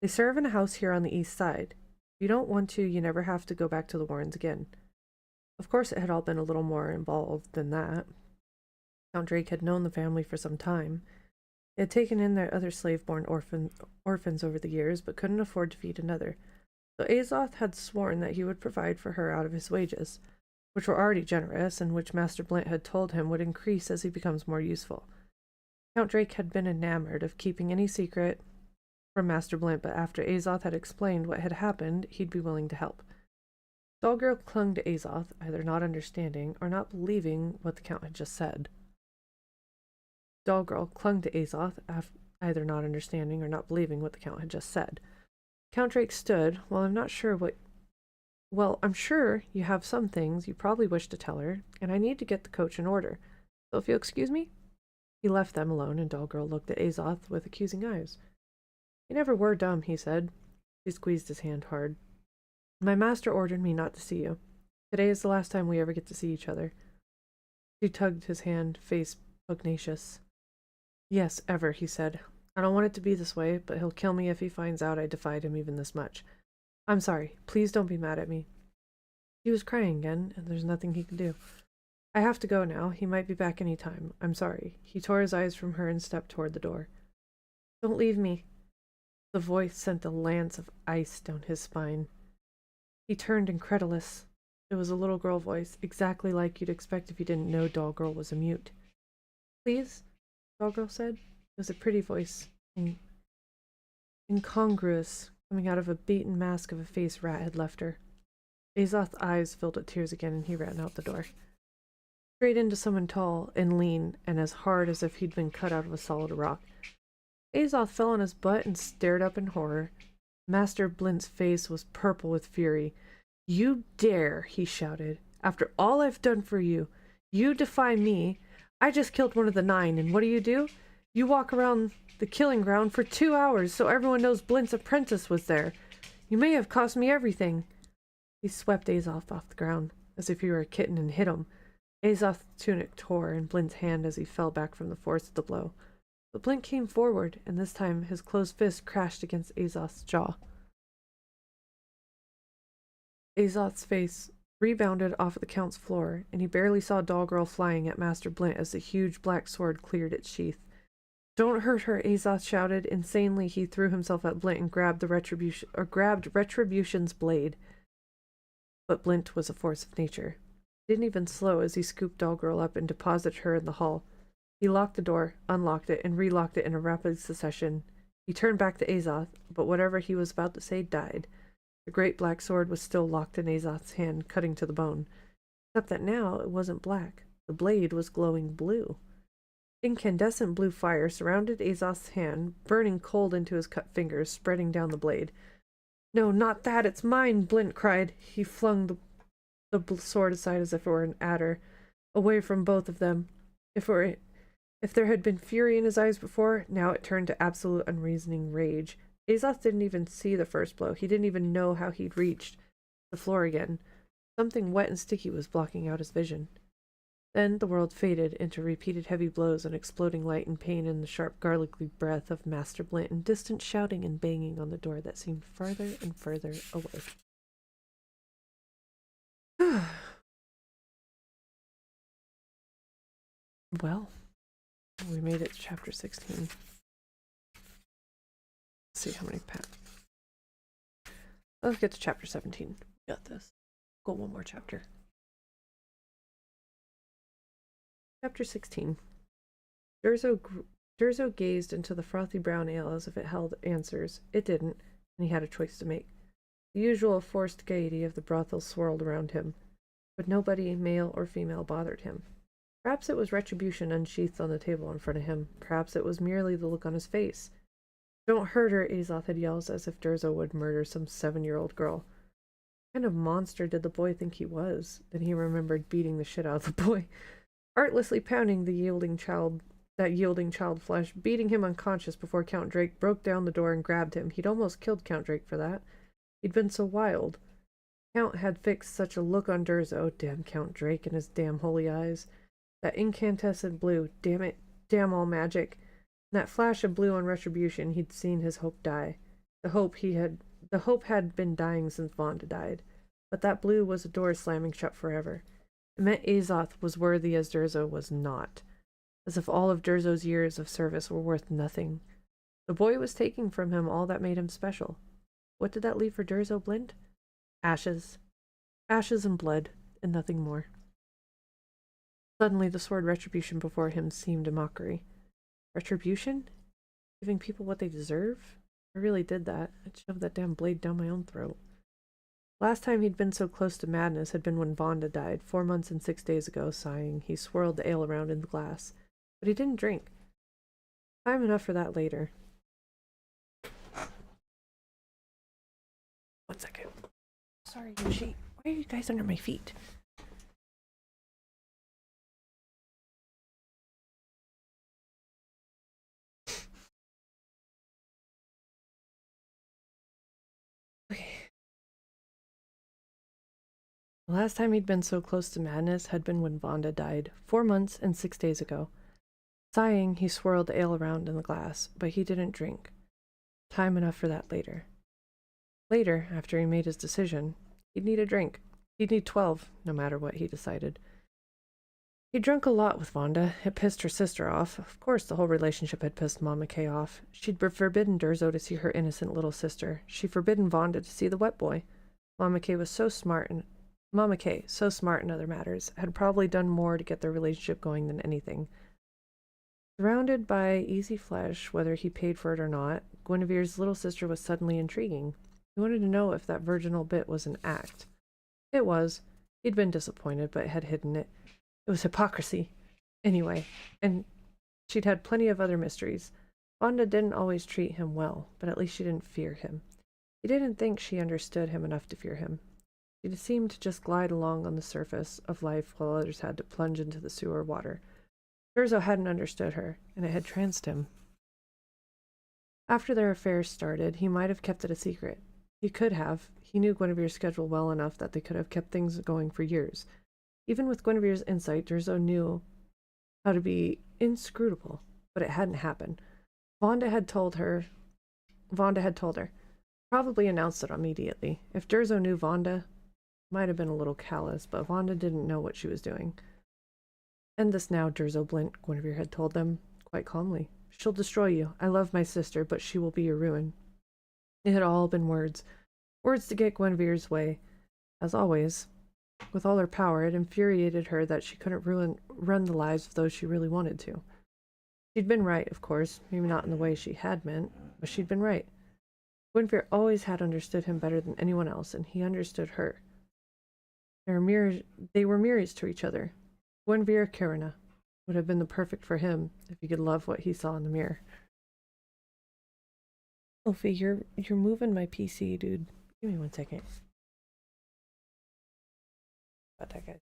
They serve in a house here on the east side. If you don't want to, you never have to go back to the Warrens again. Of course, it had all been a little more involved than that. Count Drake had known the family for some time. They had taken in their other slave-born orphans over the years, but couldn't afford to feed another. So Azoth had sworn that he would provide for her out of his wages, which were already generous, and which Master Blint had told him would increase as he becomes more useful. Count Drake had been enamored of keeping any secret from Master Blint, but after Azoth had explained what had happened, he'd be willing to help. Dollgirl clung to Azoth, either not understanding or not believing what the Count had just said. Dollgirl clung to Azoth, either not understanding or not believing what the Count had just said. Count Drake stood. I'm sure you have some things you probably wish to tell her, and I need to get the coach in order. So if you'll excuse me? He left them alone, and Dollgirl looked at Azoth with accusing eyes. You never were dumb, he said. She squeezed his hand hard. My master ordered me not to see you. Today is the last time we ever get to see each other. She tugged his hand, face pugnacious. Yes, ever, he said. I don't want it to be this way, but he'll kill me if he finds out I defied him even this much. I'm sorry. Please don't be mad at me. He was crying again, and there's nothing he can do. I have to go now. He might be back any time. I'm sorry. He tore his eyes from her and stepped toward the door. Don't leave me. The voice sent a lance of ice down his spine. He turned incredulous. It was a little girl voice, exactly like you'd expect if you didn't know Dollgirl was a mute. Please? Dollgirl said. It was a pretty voice, incongruous, coming out of a beaten mask of a face Rat had left her. Azoth's eyes filled with tears again, and he ran out the door. Straight into someone tall and lean, and as hard as if he'd been cut out of a solid rock. Azoth fell on his butt and stared up in horror. Master Blint's face was purple with fury. You dare, he shouted. After all I've done for you, you defy me. I just killed one of the 9, and what do? You walk around the killing ground for 2 hours so everyone knows Blint's apprentice was there. You may have cost me everything. He swept Azoth off the ground, as if he were a kitten, and hit him. Azoth's tunic tore in Blint's hand as he fell back from the force of the blow. But Blint came forward, and this time his closed fist crashed against Azoth's jaw. Azoth's face rebounded off the Count's floor, and he barely saw Dollgirl flying at Master Blint as the huge black sword cleared its sheath. Don't hurt her, Azoth shouted. Insanely, he threw himself at Blint and grabbed Retribution's blade. But Blint was a force of nature. He didn't even slow as he scooped Dollgirl up and deposited her in the hall. He locked the door, unlocked it, and relocked it in a rapid succession. He turned back to Azoth, but whatever he was about to say died. The great black sword was still locked in Azoth's hand, cutting to the bone. Except that now it wasn't black. The blade was glowing blue. Incandescent blue fire surrounded Azoth's hand, burning cold into his cut fingers, spreading down the blade. No, not that! It's mine! Blint cried. He flung the sword aside as if it were an adder, away from both of them. If it If there had been fury in his eyes before, now it turned to absolute unreasoning rage. Azoth didn't even see the first blow. He didn't even know how he'd reached the floor again. Something wet and sticky was blocking out his vision. Then the world faded into repeated heavy blows and exploding light and pain and the sharp garlicky breath of Master Blint and distant shouting and banging on the door that seemed farther and further away. Well, we made it to chapter 16. Let's see how many let's get to chapter 17. Got this. Go one more chapter. Chapter 16. Durzo gazed into the frothy brown ale as if it held answers. It didn't, and he had a choice to make. The usual forced gaiety of the brothel swirled around him, but nobody, male or female, bothered him. Perhaps it was retribution unsheathed on the table in front of him. Perhaps it was merely the look on his face. Don't hurt her, Azoth had yelled, as if Durzo would murder some 7-year-old girl. What kind of monster did the boy think he was? Then he remembered beating the shit out of the boy, artlessly pounding that yielding child flesh, beating him unconscious before Count Drake broke down the door and grabbed him. He'd almost killed Count Drake for that. He'd been so wild. Count had fixed such a look on Durzo. Damn Count Drake and his damn holy eyes. That incandescent blue. Damn it. Damn all magic. In that flash of blue on retribution, he'd seen his hope die. The hope had been dying since Vonda died. But that blue was a door slamming shut forever. It meant Azoth was worthy as Durzo was not. As if all of Durzo's years of service were worth nothing. The boy was taking from him all that made him special. What did that leave for Durzo Blint? Ashes. Ashes and blood, and nothing more. Suddenly the sword retribution before him seemed a mockery. Retribution? Giving people what they deserve? I really did that. I'd shoved that damn blade down my own throat. Last time he'd been so close to madness had been when Vonda died, 4 months and 6 days ago. Sighing, he swirled the ale around in the glass. But he didn't drink. Time enough for that later. 1 second. Sorry, Yoshi. Why are you guys under my feet? Okay. The last time he'd been so close to madness had been when Vonda died, 4 months and 6 days ago. Sighing, he swirled the ale around in the glass, but he didn't drink. Time enough for that later. Later, after he made his decision, he'd need a drink. He'd need 12, no matter what he decided. He drank a lot with Vonda. It pissed her sister off. Of course, the whole relationship had pissed Mama Kay off. She'd forbidden Durzo to see her innocent little sister. She'd forbidden Vonda to see the wet boy. Mama Kay, so smart in other matters, had probably done more to get their relationship going than anything. Surrounded by easy flesh, whether he paid for it or not, Guinevere's little sister was suddenly intriguing. He wanted to know if that virginal bit was an act. It was. He'd been disappointed, but had hidden it. It was hypocrisy. Anyway, and she'd had plenty of other mysteries. Vonda didn't always treat him well, but at least she didn't fear him. He didn't think she understood him enough to fear him. She seemed to just glide along on the surface of life while others had to plunge into the sewer water. Durzo hadn't understood her, and it had tranced him. After their affair started, he might have kept it a secret. He could have. He knew Guinevere's schedule well enough that they could have kept things going for years. Even with Guinevere's insight, Durzo knew how to be inscrutable, but it hadn't happened. Vonda had told her. Probably announced it immediately. If Durzo knew Vonda, might have been a little callous, but Vonda didn't know what she was doing. End this now, Durzo Blint, Guinevere had told them, quite calmly. She'll destroy you. I love my sister, but she will be your ruin. It had all been words. Words to get Guinevere's way. As always, with all her power, it infuriated her that she couldn't run the lives of those she really wanted to. She'd been right, of course, maybe not in the way she had meant, but she'd been right. Guinevere always had understood him better than anyone else, and he understood her. They were mirrors to each other. Guinevere Carina would have been the perfect for him if he could love what he saw in the mirror. Sophie, you're moving my PC, dude. Give me 1 second. About that guy.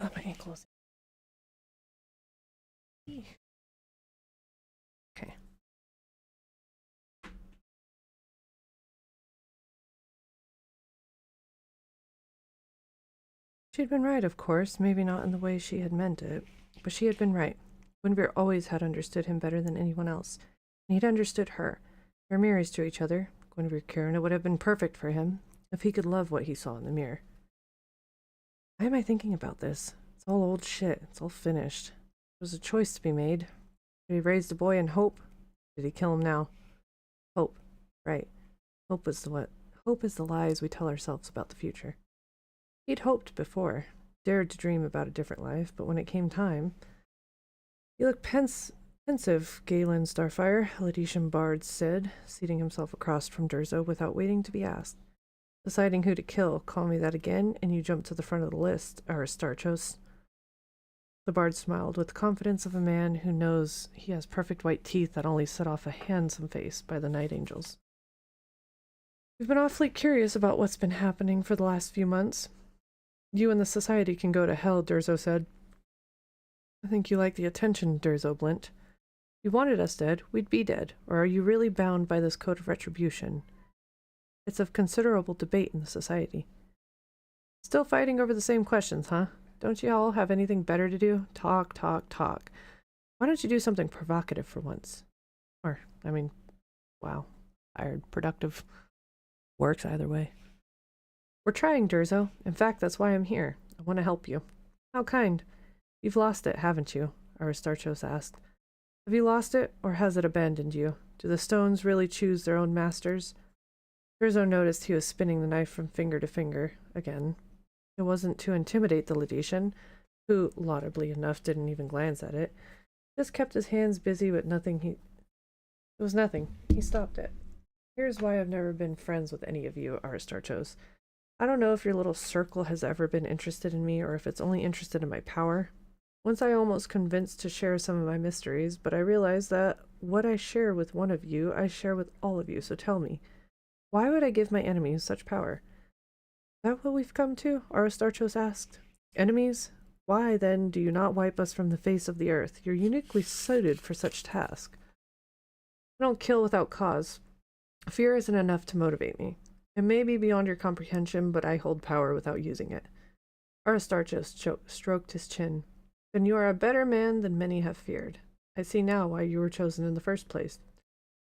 Oh, my ankles. Okay. She'd been right, of course, maybe not in the way she had meant it, but she had been right. Guinevere always had understood him better than anyone else, and he'd understood her. They're mirrors to each other. Guinevere Kieran, it would have been perfect for him if he could love what he saw in the mirror. Why am I thinking about this? It's all old shit. It's all finished. There was a choice to be made. Did he raise the boy in hope? Did he kill him now? Hope. Right. Hope is the lies we tell ourselves about the future. He'd hoped before, dared to dream about a different life, but when it came time... You look pensive, Galen Starfire, Ladetian Bard said, seating himself across from Durzo without waiting to be asked. Deciding who to kill, call me that again, and you jump to the front of the list, Aristarchos. The bard smiled with the confidence of a man who knows he has perfect white teeth that only set off a handsome face by the night angels. We've been awfully curious about what's been happening for the last few months. You and the society can go to hell, Durzo said. I think you like the attention, Durzo Blint. If you wanted us dead, we'd be dead, or are you really bound by this code of retribution? It's of considerable debate in the society. Still fighting over the same questions, huh? Don't you all have anything better to do? Talk, talk, talk. Why don't you do something provocative for once? Wow. Tired, productive. Works either way. We're trying, Durzo. In fact, that's why I'm here. I want to help you. How kind. You've lost it, haven't you? Aristarchos asked. Have you lost it, or has it abandoned you? Do the stones really choose their own masters? Durzo noticed he was spinning the knife from finger to finger again. It wasn't to intimidate the Ladetian, who, laudably enough, didn't even glance at it. Just kept his hands busy, but it was nothing. He stopped it. Here's why I've never been friends with any of you, Aristarchos. I don't know if your little circle has ever been interested in me, or if it's only interested in my power. Once I almost convinced to share some of my mysteries, but I realized that what I share with one of you, I share with all of you, so tell me, why would I give my enemies such power? Is that what we've come to? Aristarchos asked. Enemies? Why, then, do you not wipe us from the face of the earth? You're uniquely suited for such task. I don't kill without cause. Fear isn't enough to motivate me. It may be beyond your comprehension, but I hold power without using it. Aristarchus stroked his chin. Then you are a better man than many have feared. I see now why you were chosen in the first place.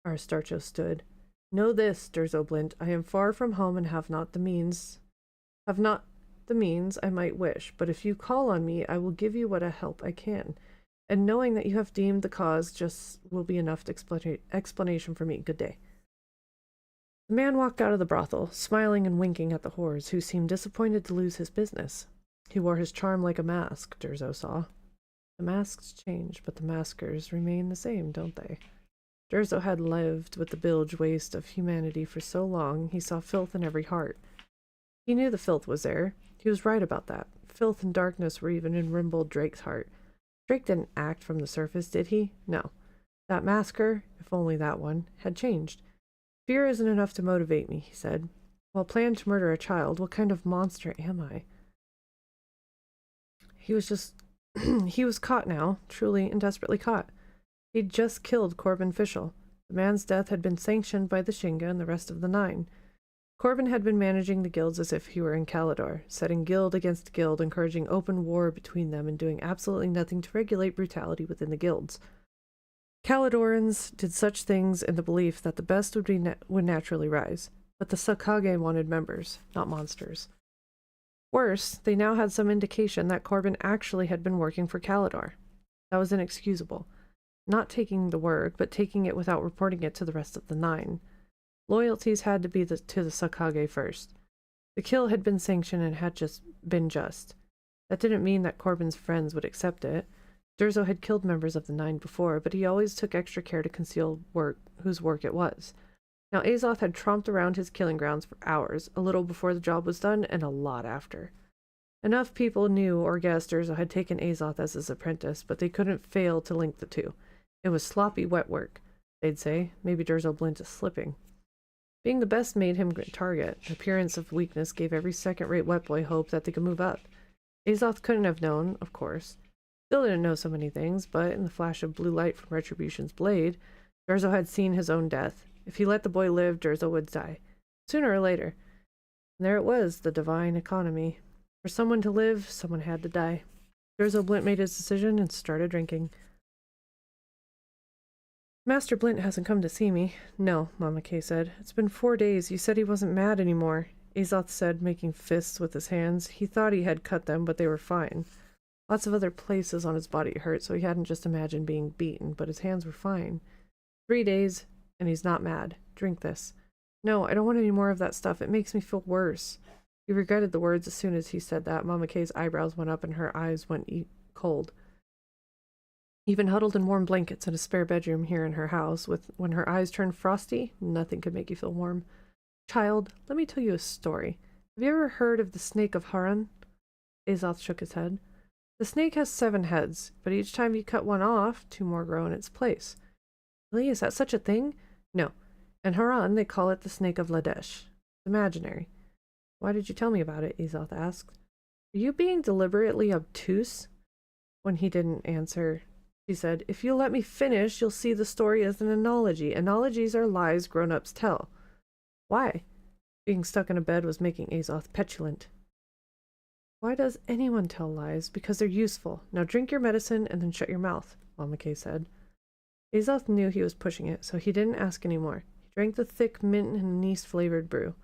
Aristarchus stood. Know this, Durzo Blint, I am far from home and have not the means I might wish, but if you call on me, I will give you what help I can. And knowing that you have deemed the cause just will be enough explanation for me. Good day. The man walked out of the brothel, smiling and winking at the whores, who seemed disappointed to lose his business. He wore his charm like a mask, Durzo saw. The masks change, but the maskers remain the same, don't they? Durzo had lived with the bilge waste of humanity for so long, he saw filth in every heart. He knew the filth was there. He was right about that. Filth and darkness were even in Rimbold Drake's heart. Drake didn't act from the surface, did he? No. That masker, if only that one, had changed. Fear isn't enough to motivate me, he said. While planned to murder a child, what kind of monster am I? He was caught now, truly and desperately caught. He'd just killed Corbin Fischl. The man's death had been sanctioned by the Shinga and the rest of the Nine. Corbin had been managing the guilds as if he were in Calidor, setting guild against guild, encouraging open war between them, and doing absolutely nothing to regulate brutality within the guilds. Calidorans did such things in the belief that the best would naturally rise, but the Sakage wanted members, not monsters. Worse, they now had some indication that Corbin actually had been working for Calidor. That was inexcusable. Not taking the work, but taking it without reporting it to the rest of the Nine. Loyalties had to be to the Sakage first. The kill had been sanctioned and had been just. That didn't mean that Corbin's friends would accept it. Durzo had killed members of the Nine before, but he always took extra care to conceal whose work it was. Now Azoth had tromped around his killing grounds for hours, a little before the job was done, and a lot after. Enough people knew or guessed Durzo had taken Azoth as his apprentice, but they couldn't fail to link the two. It was sloppy wet work, they'd say. Maybe Durzo Blint is slipping. Being the best made him a target. Appearance of weakness gave every second-rate wet boy hope that they could move up. Azoth couldn't have known, of course. Still didn't know so many things, but in the flash of blue light from Retribution's blade, Durzo had seen his own death. If he let the boy live, Durzo would die. Sooner or later. And there it was, the divine economy. For someone to live, someone had to die. Durzo Blint made his decision and started drinking. Master Blint hasn't come to see me. No, Mama Kay said. It's been 4 days. You said he wasn't mad anymore. Azoth said, making fists with his hands. He thought he had cut them, but they were fine. Lots of other places on his body hurt, so he hadn't just imagined being beaten, but his hands were fine. 3 days, and he's not mad. Drink this. No, I don't want any more of that stuff. It makes me feel worse. He regretted the words as soon as he said that. Mama Kay's eyebrows went up and her eyes went cold. Even huddled in warm blankets in a spare bedroom here in her house, when her eyes turned frosty, nothing could make you feel warm. Child, let me tell you a story. Have you ever heard of the snake of Haran? Azoth shook his head. The snake has 7 heads, but each time you cut one off, 2 more grow in its place. Really? Is that such a thing? No. In Haran, they call it the snake of Ladesh. It's imaginary. Why did you tell me about it? Azoth asked. Are you being deliberately obtuse? When he didn't answer, she said, If you'll let me finish, you'll see the story as an analogy. Analogies are lies grown-ups tell. Why? Being stuck in a bed was making Azoth petulant. Why does anyone tell lies? Because they're useful. Now drink your medicine and then shut your mouth, Mama Kay said. Azoth knew he was pushing it, so he didn't ask any more. He drank the thick mint and anise-flavored brew.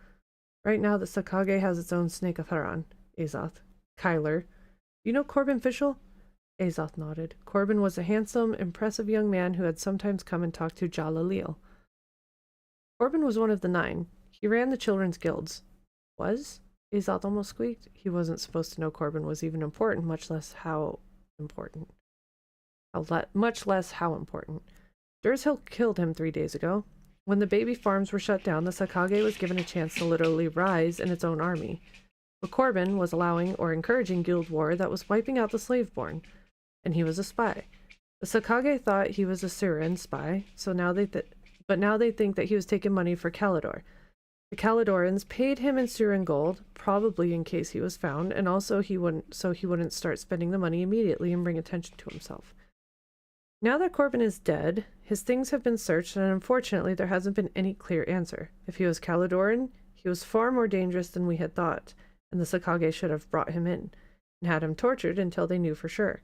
Right now, the Sakage has its own snake of Haran. Azoth. Kyler. You know Corbin Fischl? Azoth nodded. Corbin was a handsome, impressive young man who had sometimes come and talked to Jalaleel. Corbin was one of the 9. He ran the children's guilds. Was? Azoth almost squeaked. He wasn't supposed to know Corbin was even important, much less how important. Much less how important. Durshill killed him 3 days ago. When the baby farms were shut down, the Sakage was given a chance to literally rise in its own army. But Corbin was allowing or encouraging guild war that was wiping out the slave-born. And he was a spy. The Sakage thought he was a Surin spy, so now they think that he was taking money for Kalidor. The Kalidorans paid him in Surin gold, probably in case he was found, and also he wouldn't start spending the money immediately and bring attention to himself. Now that Corbin is dead, his things have been searched, and unfortunately there hasn't been any clear answer. If he was Kalidoran, he was far more dangerous than we had thought, and the Sakage should have brought him in, and had him tortured until they knew for sure.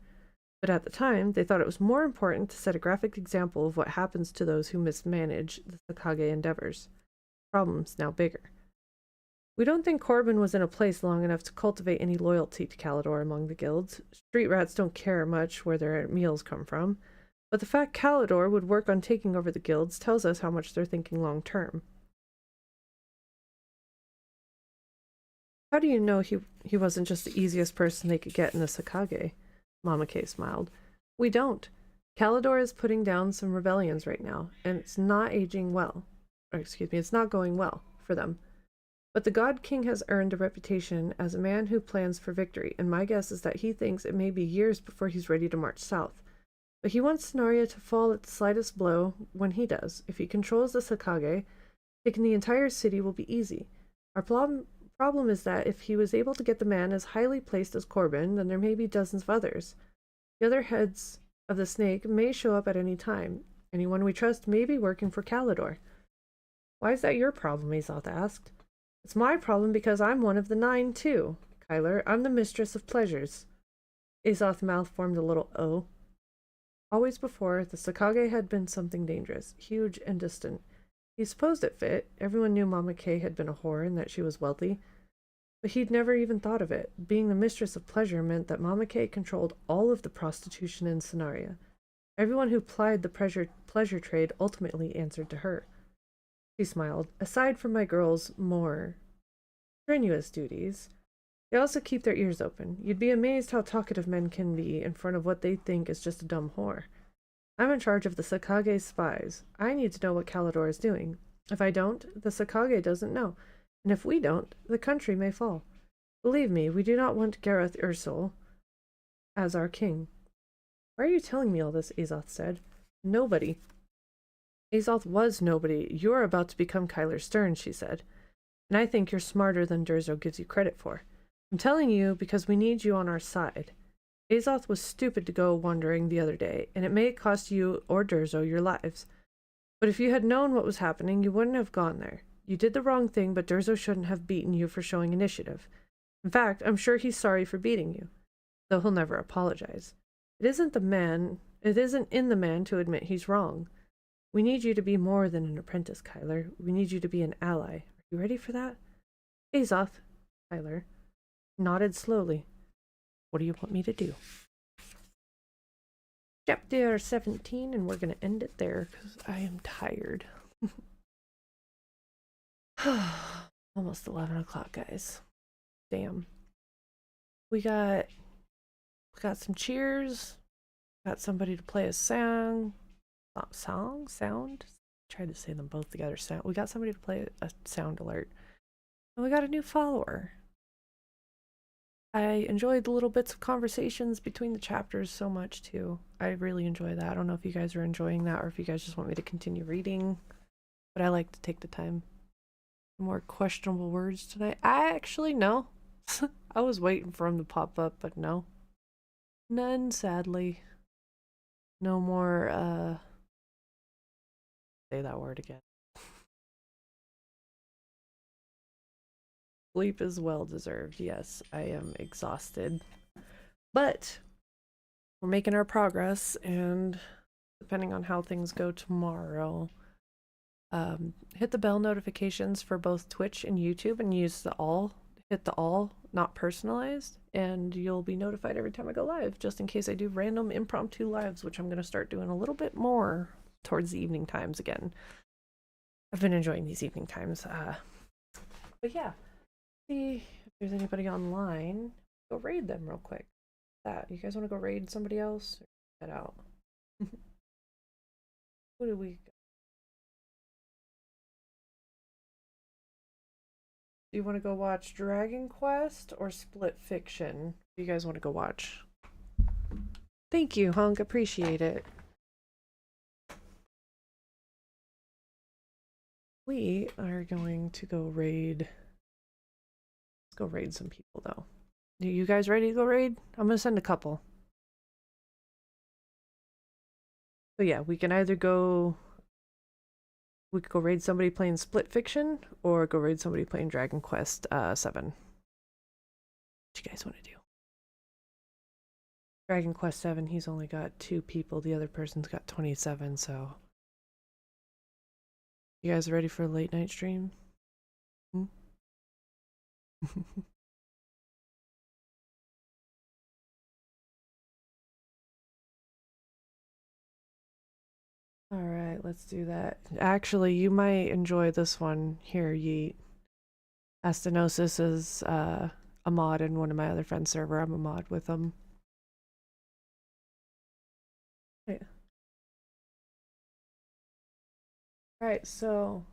But at the time, they thought it was more important to set a graphic example of what happens to those who mismanage the Sakage endeavors. Problem's now bigger. We don't think Corbin was in a place long enough to cultivate any loyalty to Kalidor among the guilds. Street rats don't care much where their meals come from. But the fact Kalidor would work on taking over the guilds tells us how much they're thinking long term. How do you know he wasn't just the easiest person they could get in the Sakage? Mama Kay smiled. We don't. Kalidor is putting down some rebellions right now, and it's not it's not going well for them. But the God King has earned a reputation as a man who plans for victory, and my guess is that he thinks it may be years before he's ready to march south. But he wants Sonaria to fall at the slightest blow when he does. If he controls the Sakage, taking the entire city will be easy. Our problem is that if he was able to get the man as highly placed as Corbin, then there may be dozens of others. The other heads of the snake may show up at any time. Anyone we trust may be working for Kalidor. Why is that your problem? Azoth asked. It's my problem because I'm one of the 9 too. Kyler, I'm the mistress of pleasures. Azoth's mouth formed a little O. Always before, the Sakage had been something dangerous, huge and distant. He supposed it fit. Everyone knew Mama Kay had been a whore and that she was wealthy. But he'd never even thought of it. Being the mistress of pleasure meant that Mama Kay controlled all of the prostitution in Sonaria. Everyone who plied the pleasure trade ultimately answered to her. She smiled. Aside from my girls' more strenuous duties, they also keep their ears open. You'd be amazed how talkative men can be in front of what they think is just a dumb whore. I'm in charge of the Sakage's spies. I need to know what Kalidor is doing. If I don't, the Sakage doesn't know. And if we don't, the country may fall. Believe me, we do not want Gareth Ursul as our king. Why are you telling me all this? Azoth said. Nobody. Azoth was nobody. You're about to become Kyler Stern, she said. And I think you're smarter than Durzo gives you credit for. I'm telling you because we need you on our side. Azoth was stupid to go wandering the other day, and it may cost you or Durzo your lives. But if you had known what was happening, you wouldn't have gone there. You did the wrong thing, but Durzo shouldn't have beaten you for showing initiative. In fact, I'm sure he's sorry for beating you, though he'll never apologize. It isn't in the man to admit he's wrong. We need you to be more than an apprentice, Kyler. We need you to be an ally. Are you ready for that? Azoth, Kyler, nodded slowly. What do you want me to do? Chapter 17, and we're going to end it there because I am tired. Almost 11 o'clock, guys. Damn. We got some cheers. Got somebody to play a sound. Tried to say them both together. Sound. We got somebody to play a sound alert. And we got a new follower. I enjoyed the little bits of conversations between the chapters so much too. I really enjoy that. I don't know if you guys are enjoying that or if you guys just want me to continue reading. But I like to take the time. More questionable words tonight. I actually no. I was waiting for them to pop up, but no. None, sadly. No more, say that word again. Sleep is well deserved. Yes, I am exhausted. But we're making our progress, and depending on how things go tomorrow, hit the bell notifications for both Twitch and YouTube and use the all. Hit the all, not personalized, and you'll be notified every time I go live, just in case I do random impromptu lives, which I'm going to start doing a little bit more towards the evening times again. I've been enjoying these evening times. But yeah, see if there's anybody online. Go raid them real quick. You guys want to go raid somebody else? Or head out. Who do we got? Do you want to go watch Dragon Quest or Split Fiction? What do you guys want to go watch? Thank you, Hunk. Appreciate it. We are going to go raid. Let's go raid some people, though. Are you guys ready to go raid? I'm going to send a couple. So yeah, we can either go... We could go raid somebody playing Split Fiction, or go raid somebody playing Dragon Quest 7. What you guys want to do? Dragon Quest 7, he's only got 2 people. The other person's got 27, so... You guys ready for a late night stream? Hmm? Alright, let's do that. Actually, you might enjoy this one. Here, Yeet. Astenosis is a mod in one of my other friends' server. I'm a mod with them. Yeah. Alright, so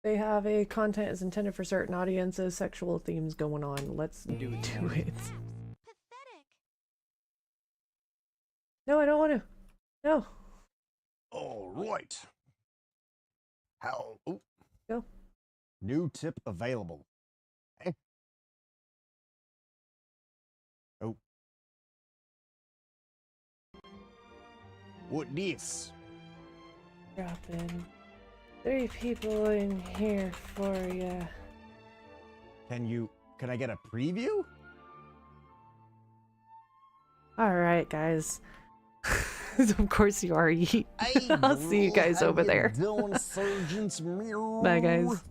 they have a content is intended for certain audiences, sexual themes going on. Let's do it. Pathetic. No, I don't want to. No. All right. How? Oh. Go. New tip available. Hey. Oh. What this? Dropping 3 people in here for ya. Can I get a preview? Alright, guys. Of course you are. I'll see you guys over there. Bye, guys.